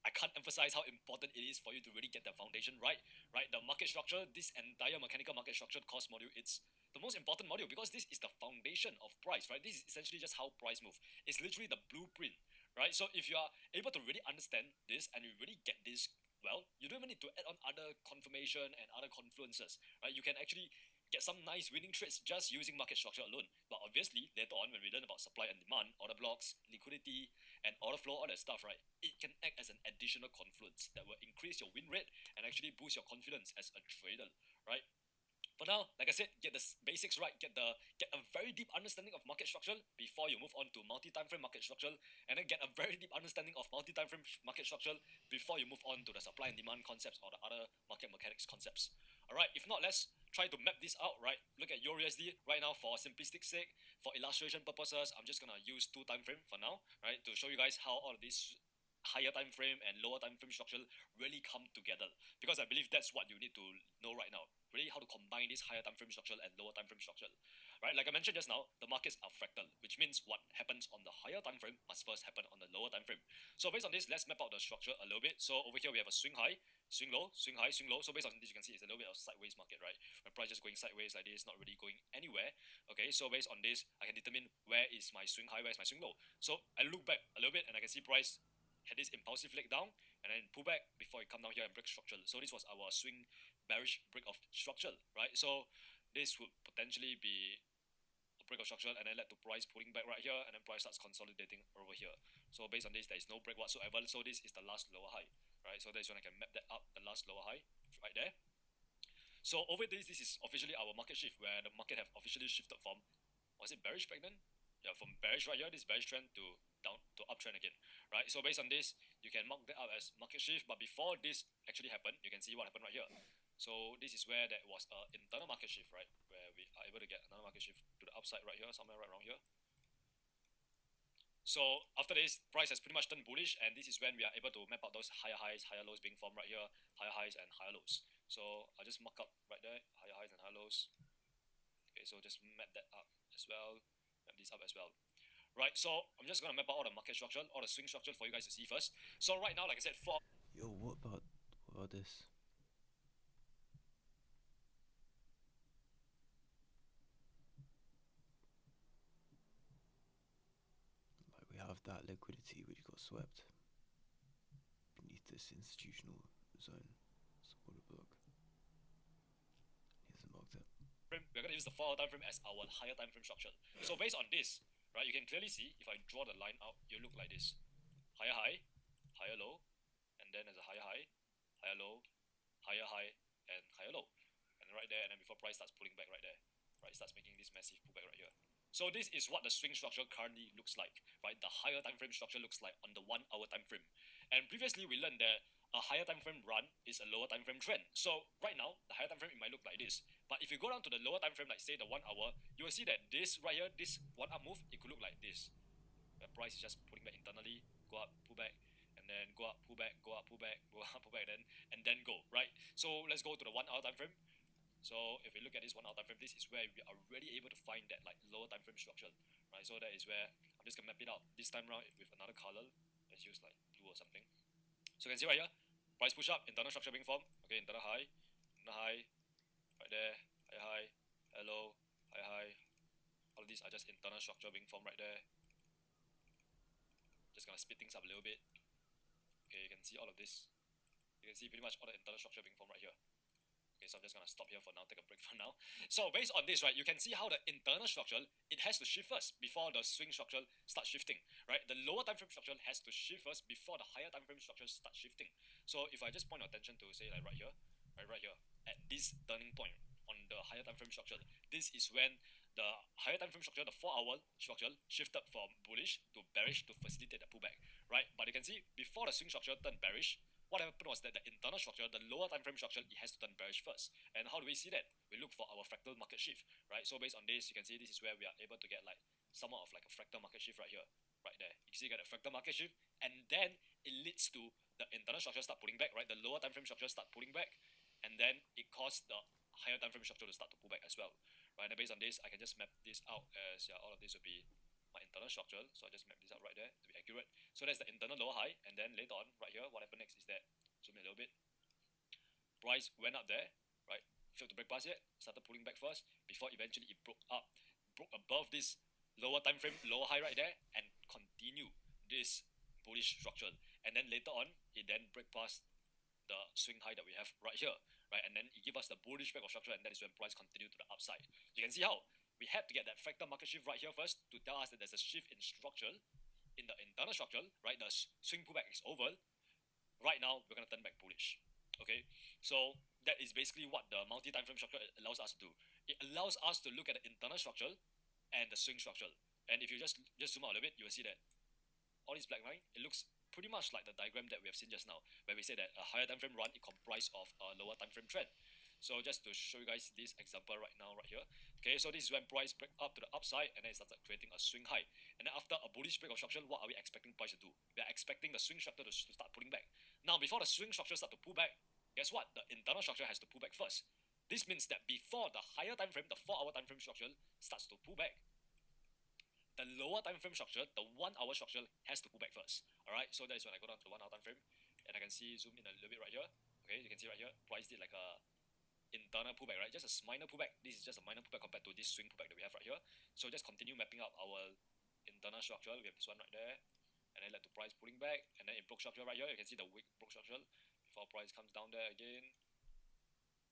I can't emphasize how important it is for you to really get the foundation right. Right, the market structure, this entire mechanical market structure course module, it's the most important module because this is the foundation of price, right? This is essentially just how price move. It's literally the blueprint, right? So if you are able to really understand this and you really get this well, you don't even need to add on other confirmation and other confluences, right? You can actually get some nice winning trades just using market structure alone. But obviously, later on when we learn about supply and demand, order blocks, liquidity, and order flow, all that stuff, right? It can act as an additional confluence that will increase your win rate and actually boost your confidence as a trader, right? For now, like I said, get the basics right, get a very deep understanding of market structure before you move on to multi-time frame market structure, and then get a very deep understanding of multi-time frame market structure before you move on to the supply and demand concepts or the other market mechanics concepts. Alright, if not, let's try to map this out, right? Look at EURUSD right now for simplistic sake, for illustration purposes, I'm just gonna use 2 time frame for now, right? To show you guys how all of these higher time frame and lower time frame structure really come together, because I believe that's what you need to know right now, really how to combine this higher time frame structure and lower time frame structure, right? Like I mentioned just now, the markets are fractal, which means what happens on the higher time frame must first happen on the lower time frame. So based on this, let's map out the structure a little bit. So over here we have a swing high, swing low, swing high, swing low. So based on this, you can see it's a little bit of sideways market, right? When price just going sideways like this, not really going anywhere. Okay, so based on this, I can determine where is my swing high, where is my swing low. So I look back a little bit and I can see price had this impulsive leg down and then pull back before it come down here and break structure. So this was our swing bearish break of structure, right? So this would potentially be a break of structure and then led to price pulling back right here, and then price starts consolidating over here. So based on this, there is no break whatsoever. So this is the last lower high, right? So that's when I can map that up, the last lower high right there. So over this is officially our market shift, where the market have officially shifted from, was it bearish back then? Yeah, from bearish right here, this bearish trend to down to uptrend again, right? So based on this, you can mark that up as market shift. But before this actually happened, you can see what happened right here. So this is where there was an internal market shift, right? Where we are able to get another market shift to the upside right here, somewhere right around here. So after this, price has pretty much turned bullish, and this is when we are able to map out those higher highs, higher lows being formed right here, higher highs and higher lows. So I'll just mark up right there, higher highs and higher lows. Okay, so just map that up as well, map this up as well. Right, so I'm just gonna map out all the market structure, all the swing structure for you guys to see first. So right now, like I said, for Yo, what about this? Like we have that liquidity which got swept beneath this institutional zone supporter block. He hasn't marked it. frame, we're gonna use the 4 hour time frame as our higher time frame structure. So based on this, right, you can clearly see if I draw the line out, you look like this: higher high, higher low, and then there's a higher high, higher low, higher high, and higher low, and right there, and then before price starts pulling back right there, right, starts making this massive pullback right here. So this is what the swing structure currently looks like, right? The higher time frame structure looks like on the 1 hour time frame. And previously we learned that a higher time frame run is a lower time frame trend. So right now, the higher time frame it might look like this. But if you go down to the lower time frame, like say the 1 hour, you will see that this right here, this 1 up move, it could look like this. The price is just pulling back internally, go up, pull back, and then go up, pull back, go up, pull back, go up, pull back, and then go, right? So let's go to the 1 hour time frame. So if we look at this 1 hour time frame, this is where we are really able to find that like lower time frame structure, right? So that is where I'm just gonna map it out this time around with another color. Let's use like blue or something. So you can see right here, price push up, internal structure being formed. Okay, internal high, right there, high high, hello, high high. All of these are just internal structure being formed right there. Just gonna speed things up a little bit. Okay, you can see all of this. You can see pretty much all the internal structure being formed right here. Okay, so I'm just gonna stop here for now, take a break for now. So based on this, right, you can see how the internal structure, it has to shift first before the swing structure starts shifting, right? The lower time frame structure has to shift first before the higher time frame structure starts shifting. So if I just point your attention to say like right here, at this turning point on the higher time frame structure, this is when the higher time frame structure, the 4-hour structure, shifted from bullish to bearish to facilitate the pullback, right? But you can see before the swing structure turned bearish, what happened was that the internal structure, the lower time frame structure, it has to turn bearish first. And how do we see that? We look for our fractal market shift, right? So based on this, you can see this is where we are able to get like somewhat of like a fractal market shift right here, right there. You see, you get a fractal market shift, and then it leads to the internal structure start pulling back, right? The lower time frame structure start pulling back, and then it caused the higher time frame structure to start to pull back as well, right? And based on this, I can just map this out as all of this will be my internal structure. So I just map this out right there to be accurate. So that's the internal lower high, and then later on right here, what happened next is that, zoom in a little bit, price went up there, right? Failed to break past yet, started pulling back first before eventually it broke above this lower time frame, lower high right there, and continue this bullish structure. And then later on, it then break past the swing high that we have right here, right? And then it give us the bullish back of structure, and that is when price continue to the upside. You can see how we had to get that fractal market shift right here first to tell us that there's a shift in structure, in the internal structure, right? The swing pullback is over. Right now, we're gonna turn back bullish. Okay, so that is basically what the multi-time frame structure allows us to do. It allows us to look at the internal structure and the swing structure. And if you just zoom out a bit, you will see that all this black line, it looks pretty much like the diagram that we have seen just now, where we say that a higher time frame run, it comprised of a lower time frame trend. So just to show you guys this example right now, right here. Okay, so this is when price break up to the upside, and then it started creating a swing high. And then after a bullish break of structure, what are we expecting price to do? We are expecting the swing structure to start pulling back. Now, before the swing structure start to pull back, guess what? The internal structure has to pull back first. This means that before the higher time frame, the 4-hour time frame structure starts to pull back, the lower time frame structure, the 1-hour structure, has to pull back first. Alright, so that is when I go down to the 1-hour time frame, and I can see, zoom in a little bit right here. Okay, you can see right here, price did like a internal pullback, right? Just a minor pullback. This is just a minor pullback compared to this swing pullback that we have right here. So just continue mapping out our internal structure. We have this one right there, and then led to price pulling back, and then it broke structure right here. You can see the wick broke structure before price comes down there again,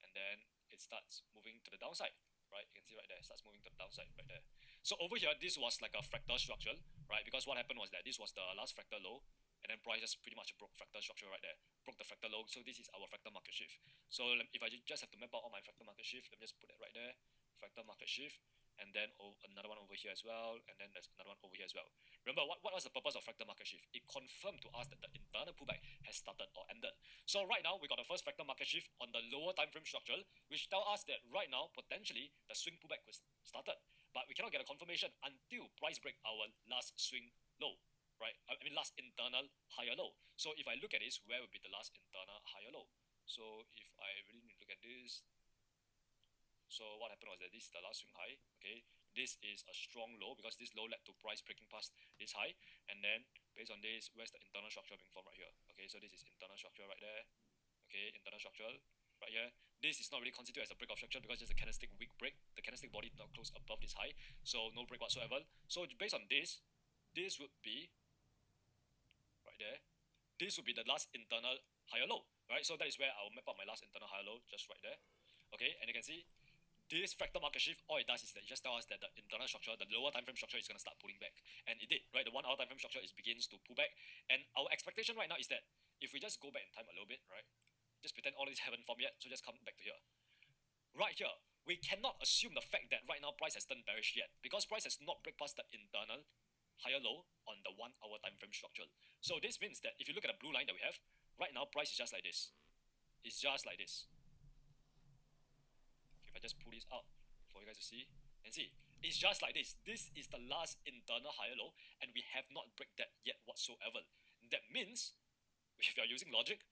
and then it starts moving to the downside, right? You can see right there, it starts moving to the downside right there. So over here, this was like a fractal structure, right? Because what happened was that this was the last fractal low, and then price just pretty much broke fractal structure right there, broke the fractal low. So this is our fractal market shift. So if I just have to map out all my fractal market shift, let me just put it right there, fractal market shift, and then another one over here as well, and then there's another one over here as well. Remember, what was the purpose of fractal market shift? It confirmed to us that the internal pullback has started or ended. So right now, we got the first fractal market shift on the lower time frame structure, which tell us that right now, potentially, the swing pullback was started. But we cannot get a confirmation until price break our last swing low, right? I mean, last internal higher low. So if I look at this, where would be the last internal higher low? So if I really need to look at this, so what happened was that this is the last swing high, okay? This is a strong low because this low led to price breaking past this high. And then based on this, where's the internal structure being formed right here? Okay, so this is internal structure right there. Okay, internal structure right here. This is not really constituted as a break of structure because it's a candlestick wick break. The candlestick body did not close above this high, so no break whatsoever. So based on this, this would be right there. This would be the last internal higher low, right? So that is where I'll map out my last internal higher low, just right there. Okay, and you can see this fractal market shift, all it does is that it just tells us that the internal structure, the lower time frame structure, is going to start pulling back. And it did, right? The 1-hour time frame structure begins to pull back. And our expectation right now is that if we just go back in time a little bit, right? Just pretend all this haven't formed yet, so just come back to here. Right here, we cannot assume the fact that right now price has turned bearish yet, because price has not break past the internal higher low on the 1-hour time frame structure. So this means that if you look at the blue line that we have, right now price is just like this. It's just like this. If I just pull this out for you guys to see, and see, it's just like this. This is the last internal higher low, and we have not break that yet whatsoever. That means, if you are using logic,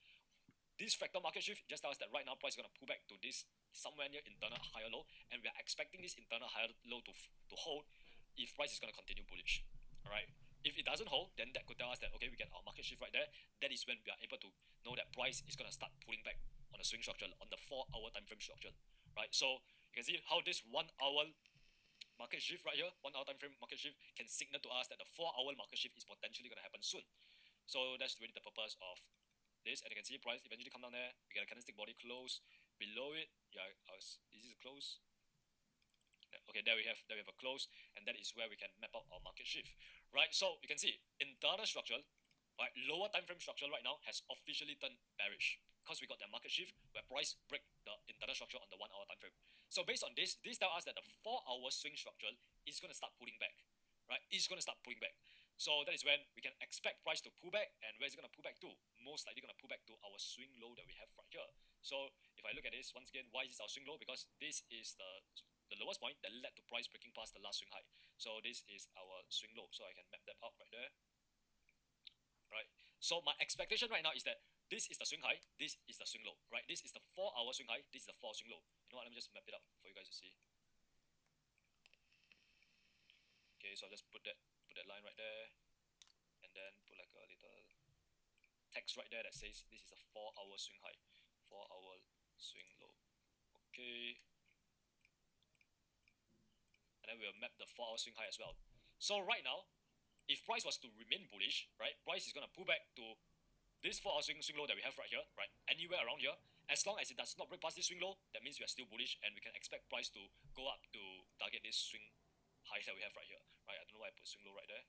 this fractal market shift just tells us that right now price is going to pull back to this somewhere near internal higher low, and we are expecting this internal higher low to hold if price is going to continue bullish. Alright, if it doesn't hold, then that could tell us that okay, we get our market shift right there. That is when we are able to know that price is going to start pulling back on the swing structure, on the 4-hour time frame structure. Right, so you can see how this 1-hour market shift right here, 1-hour time frame market shift, can signal to us that the 4-hour market shift is potentially going to happen soon. So that's really the purpose of this. And you can see price eventually come down there. We get a candlestick body close, below it, yeah, is this close? Okay, there we have a close, and that is where we can map out our market shift, right? So you can see internal structure, right? Lower time frame structure right now has officially turned bearish because we got the market shift where price break the internal structure on the 1 hour time frame. So based on this tells us that the 4-hour swing structure is going to start pulling back, right? It's going to start pulling back. So that is when we can expect price to pull back, and where is it going to pull back to? Most likely going to pull back to our swing low that we have right here. So if I look at this once again, why is this our swing low? Because this is the lowest point that led to price breaking past the last swing high. So this is our swing low. So I can map that out right there. Right. So my expectation right now is that this is the swing high, this is the swing low. Right. This is the 4-hour swing high, this is the 4-hour swing low. You know what? Let me just map it out for you guys to see. Okay, so I'll just put that line right there, and then put like a little text right there that says this is a 4-hour swing high, 4-hour swing low. Okay. And then we'll map the 4-hour swing high as well. So right now, if price was to remain bullish, right, price is gonna pull back to this 4-hour swing low that we have right here, right, anywhere around here. As long as it does not break past this swing low, that means we are still bullish, and we can expect price to go up to target this swing high that we have right here, right? I don't know why I put swing low right there.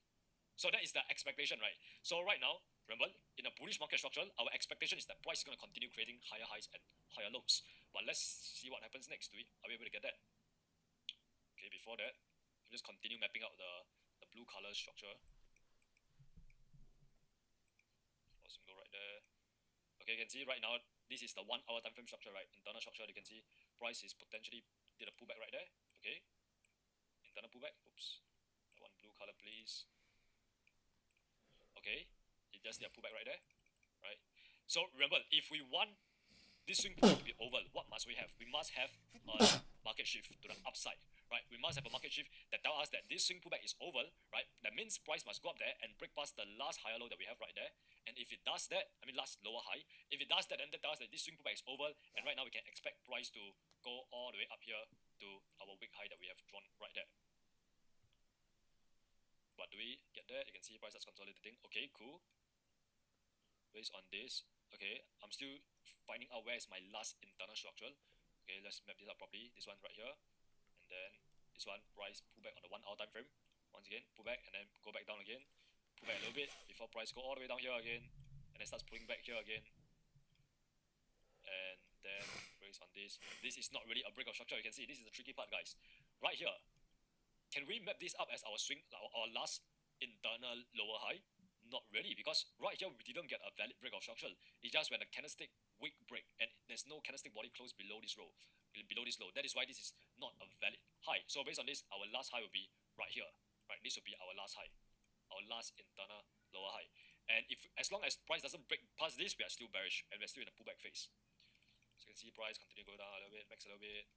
So that is the expectation, right? So right now, remember, in a bullish market structure, our expectation is that price is going to continue creating higher highs and higher lows. But let's see what happens next. Are we able to get that? Okay, before that, I'll just continue mapping out the blue color structure. Swing low right there. Okay, you can see right now, this is the 1-hour time frame structure, right? Internal structure, you can see price is potentially did a pullback right there. Okay, internal pullback. Oops, I want blue color, please. Okay, it just did a pullback right there, right? So remember, if we want this swing pullback to be over, what must we have? We must have a market shift to the upside, right? We must have a market shift that tells us that this swing pullback is over, right? That means price must go up there and break past the last higher low that we have right there. And if it does that, I mean last lower high, if it does that, then that tells us that this swing pullback is over, and right now we can expect price to go all the way up here to our wick high that we have drawn right there. But do we get there? You can see price that's consolidating. Okay, cool. Based on this, okay, I'm still finding out where is my last internal structure. Okay, let's map this up properly. This one right here, and then this one, price pull back on the 1-hour time frame. Once again, pull back and then go back down again. Pull back a little bit before price go all the way down here again, and then starts pulling back here again. And then based on this is not really a break of structure. You can see this is the tricky part, guys. Right here, can we map this up as our swing, our last internal lower high? Not really, because right here we didn't get a valid break of structure. It's just when the candlestick wick break and there's no candlestick body close below this low. That is why this is not a valid high. So based on this, our last high will be right here. Right, this will be our last high, our last internal lower high. And if as long as price doesn't break past this, we are still bearish and we're still in a pullback phase. So you can see price continue to go down a little bit, max a little bit.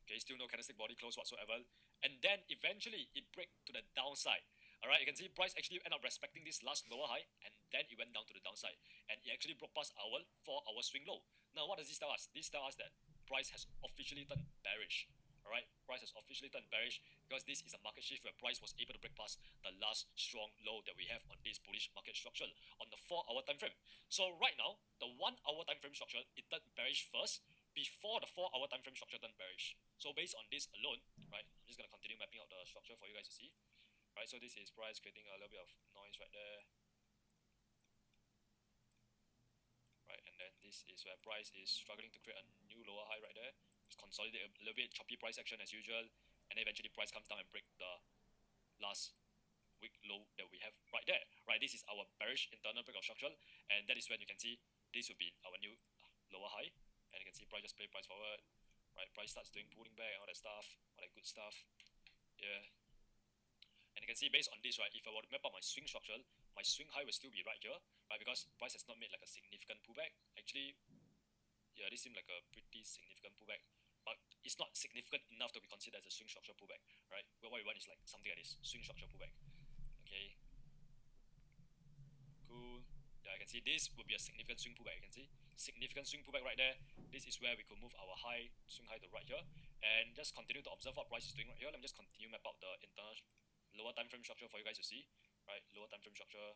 Okay, still no candlestick body close whatsoever. And then eventually it break to the downside. Alright, you can see price actually end up respecting this last lower high, and then it went down to the downside. And it actually broke past our 4-hour swing low. Now what does this tell us? This tells us that price has officially turned bearish. Alright, price has officially turned bearish because this is a market shift where price was able to break past the last strong low that we have on this bullish market structure on the 4-hour time frame. So right now, the 1-hour time frame structure, it turned bearish first before the 4-hour time frame structure turned bearish. So based on this alone, right, I'm just going to continue mapping out the structure for you guys to see. Right, so this is price creating a little bit of noise right there. Right, and then this is where price is struggling to create a new lower high right there. It's consolidate a little bit, choppy price action as usual, and eventually price comes down and break the last wick low that we have right there. Right, this is our bearish internal break of structure, and that is when you can see this will be our new lower high, and you can see price just play price forward. Right, price starts doing pulling back and all that stuff, all that good stuff. Yeah. And you can see based on this, right, if I were to map out my swing structure, my swing high will still be right here, right, because price has not made like a significant pullback. Actually, yeah, this seemed like a pretty significant pullback, but it's not significant enough to be considered as a swing structure pullback, right? Well, what we want is like something like this, swing structure pullback. Okay, cool. Yeah, I can see this would be a significant swing pullback. You can see significant swing pullback right there. This is where we could move our high, swing high to right here, and just continue to observe what price is doing right here. Let me just continue map out the internal lower time frame structure for you guys to see. Right, lower time frame structure.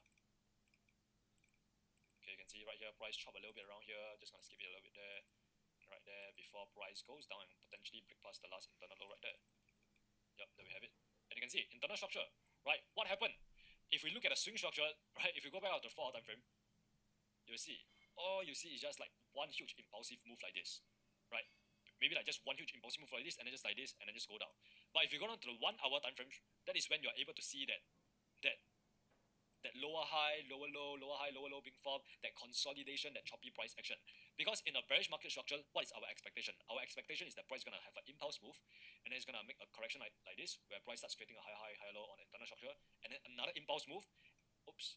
Okay, you can see right here price chop a little bit around here. Just gonna skip it a little bit there. right there before price goes down and potentially break past the last internal low right there. Yep, there we have it. And you can see internal structure, right? What happened? If we look at a swing structure, right? If we go back out to the 4 hour time frame, you will see all you see is just like one huge impulsive move like this, right? Maybe like just one huge impulsive move like this, and then just like this, and then just go down. But if you go down to the 1 hour time frame, that is when you are able to see that lower high, lower low, lower high, lower low being formed, that consolidation, that choppy price action. Because in a bearish market structure, what is our expectation? Our expectation is that price is going to have an impulse move, and then it's going to make a correction like this, where price starts creating a high high, high low on the internal structure, and then another impulse move. Oops.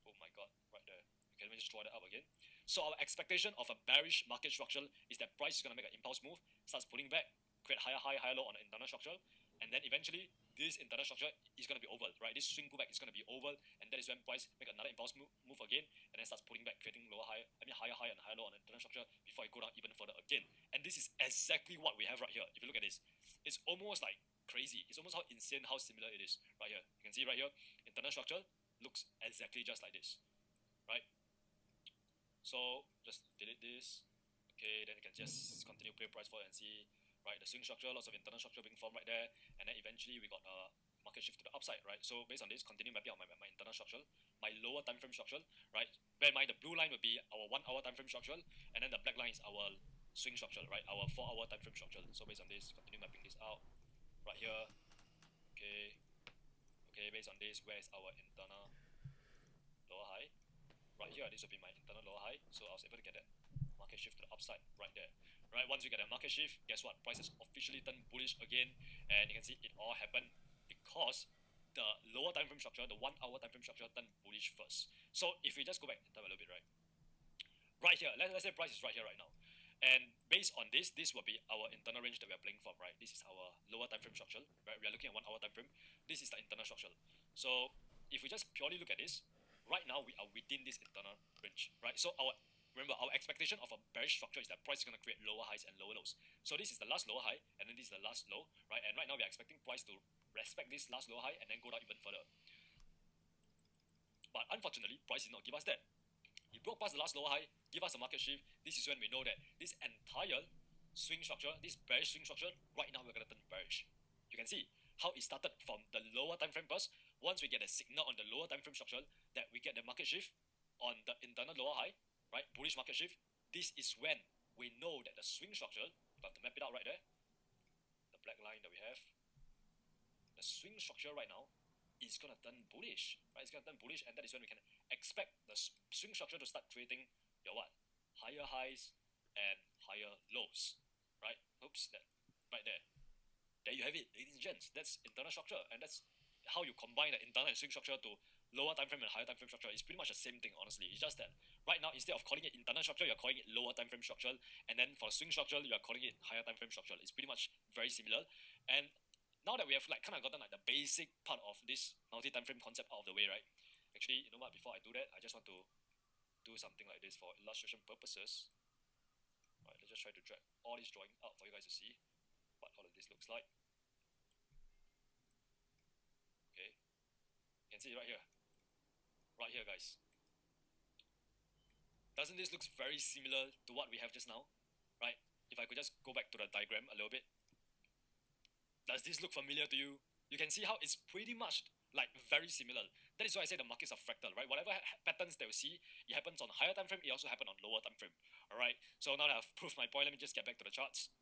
Oh my god, right there. Okay, let me just draw that up again. So our expectation of a bearish market structure is that price is going to make an impulse move, starts pulling back, create higher high, higher low on the internal structure, and then eventually this internal structure is going to be oval, right? This swing pullback is going to be oval, and that is when price make another impulse move again, and then starts pulling back, creating lower high, higher high and higher low on the internal structure before it go down even further again. And this is exactly what we have right here. If you look at this, it's almost like crazy. It's almost how insane, how similar it is right here. You can see right here, internal structure looks exactly just like this, right? So just delete this. Okay, then you can just continue play price for and see, right? The swing structure, lots of internal structure being formed right there, and then eventually we got a market shift to the upside, right? So based on this, continue mapping out my internal structure, my lower time frame structure, right? Bear in mind the blue line will be our 1 hour time frame structure, and then the black line is our swing structure, right? Our 4 hour time frame structure. So based on this, continue mapping this out right here. Okay, okay. Based on this, where is our internal lower high? Right here, this will be my internal lower high. So I was able to get that market shift to the upside right there. Right, once we get a market shift, guess what? Price has officially turned bullish again, and you can see it all happened because the lower time frame structure, the 1 hour time frame structure, turned bullish first. So if we just go back in time a little bit, right? Right here, let's say price is right here right now. And based on this, this will be our internal range that we are playing from, right? This is our lower time frame structure, right? We are looking at 1 hour time frame. This is the internal structure. So if we just purely look at this, right now we are within this internal range, right? So remember our expectation of a bearish structure is that price is going to create lower highs and lower lows. So this is the last lower high, and then this is the last low, right? And right now we are expecting price to respect this last lower high and then go down even further. But unfortunately, price did not give us that. It broke past the last lower high, give us a market shift. This is when we know that this entire swing structure, this bearish swing structure, right now we're going to turn bearish. You can see how it started from the lower time frame first. Once we get a signal on the lower time frame structure that we get the market shift on the internal lower high, right, bullish market shift, this is when we know that the swing structure, we have to map it out right there, the black line that we have, the swing structure right now is going to turn bullish, right? It's going to turn bullish, and that is when we can expect the swing structure to start creating your what? Higher highs and higher lows, right? Oops, that right there. There you have it, ladies and gents. That's internal structure, and that's how you combine the internal and swing structure to lower time frame and higher time frame structure. It's pretty much the same thing, honestly. It's just that right now, instead of calling it internal structure, you're calling it lower time frame structure, and then for swing structure, you're calling it higher time frame structure. It's pretty much very similar. And now that we have like kind of gotten like the basic part of this multi-time frame concept out of the way, right? Actually, you know what? Before I do that, I just want to do something like this for illustration purposes. Right, let's just try to drag all this drawing out for you guys to see what all of this looks like. Okay, you can see it right here. Right here, guys. Doesn't this look very similar to what we have just now? Right? If I could just go back to the diagram a little bit. Does this look familiar to you? You can see how it's pretty much like very similar. That is why I say the markets are fractal, right? Whatever patterns that we see, it happens on higher time frame, it also happens on lower time frame. Alright, so now that I've proved my point, let me just get back to the charts.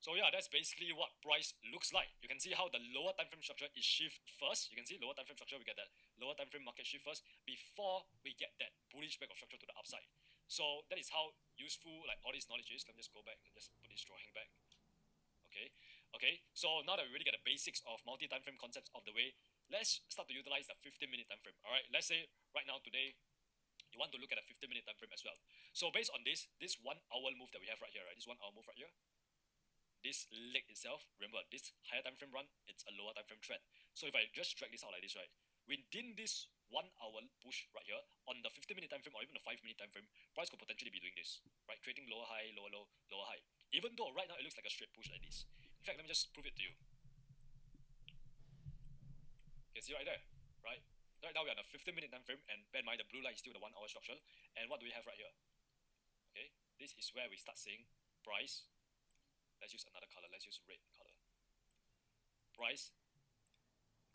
So yeah, that's basically what price looks like. You can see how the lower time frame structure is shift first. You can see lower time frame structure, we get that lower time frame market shift first before we get that bullish back of structure to the upside. So that is how useful like all this knowledge is. Let me just go back and just put this drawing back. Okay, so now that we really get the basics of multi-time frame concepts of the way, let's start to utilize the 15-minute time frame. Alright, let's say right now today, you want to look at a 15-minute time frame as well. So based on this 1 hour move that we have right here, right, this 1 hour move right here, this leg itself, remember this higher time frame run, it's a lower time frame trend. So if I just drag this out like this, right, within this 1 hour push right here, on the 15-minute time frame or even the 5-minute time frame, price could potentially be doing this, right, creating lower high, lower low, lower high. Even though right now it looks like a straight push like this. In fact, let me just prove it to you. You can see right there, right? Right now we are on a 15-minute time frame, and bear in mind the blue line is still the 1 hour structure. And what do we have right here? Okay, this is where we start seeing price. Let's use another color. Let's use red color. Price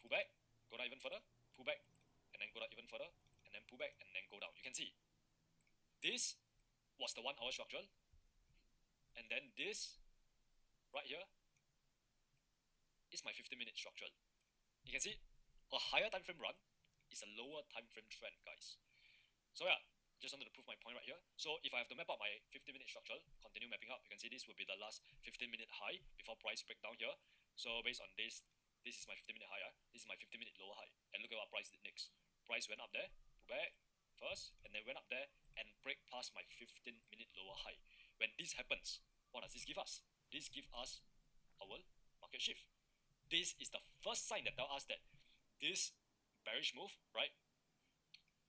pull back, go down even further, pull back, and then go down even further, and then pull back, and then go down. You can see this was the 1 hour structure, and then this right here is my 15-minute structure. You can see a higher time frame run is a lower time frame trend, guys. So yeah, just wanted to prove my point right here. So if I have to map out my 15-minute structure, continue mapping up, you can see this will be the last 15-minute high before price break down here. So based on this, this is my 15-minute high, this is my 15-minute lower high, and look at what price did next. Price went up there, pull back first, and then went up there and break past my 15-minute lower high. When this happens, what does this give us? This gives us our market shift. This is the first sign that tells us that this bearish move, right?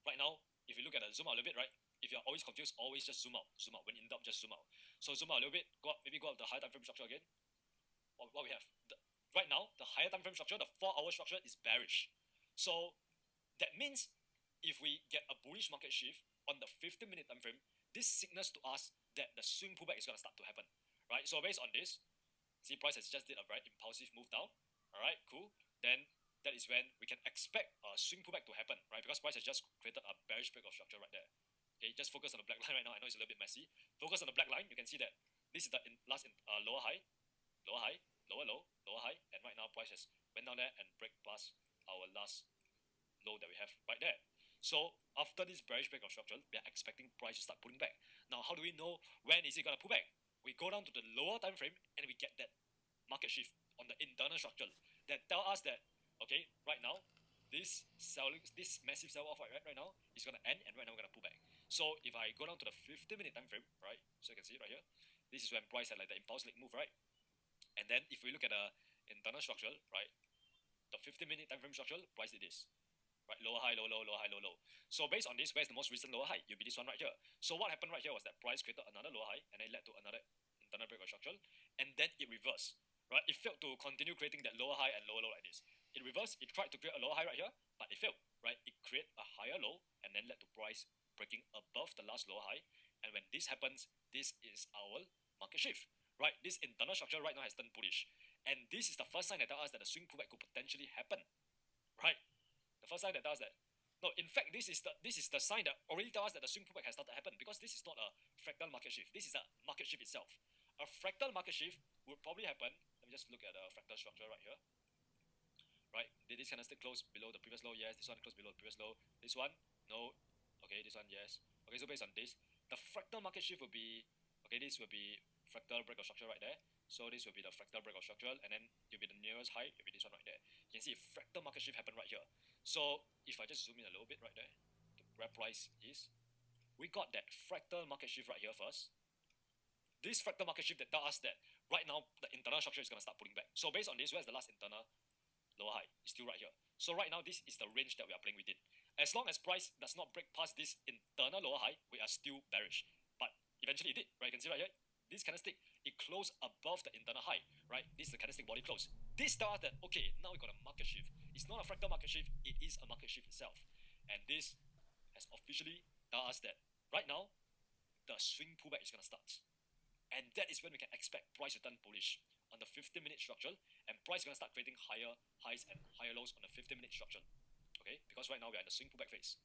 Right now, if you look at the zoom out a little bit, right? If you're always confused, always just zoom out. Zoom out. When in doubt, just zoom out. So zoom out a little bit, go up, maybe go up the higher time frame structure again. What we have right now, the higher time frame structure, the 4-hour structure is bearish. So that means if we get a bullish market shift on the 15-minute time frame, this signals to us that the swing pullback is going to start to happen, right? So based on this, see price has just did a very impulsive move down. All right, cool. Then that is when we can expect a swing pullback to happen, right? Because price has just created a bearish break of structure right there. Okay, just focus on the black line right now. I know it's a little bit messy. Focus on the black line. You can see that this is the last lower high, lower high, lower low, lower high, and right now price has went down there and break past our last low that we have right there. So after this bearish break of structure, we are expecting price to start pulling back. Now, how do we know when is it gonna pull back? We go down to the lower time frame and we get that market shift on the internal structure that tell us that, okay, right now this massive sell off right now is gonna end, and right now we're gonna pull back. So if I go down to the 15-minute time frame, right, so you can see it right here, this is when price had like the impulse leg move, right? And then if we look at the internal structure, right, the 15-minute time frame structure, price did this, right? Lower high, low, low, lower high, low, low. So based on this, where's the most recent lower high? It'll be this one right here. So what happened right here was that price created another lower high, and it led to another internal break of structure, and then it reversed, right? It failed to continue creating that lower high and lower low like this. It reversed, it tried to create a lower high right here, but it failed, right? It created a higher low, and then led to price breaking above the last lower high. And when this happens, this is our market shift, right? This internal structure right now has turned bullish. And this is the first sign that tells us that the swing pullback could potentially happen, right? The first sign that tells us that. No, in fact, this is the sign that already tells us that the swing pullback has started to happen, because this is not a fractal market shift. This is a market shift itself. A fractal market shift would probably happen. Let me just look at the fractal structure right here. Right, did this candlestick close below the previous low? Yes. This one closed below the previous low. This one, no. Okay, this one, yes. Okay, so based on this, the fractal market shift will be, okay, this will be fractal break of structure right there. So this will be the fractal break of structure, and then it will be the nearest high, it will be this one right there. You can see fractal market shift happen right here. So if I just zoom in a little bit right there, where price is, we got that fractal market shift right here first. This fractal market shift that tells us that right now the internal structure is going to start pulling back. So based on this, where's the last internal lower high? It's still right here. So right now this is the range that we are playing within. As long as price does not break past this internal lower high, we are still bearish. But eventually it did, right? You can see right here, this candlestick, it closed above the internal high, right? This is the candlestick body close. This tells us that, okay, now we got a market shift. It's not a fractal market shift, it is a market shift itself. And this has officially told us that right now the swing pullback is going to start. And that is when we can expect price to turn bullish on the 15-minute structure, and price is going to start creating higher highs and higher lows on the 15-minute structure. Okay, because right now we are in the swing pullback phase.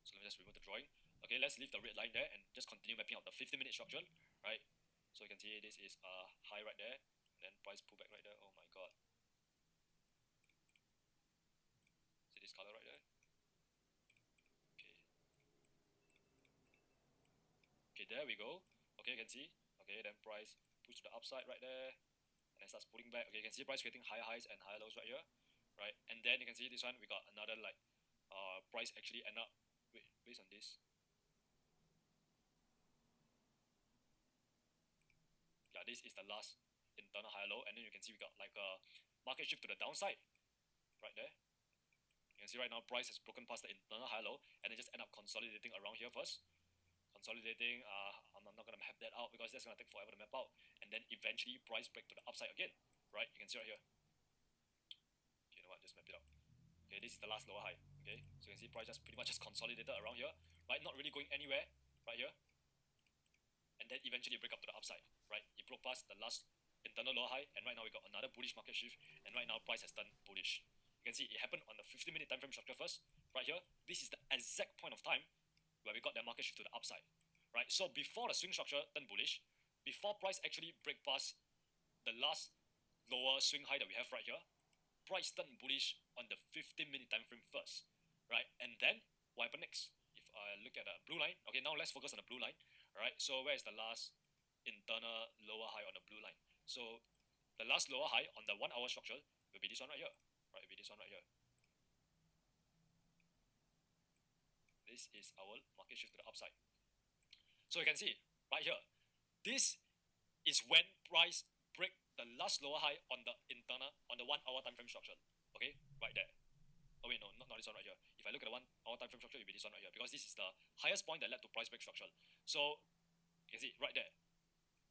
So let me just remove the drawing. Okay, let's leave the red line there and just continue mapping out the 15-minute structure, right? So you can see this is a high right there, and then price pullback right there. Oh my god. See this color right there? Okay. Okay, there we go. Okay, you can see. Okay, then price push to the upside right there, and then starts pulling back. Okay, you can see price creating higher highs and higher lows right here, right? And then you can see this one, we got another like price actually end up based on this. Yeah, this is the last internal higher low, and then you can see we got like a market shift to the downside right there. You can see right now price has broken past the internal higher low, and then just end up consolidating around here first. Consolidating, I'm not going to map that out because that's going to take forever to map out, and then eventually price break to the upside again, right? You can see right here. Okay, you know what, just map it out. Okay, this is the last lower high. Okay, so you can see price just pretty much just consolidated around here, right? Not really going anywhere right here. and then eventually break up to the upside, right? It broke past the last internal lower high, and right now we got another bullish market shift, and right now price has turned bullish. You can see it happened on the 50-minute time frame structure first, right here. This is the exact point of time where we got that market shift to the upside, right? So before the swing structure turned bullish, before price actually break past the last lower swing high that we have right here, price turned bullish on the 15-minute time frame first, right? And then what happened next? If I look at the blue line, okay, now let's focus on the blue line, all right? So where is the last internal lower high on the blue line? So the last lower high on the 1 hour structure will be this one right here, right? It will be this one right here. This is our market shift to the upside. So you can see right here, this is when price break the last lower high on the internal, on the 1 hour time frame structure. Okay, right there. Oh wait, no, not this one right here. If I look at the 1 hour time frame structure, it will be this one right here, because this is the highest point that led to price break structure. So you can see right there.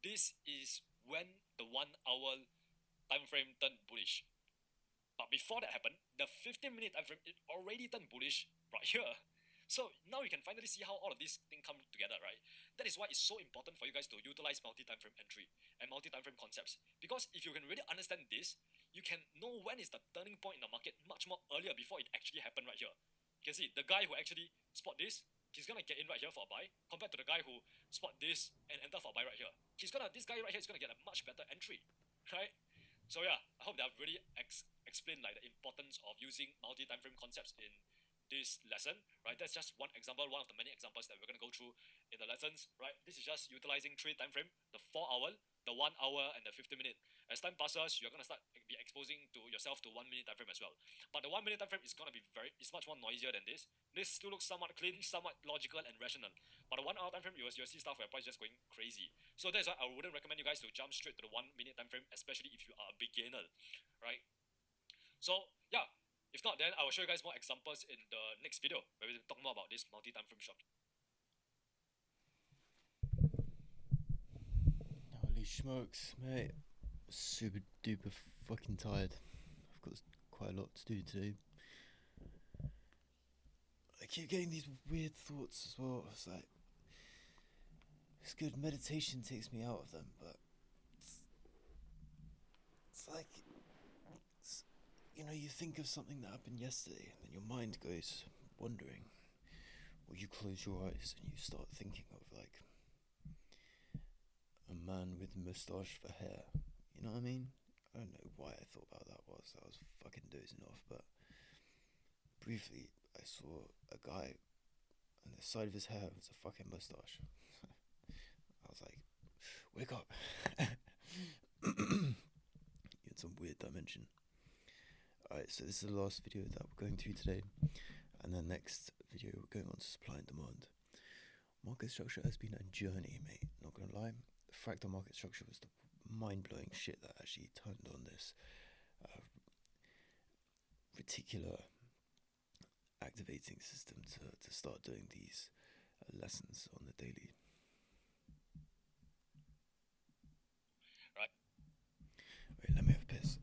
This is when the 1 hour time frame turned bullish. But before that happened, the 15-minute time frame it already turned bullish right here. So now you can finally see how all of these things come together, right? That is why it's so important for you guys to utilize multi-time frame entry and multi-time frame concepts. Because if you can really understand this, you can know when is the turning point in the market much more earlier before it actually happened right here. You can see the guy who actually spot this, he's gonna get in right here for a buy, compared to the guy who spot this and enter for a buy right here. This guy right here is gonna get a much better entry, right? So yeah, I hope that I've really explained like the importance of using multi-time frame concepts in this lesson, right? That's just one example, one of the many examples that we're going to go through in the lessons, right? This is just utilizing 3 time frame, the 4 hour, the 1 hour, and the 50-minute. As time passes, you're going to start be exposing to yourself to 1 minute time frame as well. But the 1 minute time frame is going to be it's much more noisier than this. This still looks somewhat clean, somewhat logical and rational. But the 1 hour time frame, you'll see stuff where price just going crazy. So that's why I wouldn't recommend you guys to jump straight to the 1 minute time frame, especially if you are a beginner, right? So yeah, if not, then I will show you guys more examples in the next video where we talk more about this multi-time frame structure. Holy smokes, mate. Super duper fucking tired. I've got quite a lot to do today. I keep getting these weird thoughts as well. It's like, it's good, meditation takes me out of them, but it's like, you know, you think of something that happened yesterday, and then your mind goes wandering. Or you close your eyes and you start thinking of like a man with moustache for hair. You know what I mean? I don't know why I thought about that whilst I was fucking dozing off, but briefly I saw a guy and the side of his hair was a fucking moustache. I was like, wake up. You're in some weird dimension. Alright, so this is the last video that we're going through today, and the next video we're going on to supply and demand. Market structure has been a journey, mate, not gonna lie. The fractal market structure was the mind-blowing shit that actually turned on this reticular activating system to start doing these lessons on the daily. Right. Wait, let me have a piss.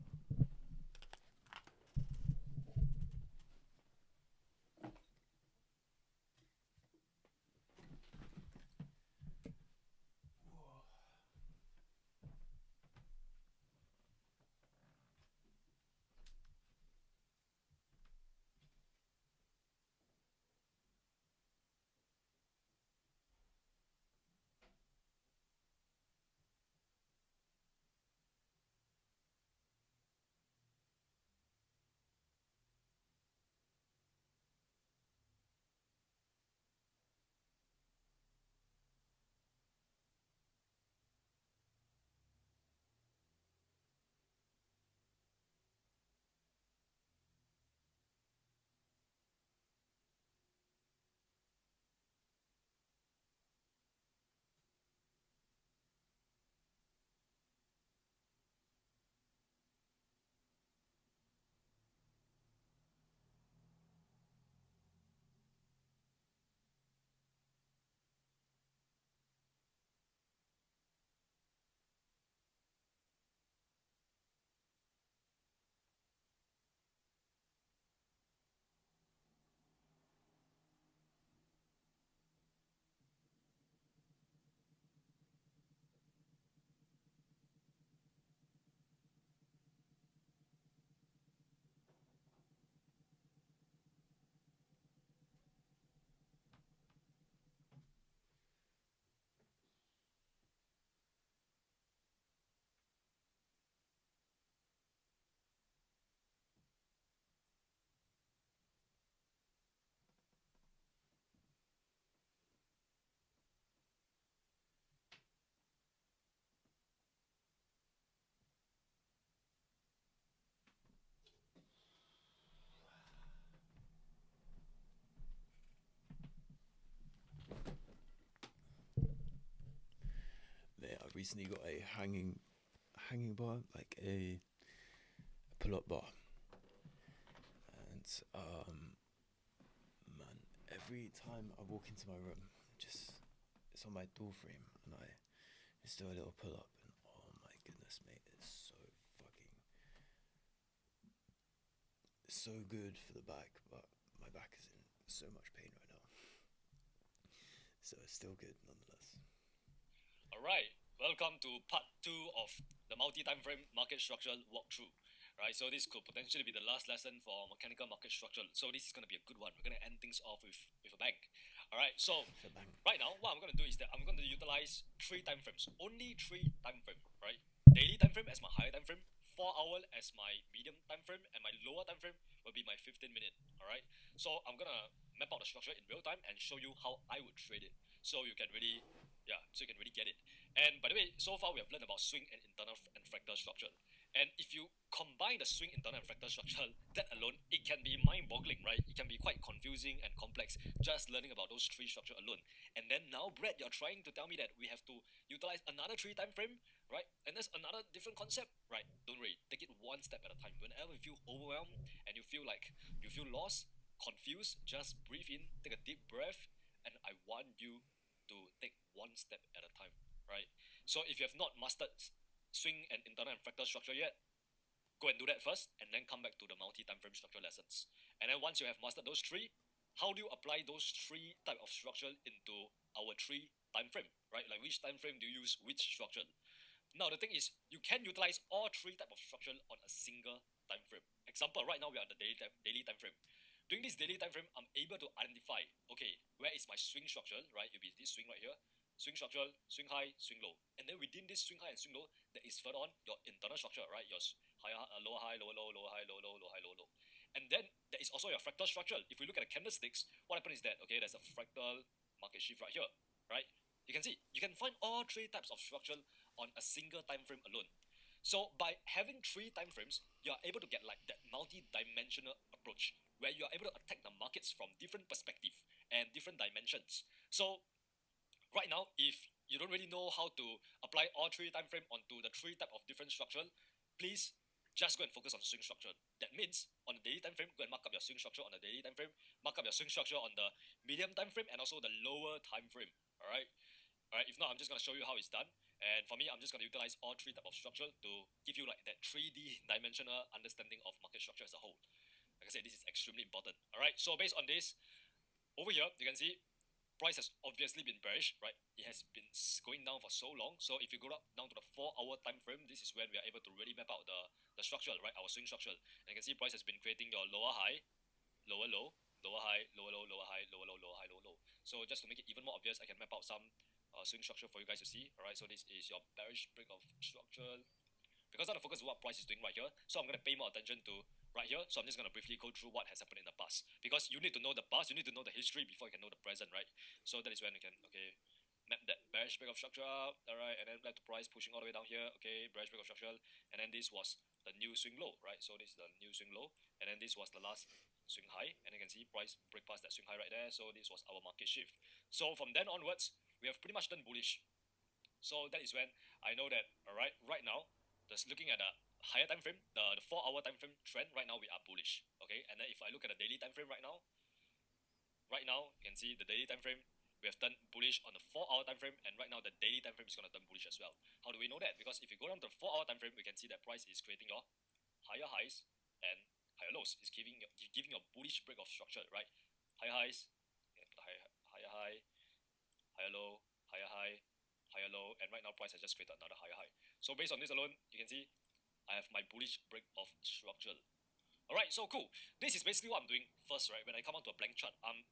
recently got a hanging bar, like a pull-up bar, and man, every time I walk into my room, just it's on my door frame, and I just do a little pull-up, and oh my goodness, mate, it's so good for the back, but my back is in so much pain right now. So it's still good nonetheless. Alright, welcome to part 2 of the multi-time frame market structure walkthrough. Right, so this could potentially be the last lesson for mechanical market structure. So this is going to be a good one. We're going to end things off with a bang. Alright, so right now what I'm going to do is that I'm going to utilize 3 time frames. Only 3 time frame, right? Daily time frame as my higher time frame, 4-hour as my medium time frame, and my lower time frame will be my 15-minute. Alright, so I'm going to map out the structure in real time and show you how I would trade it. So you can really get it. And by the way, so far we have learned about swing and internal and fractal structure. And if you combine the swing, internal, and fractal structure, that alone, it can be mind-boggling, right? It can be quite confusing and complex just learning about those 3 structure alone. And then now, Brett, you're trying to tell me that we have to utilize another 3 time frame, right? And that's another different concept, right? Don't worry, take it one step at a time. Whenever you feel overwhelmed and you feel lost, confused, just breathe in, take a deep breath, and I want you to take one step at a time, right? So if you have not mastered swing and internal and fractal structure yet, go and do that first, and then come back to the multi-time frame structure lessons. And then once you have mastered those 3, how do you apply those 3 type of structure into our 3 time frame, right? Like which time frame do you use which structure? Now the thing is, you can utilize all 3 type of structure on a single time frame. Example, right now we are at the daily time frame. During this daily time frame, I'm able to identify, okay, where is my swing structure, right? It'll be this swing right here, swing structure, swing high, swing low. And then within this swing high and swing low, there is further on your internal structure, right? Your higher, lower high, lower low, lower high, lower low, lower high, lower low. And then there is also your fractal structure. If we look at the candlesticks, what happens is that, okay, there's a fractal market shift right here, right? You can see, you can find all 3 types of structure on a single time frame alone. So by having 3 time frames, you are able to get like that multi-dimensional approach where you are able to attack the markets from different perspective and different dimensions. So right now, if you don't really know how to apply all 3 time frame onto the 3 type of different structure, please just go and focus on swing structure. That means on the daily time frame, go and mark up your swing structure on the daily time frame, mark up your swing structure on the medium time frame, and also the lower time frame. Alright? Alright, if not, I'm just gonna show you how it's done. And for me, I'm just gonna utilize all 3 type of structure to give you like that 3D dimensional understanding of market structure as a whole. Like I said, this is extremely important. Alright, so based on this, over here, you can see price has obviously been bearish, right? It has been going down for so long. So if you go down to the 4-hour time frame, this is when we are able to really map out the structure, right? Our swing structure. And you can see price has been creating your lower high, lower low, lower high, lower low, lower high, lower low, lower high, lower low. So just to make it even more obvious, I can map out some swing structure for you guys to see. Alright, so this is your bearish break of structure. Because I want to focus on what price is doing right here, so I'm going to pay more attention to right here. So I'm just going to briefly go through what has happened in the past. Because you need to know the past, you need to know the history before you can know the present, right? So that is when you can, okay, map that bearish break of structure, alright, and then left to price pushing all the way down here, okay, bearish break of structure, and then this was the new swing low, right? So this is the new swing low, and then this was the last swing high, and you can see price break past that swing high right there. So this was our market shift. So from then onwards, we have pretty much turned bullish. So that is when I know that, alright, right now, just looking at the higher time frame, the 4-hour time frame trend, right now we are bullish, okay? And then if I look at the daily time frame right now, you can see the daily time frame, we have turned bullish on the 4-hour time frame, and right now the daily time frame is going to turn bullish as well. How do we know that? Because if you go down to the 4-hour time frame, we can see that price is creating your higher highs and higher lows. It's giving a bullish break of structure, right? Higher highs, higher high, higher low, higher high, higher low, and right now price has just created another higher high. So based on this alone, you can see I have my bullish break of structure. Alright, so cool. This is basically what I'm doing first, right? When I come onto a blank chart, I'm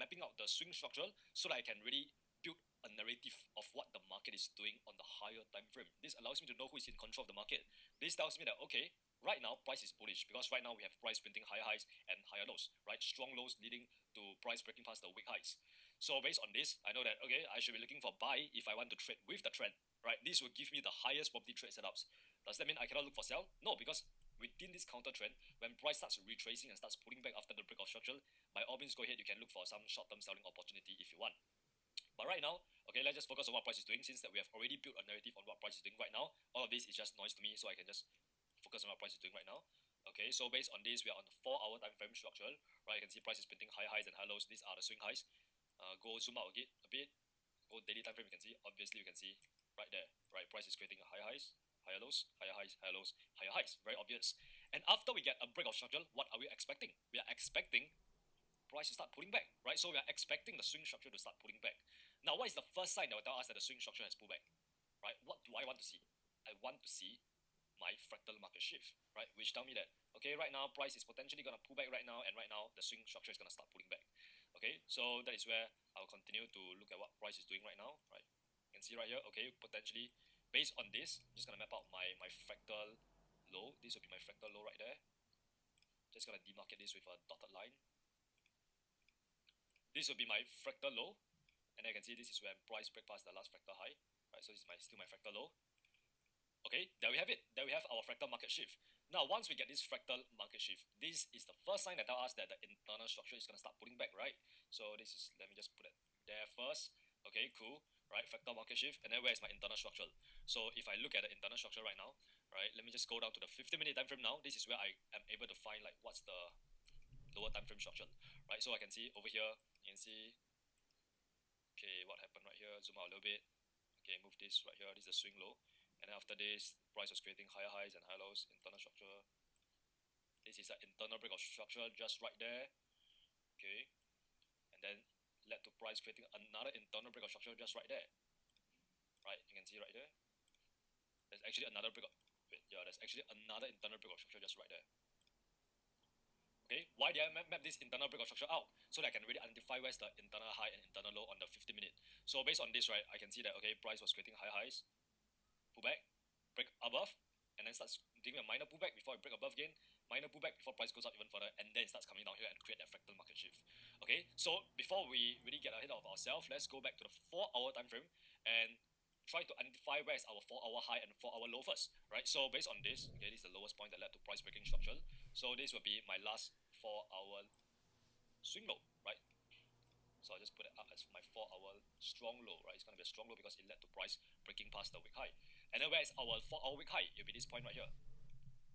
mapping out the swing structure so that I can really build a narrative of what the market is doing on the higher time frame. This allows me to know who is in control of the market. This tells me that, okay, right now price is bullish because right now we have price printing higher highs and higher lows, right? Strong lows leading to price breaking past the weak highs. So based on this, I know that, okay, I should be looking for buy if I want to trade with the trend, right? This will give me the highest probability trade setups. Does that mean I cannot look for sell? No, because within this counter trend, when price starts retracing and starts pulling back after the break of structure, by all means go ahead, you can look for some short-term selling opportunity if you want. But right now, okay, let's just focus on what price is doing, since that we have already built a narrative on what price is doing right now. All of this is just noise to me, so I can just focus on what price is doing right now. Okay, so based on this, we are on the 4-hour time frame structure, right? You can see price is printing high highs and high lows. These are the swing highs. Go zoom out again a bit. Go daily time frame. You can see, obviously, you can see right there, right? Price is creating a high highs, higher lows, higher highs, higher lows, higher highs. Very obvious. And after we get a break of structure, what are we expecting? We are expecting price to start pulling back, right? So we are expecting the swing structure to start pulling back. Now, what is the first sign that will tell us that the swing structure has pulled back, right? What do I want to see? I want to see my fractal market shift, right? Which tell me that, okay, right now price is potentially gonna pull back right now, and right now the swing structure is gonna start pulling back. Okay, so that is where I'll continue to look at what price is doing right now, right? You can see right here, okay, potentially based on this, I'm just gonna map out my fractal low. This will be my fractal low right there. Just gonna demarcate this with a dotted line. This will be my fractal low, and then you can see this is when price break past the last fractal high, right? So this is still my fractal low. Okay, there we have it. There we have our fractal market shift. Now, once we get this fractal market shift, this is the first sign that tells us that the internal structure is going to start pulling back, right? So this is, let me just put it there first. Okay, cool, right? Fractal market shift, and then where is my internal structure? So if I look at the internal structure right now, right, let me just go down to the 50-minute time frame now. This is where I am able to find like what's the lower time frame structure, right? So I can see over here, you can see, okay, what happened right here. Zoom out a little bit. Okay, move this right here. This is a swing low. And then after this, price was creating higher highs and high lows, internal structure. This is an internal break of structure just right there. Okay. And then led to price creating another internal break of structure just right there. Right, you can see right there. There's actually another break of, there's actually another internal break of structure just right there. Okay, why did I map this internal break of structure out? So that I can really identify where's the internal high and internal low on the 50-minute. So based on this, right, I can see that, okay, price was creating high highs, pullback, break above, and then starts doing a minor pullback before it break above again, minor pullback before price goes up even further, and then it starts coming down here and create that fractal market shift. Okay, so before we really get ahead of ourselves, let's go back to the 4-hour time frame and try to identify where is our 4-hour high and 4-hour low first, right? So based on this, okay, this is the lowest point that led to price breaking structure. So this will be my last 4-hour swing low, right? So I'll just put it up as my 4-hour strong low, right? It's going to be a strong low because it led to price breaking past the wick high. And then where is our 4-hour wick high? It'll be this point right here.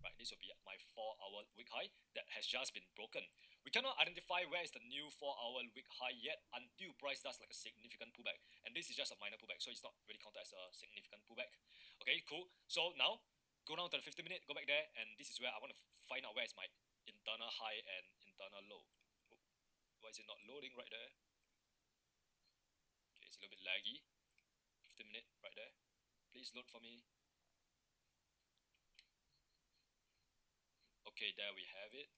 Right, this will be my 4-hour wick high that has just been broken. We cannot identify where is the new 4-hour wick high yet until price does like a significant pullback. And this is just a minor pullback, so it's not really counted as a significant pullback. Okay, cool. So now, go down to the 50-minute, go back there, and this is where I want to find out where is my internal high and internal low. Why is it not loading right there? Okay, it's a little bit laggy. 50-minute right there. Please load for me. Okay, there we have it.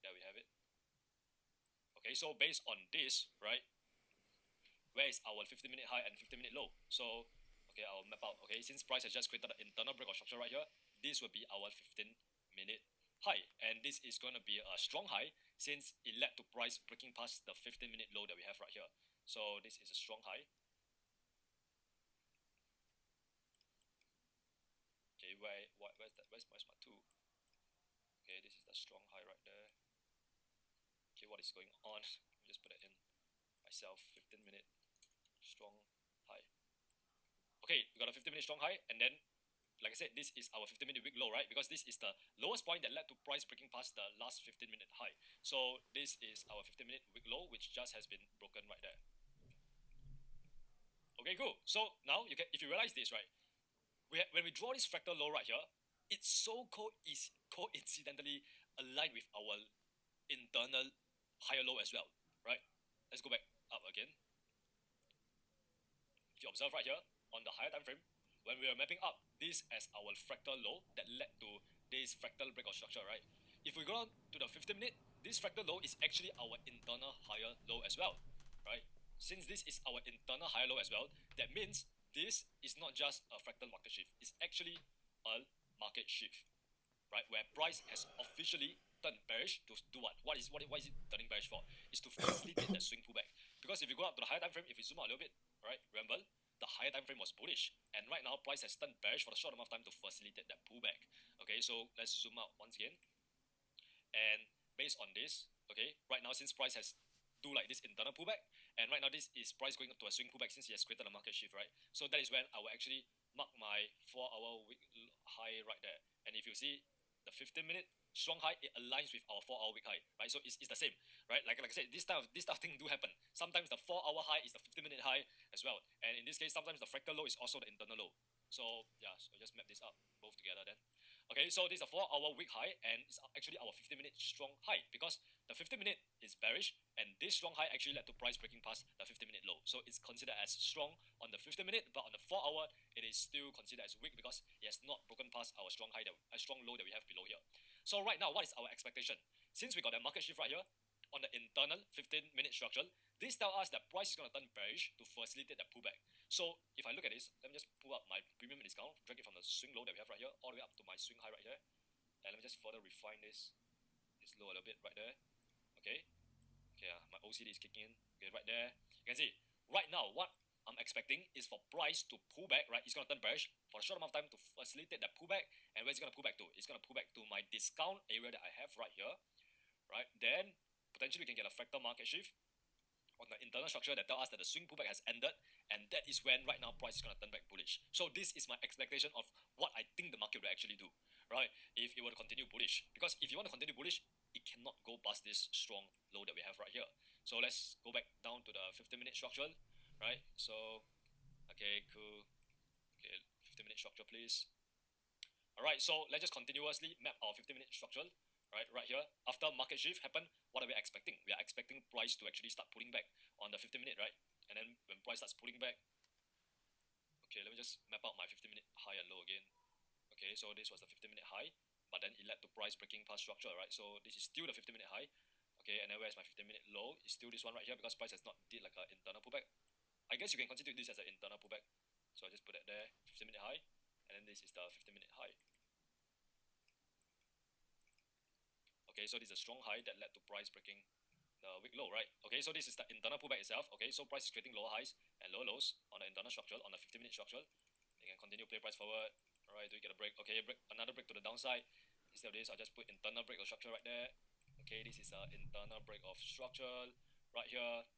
There we have it. Okay, so based on this, right, where is our 50-minute high and 50-minute low? So, okay, I'll map out. Okay, since price has just created an internal break of structure right here, this will be our 15-minute high. And this is going to be a strong high since it led to price breaking past the 15-minute low that we have right here. So, this is a strong high. Okay, where's my 2? Okay, this is the strong high right there. Okay, what is going on? Let me just put it in myself. 15-minute strong high. Okay, we got a 15-minute strong high, and then, like I said, this is our 15-minute wick low, right? Because this is the lowest point that led to price breaking past the last 15-minute high. So this is our 15-minute wick low, which just has been broken right there. Okay, cool. So now you can, if you realize this, right? When we draw this fractal low right here, it's so coincidentally aligned with our internal higher low as well, right? Let's go back up again. If you observe right here on the higher time frame, when we are mapping up this as our fractal low that led to this fractal break of structure, right? If we go on to the 15-minute, this fractal low is actually our internal higher low as well, right? Since this is our internal higher low as well, that means this is not just a fractal market shift. It's actually a market shift, right? Where price has officially turned bearish to do what? What is it turning bearish for? Is to facilitate that swing pullback. Because if you go up to the higher time frame, if we zoom out a little bit, right? Remember, the higher time frame was bullish, and right now price has turned bearish for a short amount of time to facilitate that pullback. Okay, so let's zoom out once again. And based on this, okay, right now since price has do like this internal pullback, and right now this is price going to a swing pullback since he has created a market shift, right? So that is when I will actually mark my 4-hour wick high right there. And if you see the 15-minute strong high, it aligns with our 4-hour wick high, right? So it's the same, right? Like I said, this type of thing do happen. Sometimes the 4-hour high is the 15-minute high as well, and in this case, sometimes the fractal low is also the internal low. So yeah, so just map this up both together then. Okay, so this is a 4-hour wick high, and it's actually our 15-minute strong high because the 15-minute is bearish, and this strong high actually led to price breaking past the 15-minute low. So it's considered as strong on the 15-minute, but on the 4-hour, it is still considered as weak because it has not broken past our strong high, a strong low that we have below here. So right now, what is our expectation? Since we got a market shift right here on the internal 15-minute structure, this tells us that price is going to turn bearish to facilitate the pullback. So if I look at this, let me just pull up my premium discount, drag it from the swing low that we have right here all the way up to my swing high right here, and let me just further refine this low a little bit right there. Okay, my OCD is kicking in. Okay, right there, you can see right now what I'm expecting is for price to pull back, right? It's going to turn bearish for a short amount of time to facilitate that pullback. And where's it going to pull back to? It's going to pull back to my discount area that I have right here, right? Then potentially we can get a fractal market shift on the internal structure that tell us that the swing pullback has ended, and that is when right now price is going to turn back bullish. So this is my expectation of what I think the market will actually do, right? If it were to continue bullish, because if you want to continue bullish, it cannot go past this strong low that we have right here. So let's go back down to the 15-minute structure, right? So okay, cool. Okay, 15-minute structure, please. All right, so let's just continuously map our 15-minute structure. Right here. After market shift happen, what are we expecting? We are expecting price to actually start pulling back on the 15-minute, right? And then when price starts pulling back, okay, let me just map out my 15-minute high and low again. Okay, so this was the 15-minute high, but then it led to price breaking past structure, right? So this is still the 15-minute high. Okay, and then where's my 15-minute low? It's still this one right here because price has not did like an internal pullback. I guess you can consider this as an internal pullback. So I just put that there, 15-minute high, and then this is the 15-minute high. Okay, so this is a strong high that led to price breaking the wick low, right? Okay, so this is the internal pullback itself. Okay, so price is creating lower highs and lower lows on the internal structure, on the 15-minute structure. You can continue play price forward. All right, do we get a break? Okay, another break to the downside. Instead of this, I'll just put internal break of structure right there. Okay, this is an internal break of structure right here.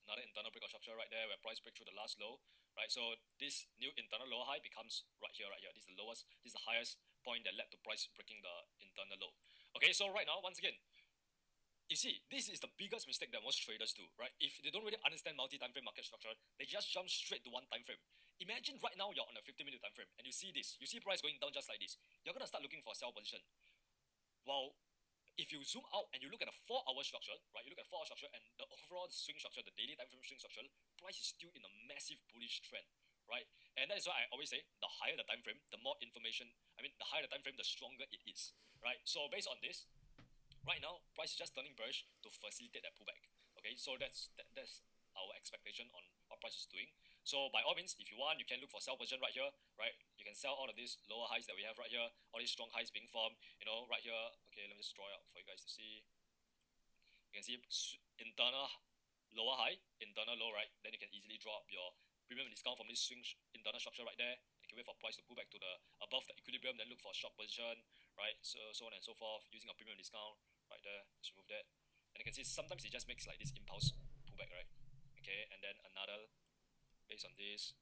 Another internal break of structure right there where price break through the last low, right? So this new internal lower high becomes right here. This is the lowest, this is the highest point that led to price breaking the internal low. Okay, so right now, once again, you see, this is the biggest mistake that most traders do, right? If they don't really understand multi-time frame market structure, they just jump straight to one time frame. Imagine right now you're on a 15-minute time frame and you see this, you see price going down just like this. You're gonna start looking for a sell position. While if you zoom out and you look at a 4-hour structure, right? You look at 4-hour structure and the overall swing structure, the daily time frame swing structure, price is still in a massive bullish trend, right? And that is why I always say the higher the time frame, the more information. The higher the time frame, the stronger it is, right? So based on this, right now price is just turning bearish to facilitate that pullback. Okay, so that's our expectation on what price is doing. So by all means, if you want, you can look for sell position right here, right? You can sell all of these lower highs that we have right here, all these strong highs being formed, right here. Okay, let me just draw it out for you guys to see. You can see internal lower high, internal low, right? Then you can easily draw up your premium discount from this swing internal structure right there. You can wait for price to pull back to the above the equilibrium, then look for a short position, right? So on and so forth, using a premium discount right there. Just remove that, and you can see sometimes it just makes like this impulse pullback, right? Okay, and then another based on this,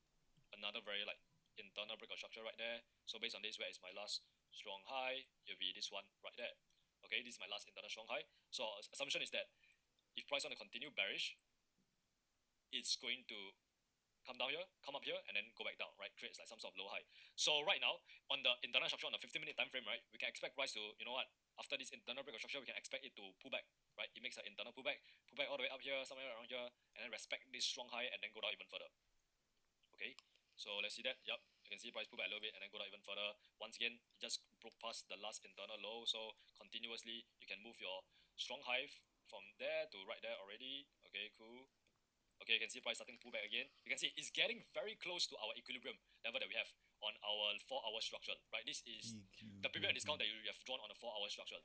another very like internal break of structure right there. So based on this, where is my last strong high? It'll be this one right there. Okay, this is my last internal strong high. So assumption is that if price want to continue bearish, it's going to come down here, come up here, and then go back down, right? Creates like some sort of low high. So right now, on the internal structure, on the 15-minute time frame, right, we can expect price to, after this internal break of structure, we can expect it to pull back, right? It makes an internal pull back all the way up here, somewhere around here, and then respect this strong high and then go down even further. Okay, so let's see that. Yep, you can see price pull back a little bit and then go down even further. Once again, it just broke past the last internal low, so continuously you can move your strong high from there to right there already. Okay, cool. Okay, you can see price starting to pull back again. You can see it's getting very close to our equilibrium level that we have on our 4-hour structure, right? This is the premium discount that you have drawn on a 4-hour structure.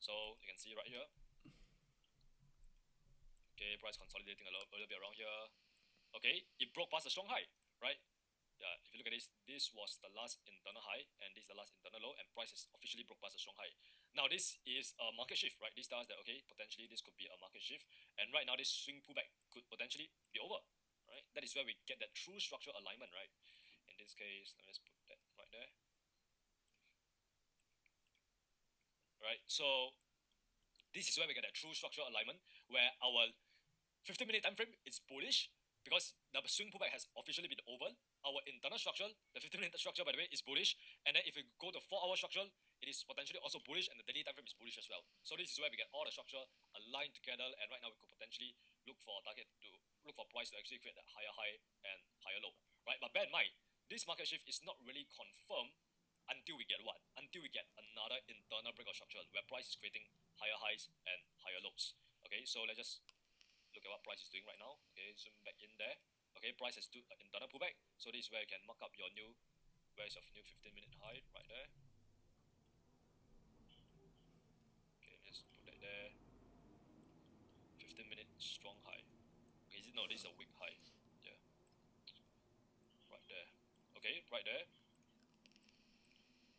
So you can see right here. Okay, price consolidating a little bit around here. Okay, it broke past the strong high, right? Yeah, if you look at this was the last internal high, and this is the last internal low, and price has officially broke past a strong high. Now this is a market shift, right? This tells us that okay, potentially this could be a market shift, and right now this swing pullback could potentially be over, right? That is where we get that true structural alignment, right? In this case, let me just put that right there. Right, so this is where we get that true structural alignment, where our 50-minute time frame is bullish because the swing pullback has officially been over. Our internal structure, the 15-minute structure, by the way, is bullish. And then if we go to 4-hour structure, it is potentially also bullish, and the daily time frame is bullish as well. So this is where we get all the structure aligned together. And right now we could potentially look for price to actually create that higher high and higher low, right? But bear in mind, this market shift is not really confirmed until we get what? Until we get another internal breakout structure where price is creating higher highs and higher lows. Okay, so let's just look at what price is doing right now. Okay, zoom back in there. Okay, price has do internal pullback. So this is where you can mark up your new, where's your new 15-minute high right there. Okay, let's put that there. 15-minute strong high. Okay, no, this is a weak high. Yeah, right there. Okay, right there.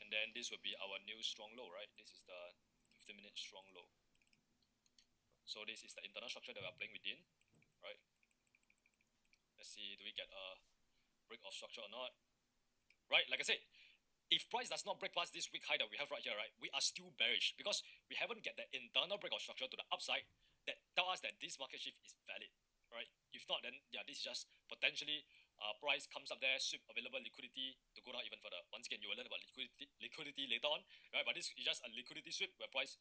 And then this will be our new strong low, right? This is the 15-minute strong low. So this is the internal structure that we are playing within, right? Let's see, do we get a break of structure or not? Right, like I said, if price does not break past this weak high that we have right here, right, we are still bearish because we haven't get the internal break of structure to the upside that tell us that this market shift is valid, right? If not, then yeah, this is just potentially price comes up there, sweep available liquidity to go down even further. Once again, you will learn about liquidity later on, right? But this is just a liquidity sweep where price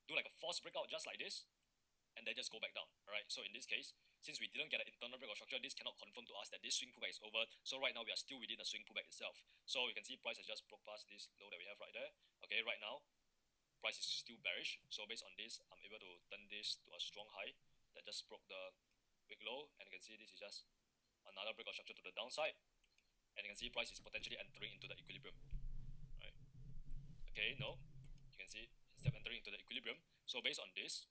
do like a forced breakout just like this, and then just go back down, alright? So in this case, since we didn't get an internal break of structure, this cannot confirm to us that this swing pullback is over. So right now we are still within the swing pullback itself. So you can see price has just broke past this low that we have right there. Okay, right now price is still bearish. So based on this, I'm able to turn this to a strong high that just broke the week low, and you can see this is just another break of structure to the downside, and you can see price is potentially entering into the equilibrium, right? Okay, no, you can see instead of entering into the equilibrium. So based on this,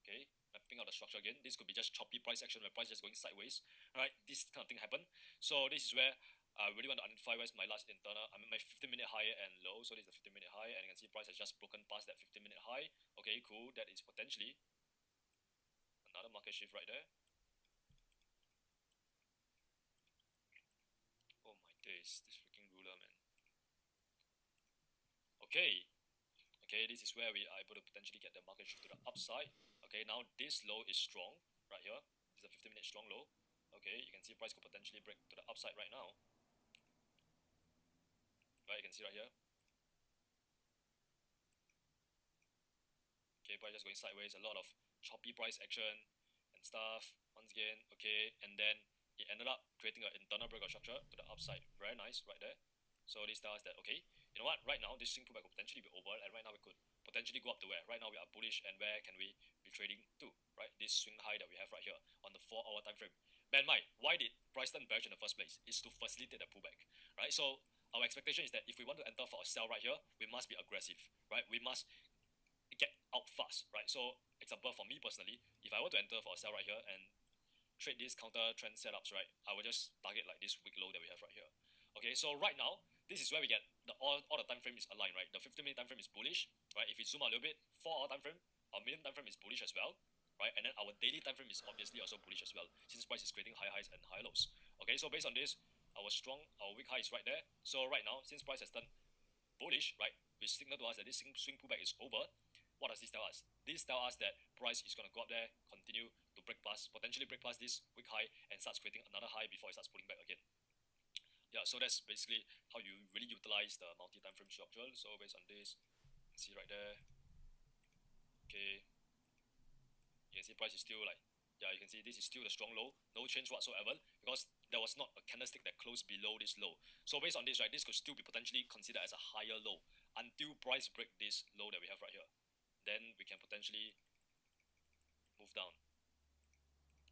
okay, mapping out the structure again, this could be just choppy price action where price is just going sideways, right? This kind of thing happen. So this is where I really want to identify where's my last internal, I mean my 15-minute high and low. So this is the 15-minute high, and you can see price has just broken past that 15-minute high. Okay, cool, that is potentially another market shift right there. Oh my days, this freaking ruler, man. Okay, this is where we are able to potentially get the market shift to the upside. Okay, now this low is strong right here. This is a 15-minute strong low. Okay, you can see price could potentially break to the upside right now. Right, you can see right here. Okay, price just going sideways, a lot of choppy price action and stuff once again. Okay, and then it ended up creating an internal break of structure to the upside. Very nice right there. So this tells us that okay, you know what, right now this swing pullback could potentially be over, and right now we could potentially go up to where? Right now we are bullish, and where can we be trading to? Right, this swing high that we have right here on the 4-hour time frame. Bear in mind, why did price turn bearish in the first place? Is to facilitate the pullback, right? So our expectation is that if we want to enter for a sell right here, we must be aggressive, right? We must get out fast, right? So example for me personally, if I were to enter for a sell right here and trade these counter trend setups, right, I will just target like this weak low that we have right here. Okay, so right now this is where we get all the time frame is aligned, right? The 15-minute time frame is bullish, right? If we zoom out a little bit, 4-hour time frame, our medium time frame is bullish as well, right? And then our daily time frame is obviously also bullish as well, since price is creating high highs and high lows. Okay, so based on this, our weak high is right there. So right now, since price has turned bullish, right, which signal to us that this swing pullback is over, what does this tell us? This tells us that price is going to go up there, continue to potentially break past this weak high, and starts creating another high before it starts pulling back again. Yeah, so that's basically how you really utilize the multi-time frame structure. So based on this, you can see right there. Okay, you can see price is still like, yeah, you can see this is still the strong low, no change whatsoever, because there was not a candlestick that closed below this low. So based on this, right, this could still be potentially considered as a higher low until price break this low that we have right here. Then we can potentially move down.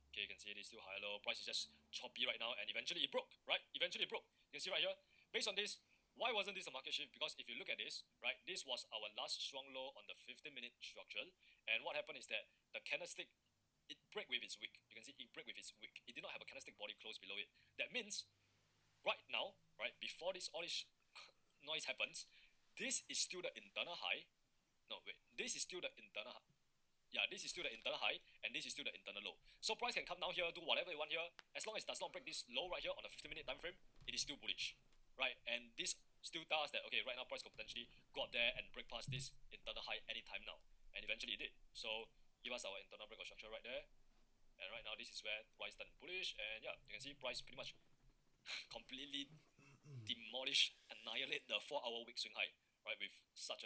Okay, you can see it is still higher low. Price is just choppy right now, and eventually it broke, right? Eventually it broke. You can see right here. Based on this, why wasn't this a market shift? Because if you look at this, right, this was our last strong low on the 15-minute structure, and what happened is that the candlestick, it break with its wick. You can see it break with its wick. It did not have a candlestick body close below it. That means right now, right before this all this noise happens, this is still the internal high. No, wait, this is still the internal. Yeah, this is still the internal high, and this is still the internal low. So price can come down here, do whatever you want here, as long as it does not break this low right here on the 15-minute time frame, it is still bullish, right? And this still tells us that okay, right now price could potentially go up there and break past this internal high anytime now, and eventually it did. So give us our internal break of structure right there, and right now this is where price turned bullish, and yeah, you can see price pretty much completely demolish, annihilate the 4-hour wick swing high, right? With such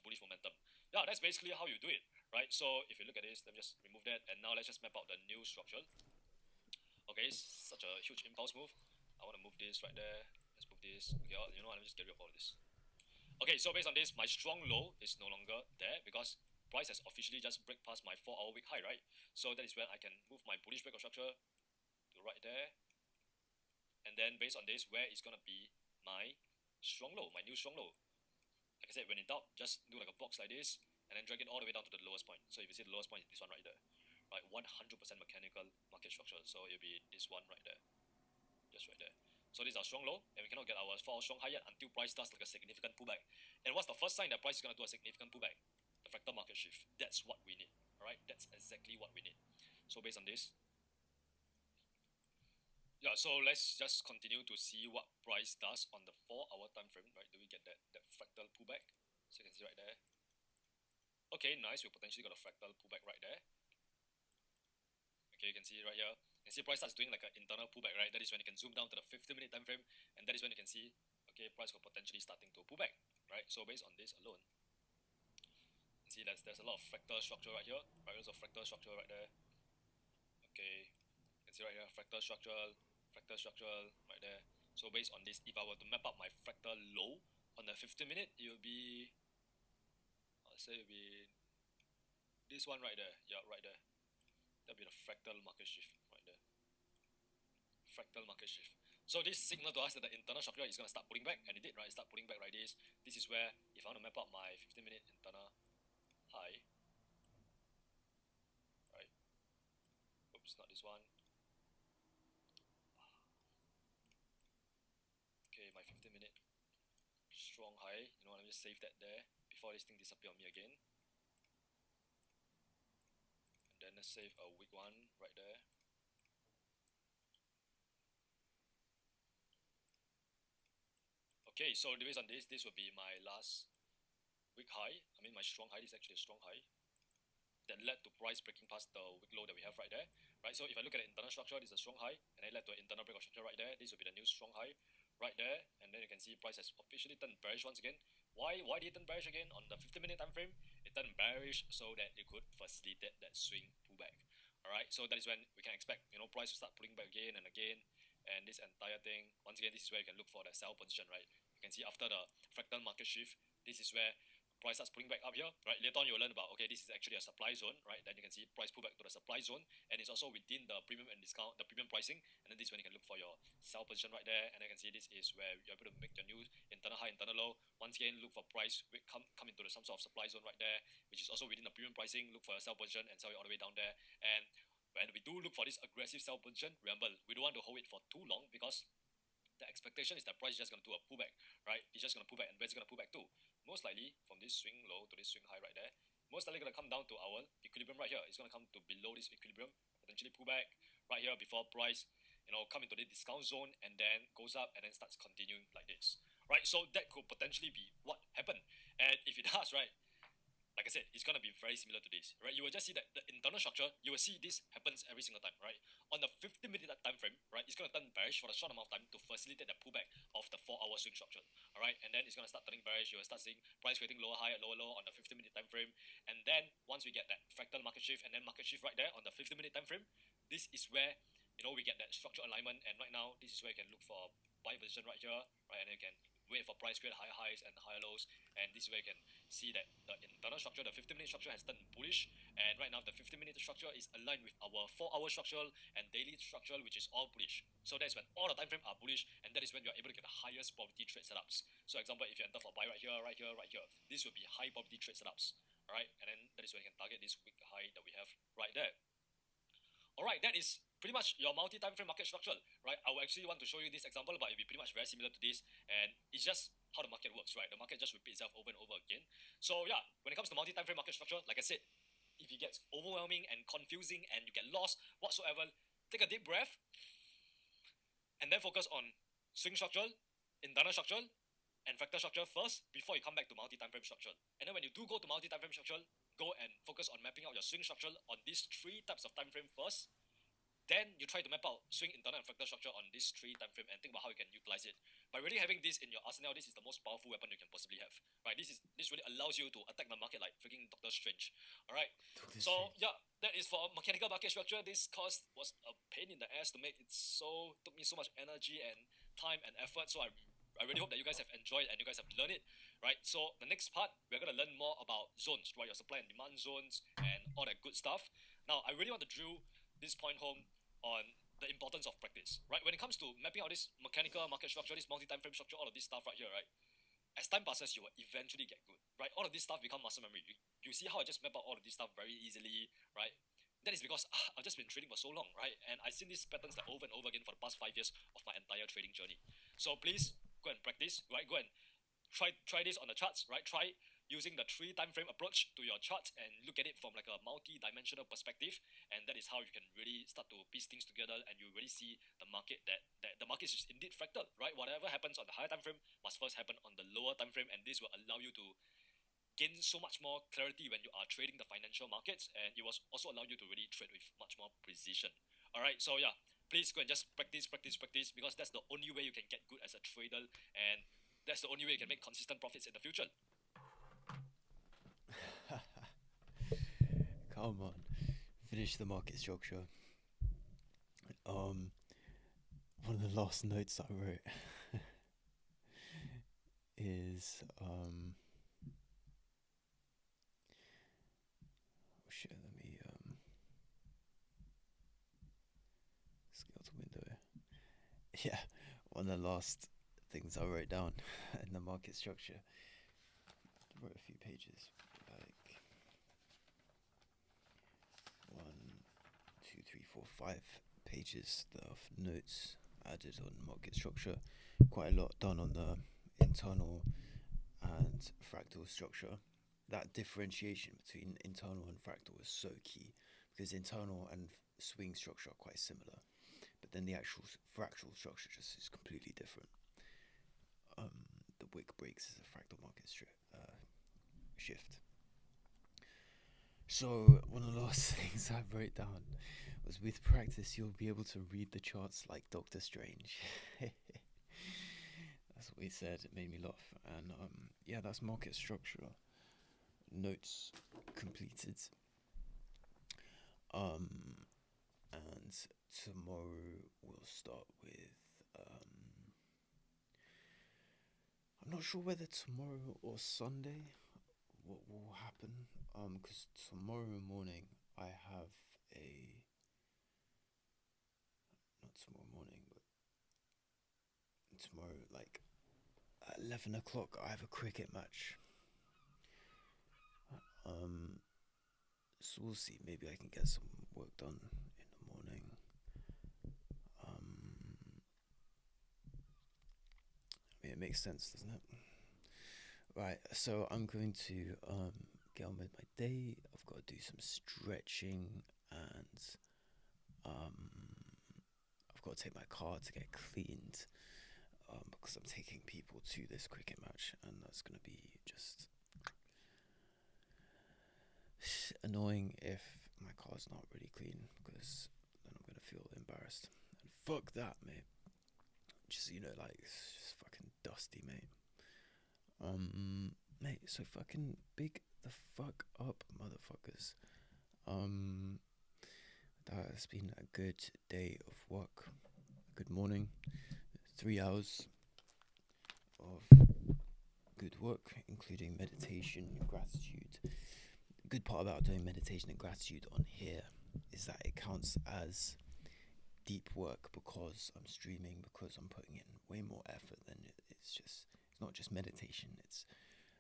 bullish momentum. Yeah, that's basically how you do it, right? So if you look at this, let me just remove that, and now let's just map out the new structure. Okay, such a huge impulse move. I want to move this right there. Let's move this. Okay, you know what? Let me just get rid of all of this. Okay, so based on this, my strong low is no longer there because price has officially just break past my 4-hour wick high, right? So that is when I can move my bullish break of structure to right there. And then based on this, where is gonna be my strong low, my new strong low? Like I said, when in doubt, just do like a box like this, and then drag it all the way down to the lowest point. So if you see the lowest point, is this one right there, right? 100% mechanical market structure. So it'll be this one right there, just right there. So this is our strong low, and we cannot get our strong high yet until price does like a significant pullback. And what's the first sign that price is gonna do a significant pullback? The fractal market shift. That's what we need. All right, that's exactly what we need. So based on this, yeah, so let's just continue to see what price does on the 4-hour time frame, right? Do we get that fractal pullback? So you can see right there. Okay, nice. We potentially got a fractal pullback right there. Okay, you can see right here. You can see price starts doing like an internal pullback, right? That is when you can zoom down to the 15-minute time frame, and that is when you can see, okay, price will potentially starting to pull back, right? So based on this alone, you can see there's a lot of fractal structure right here, right? There's a fractal structure right there. Okay, you can see right here, fractal structural right there. So based on this, if I were to map out my fractal low on the 15-minute, it will be, I'll say it will be this one right there. Yeah, right there. That'll be the fractal market shift right there. Fractal market shift. So this signal to us that the internal structure is going to start pulling back, and it did, right? Start pulling back like this. This is where, if I want to map out my 15-minute internal high, right? Oops, not this one. Okay, my 15-minute strong high. You know what? Let me just save that there before this thing disappear on me again. And then let's save a weak one right there. Okay, so based on this will be my last weak high. I mean, my strong high. This is actually a strong high that led to price breaking past the weak low that we have right there, right? So if I look at the internal structure, this is a strong high, and it led to an internal break of structure right there. This will be the new strong high right there, and then you can see price has officially turned bearish once again. Why did it turn bearish again on the 15-minute time frame? It turned bearish so that it could facilitate that swing pullback. All right, so that is when we can expect, you know, price to start pulling back again and again, and this entire thing, once again, this is where you can look for the sell position, right? You can see after the fractal market shift, this is where price starts pulling back up here, right? Later on, you'll learn about, okay, this is actually a supply zone, right? Then you can see price pull back to the supply zone, and it's also within the premium and discount, the premium pricing, and then this is when you can look for your sell position right there, and you can see this is where you're able to make your new internal high, internal low. Once again, look for price come into some sort of supply zone right there, which is also within the premium pricing. Look for your sell position and sell it all the way down there. And when we do look for this aggressive sell position, remember, we don't want to hold it for too long because the expectation is that price is just going to do a pullback, right? It's just going to pull back, and where's it going to pull back to? Most likely from this swing low to this swing high right there, most likely going to come down to our equilibrium right here. It's going to come to below this equilibrium, potentially pull back right here before price, you know, come into the discount zone and then goes up and then starts continuing like this, right? So that could potentially be what happened. And if it does, right, like I said, it's going to be very similar to this, right? You will just see that the internal structure, you will see this happens every single time, right? On the 15-minute time frame, right, it's going to turn bearish for a short amount of time to facilitate the pullback of the 4-hour swing structure, all right? And then it's going to start turning bearish. You will start seeing price creating lower high, lower low on the 15-minute time frame. And then once we get that fractal market shift and then market shift right there on the 15-minute time frame, this is where, you know, we get that structural alignment. And right now, this is where you can look for buy position right here, right? And then you can wait for price create higher highs and higher lows, and this is where you can see that the internal structure, the 15-minute structure has turned bullish, and right now the 15-minute structure is aligned with our 4-hour structural and daily structural, which is all bullish. So that's when all the time frame are bullish, and that is when you are able to get the highest probability trade setups. So example, if you enter for buy right here, right here, right here, this will be high probability trade setups, all right? And then that is when you can target this weak high that we have right there. All right, that is pretty much your multi-time frame market structure, right? I will actually want to show you this example, but it'll be pretty much very similar to this, and it's just how the market works, right? The market just repeats itself over and over again. So yeah, when it comes to multi-time frame market structure, like I said, if it gets overwhelming and confusing and you get lost whatsoever, take a deep breath and then focus on swing structure, internal structure, and fractal structure first before you come back to multi-time frame structure. And then when you do go to multi-time frame structure, go and focus on mapping out your swing structure on these three types of time frame first. Then you try to map out swing, internal, and fractal structure on these three time frame and think about how you can utilize it. By really having this in your arsenal, this is the most powerful weapon you can possibly have. Right? This really allows you to attack the market like freaking Doctor Strange. Alright. So yeah, that is for mechanical market structure. This course was a pain in the ass to make. It took me so much energy and time and effort. So I really hope that you guys have enjoyed and you guys have learned it. Right? So the next part, we're gonna learn more about zones, right? Your supply and demand zones and all that good stuff. Now I really want to drill this point home on the importance of practice, right? When it comes to mapping out this mechanical market structure, this multi-time frame structure, all of this stuff right here, right? As time passes, you will eventually get good, right? All of this stuff become muscle memory. You see how I just map out all of this stuff very easily, right? That is because I've just been trading for so long, right? And I've seen these patterns like over and over again for the past 5 years of my entire trading journey. So please go and practice, right? Go and try this on the charts, right? Try using the three time frame approach to your charts and look at it from like a multi-dimensional perspective, and that is how you can really start to piece things together and you really see the market that the market is indeed fractal, right? Whatever happens on the higher time frame must first happen on the lower time frame, and this will allow you to gain so much more clarity when you are trading the financial markets, and it will also allow you to really trade with much more precision. All right, so yeah, please go and just practice because that's the only way you can get good as a trader, and that's the only way you can make consistent profits in the future. Come on, finish the market structure. One of the last notes I wrote is oh shit, let me scale to window. Yeah, one of the last things I wrote down in the market structure. I wrote a few pages, like 5 pages of notes added on market structure. Quite a lot done on the internal and fractal structure. That differentiation between internal and fractal is so key because internal and swing structure are quite similar, but then the actual fractal structure just is completely different. The wick breaks is a fractal market shift. So one of the last things I wrote down was, with practice you'll be able to read the charts like Doctor Strange. That's what he said. It made me laugh. And yeah, that's market structure notes completed. And tomorrow we'll start with I'm not sure whether tomorrow or Sunday what will happen, because tomorrow morning I have not tomorrow morning, but tomorrow, like at 11 o'clock, I have a cricket match. So we'll see. Maybe I can get some work done in the morning. I mean, it makes sense, doesn't it? Right. So I'm going to get on with my day. I've got to do some stretching, and I've got to take my car to get cleaned, because I'm taking people to this cricket match, and that's going to be just annoying if my car's not really clean, because then I'm going to feel embarrassed. And fuck that, mate. Just, like, it's just fucking dusty, mate. Mate, so fucking big the fuck up, motherfuckers. That has been a good day of work. Good morning. 3 hours of good work, including meditation, gratitude. The good part about doing meditation and gratitude on here is that it counts as deep work because I'm streaming, because I'm putting in way more effort than it's not just meditation.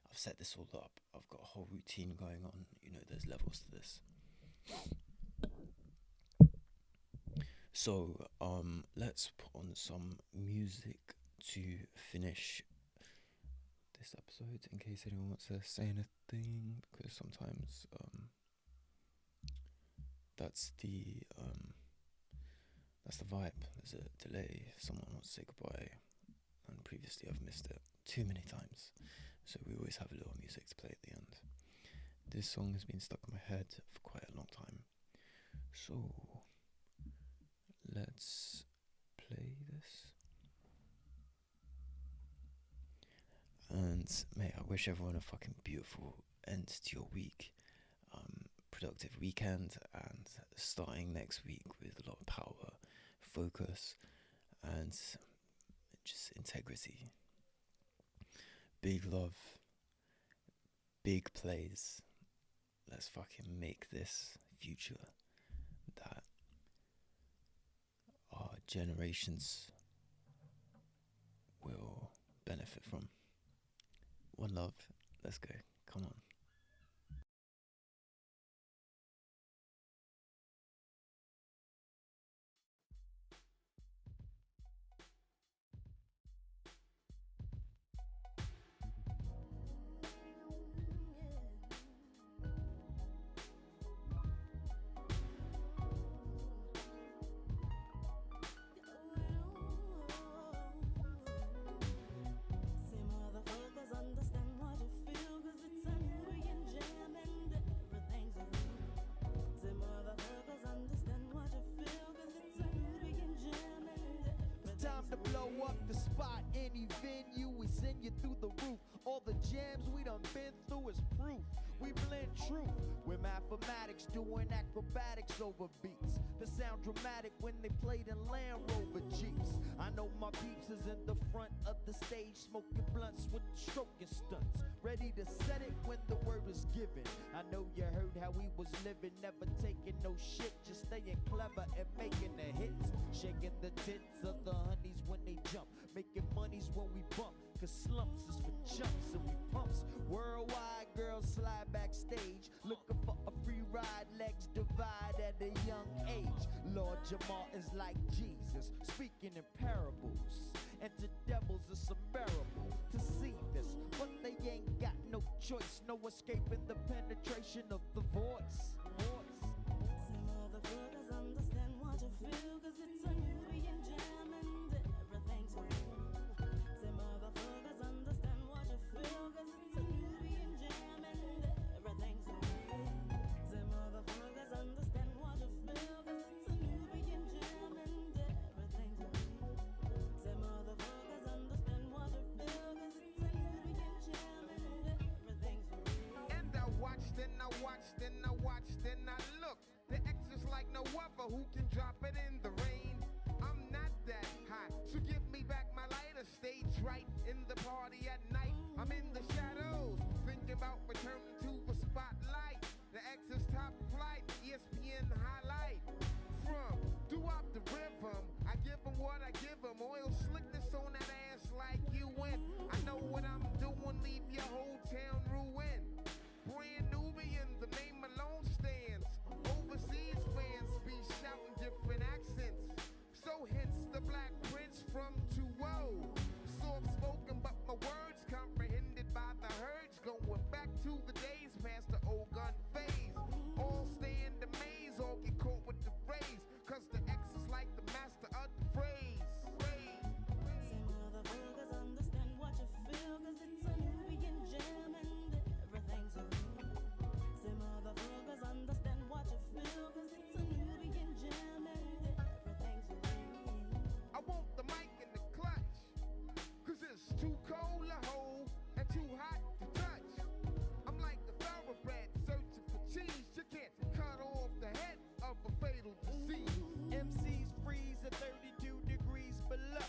I've set this all up. I've got a whole routine going on. There's levels to this. So, let's put on some music to finish this episode in case anyone wants to say anything, because sometimes that's the vibe. There's a delay. Someone wants to say goodbye, and previously I've missed it too many times. So we always have a little music to play at the end. This song has been stuck in my head for quite a long time. So let's play this. And mate, I wish everyone a fucking beautiful end to your week. Productive weekend, and starting next week with a lot of power, focus, and just integrity. Big love, big plays. Let's fucking make this future that our generations will benefit from. One love. Let's go. Come on. Time to blow up the spot. Any venue, we send you through the roof. All the jams we done been through is proof. We blend truth with mathematics, doing acrobatics over beats. The sound dramatic when they played in Land Rover Jeeps. I know my peeps is in the front of the stage, smoking blunts with the stroking stunts. Ready to set it when the word is given. I know you heard how we was living, never taking no shit, just staying clever and making the hits. Shaking the tits of the honeys when they jump, making monies when we bump. Cause slumps is for chumps and we pumps. Worldwide girls slide backstage, looking for a free ride, legs divide at a young age. Lord Jamal is like Jesus, speaking in parables. And to devils it's unbearable to see this, but they ain't got no choice, no escaping the penetration of the voice. Some motherfuckers understand what you feel, cause it's a Nubian jam and everything's real. Some motherfuckers understand what you feel, cause it's a Nubian jam and everything's real. Some motherfuckers understand what you feel, cause it's a Nubian jam and everything's real. Some motherfuckers understand what you feel, cause it's a Nubian jam and everything's real. And I watched and I watched and I watched and I looked. The X is like no other, who can drop it in the rain? I'm not that hot, so give me back my lighter. Stage right in the party at night. I'm in the shadows, thinking about returning to the spotlight. The X is top flight, ESPN highlight. From throughout the rhythm, I give them what I give them. Oil slickness on that ass like you win. I know what I'm doing, leave your whole town ruined. Brand Nubian, the name alone stands. Overseas fans be shouting different accents. So hence the Black Prince from 2-0. Soft spoken, but my words comprehended by the herds. Going back to the days past the old gun phase. All stay in the maze, all get caught with the rays. Cause the X is like the master of the phrase. Some motherfuckers understand what you feel, cause it's a Nubian jam and everything's real. Some motherfuckers understand what you feel, cause it's a Nubian jam and everything's real. I want the mic in the clutch, cause it's too cold to hold and too hot to touch. I'm like the thoroughbred searching for cheese. You can't cut off the head of a fatal disease. MCs freeze at 32 degrees below.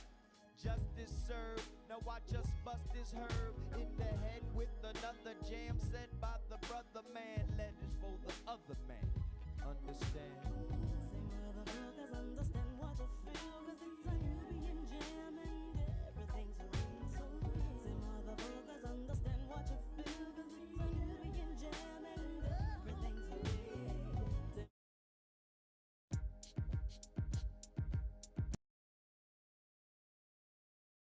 Justice served. Now I just bust this herb in the head with another jam said by the brother man. Letters for the other man. Understand? Some motherfuckers understand what you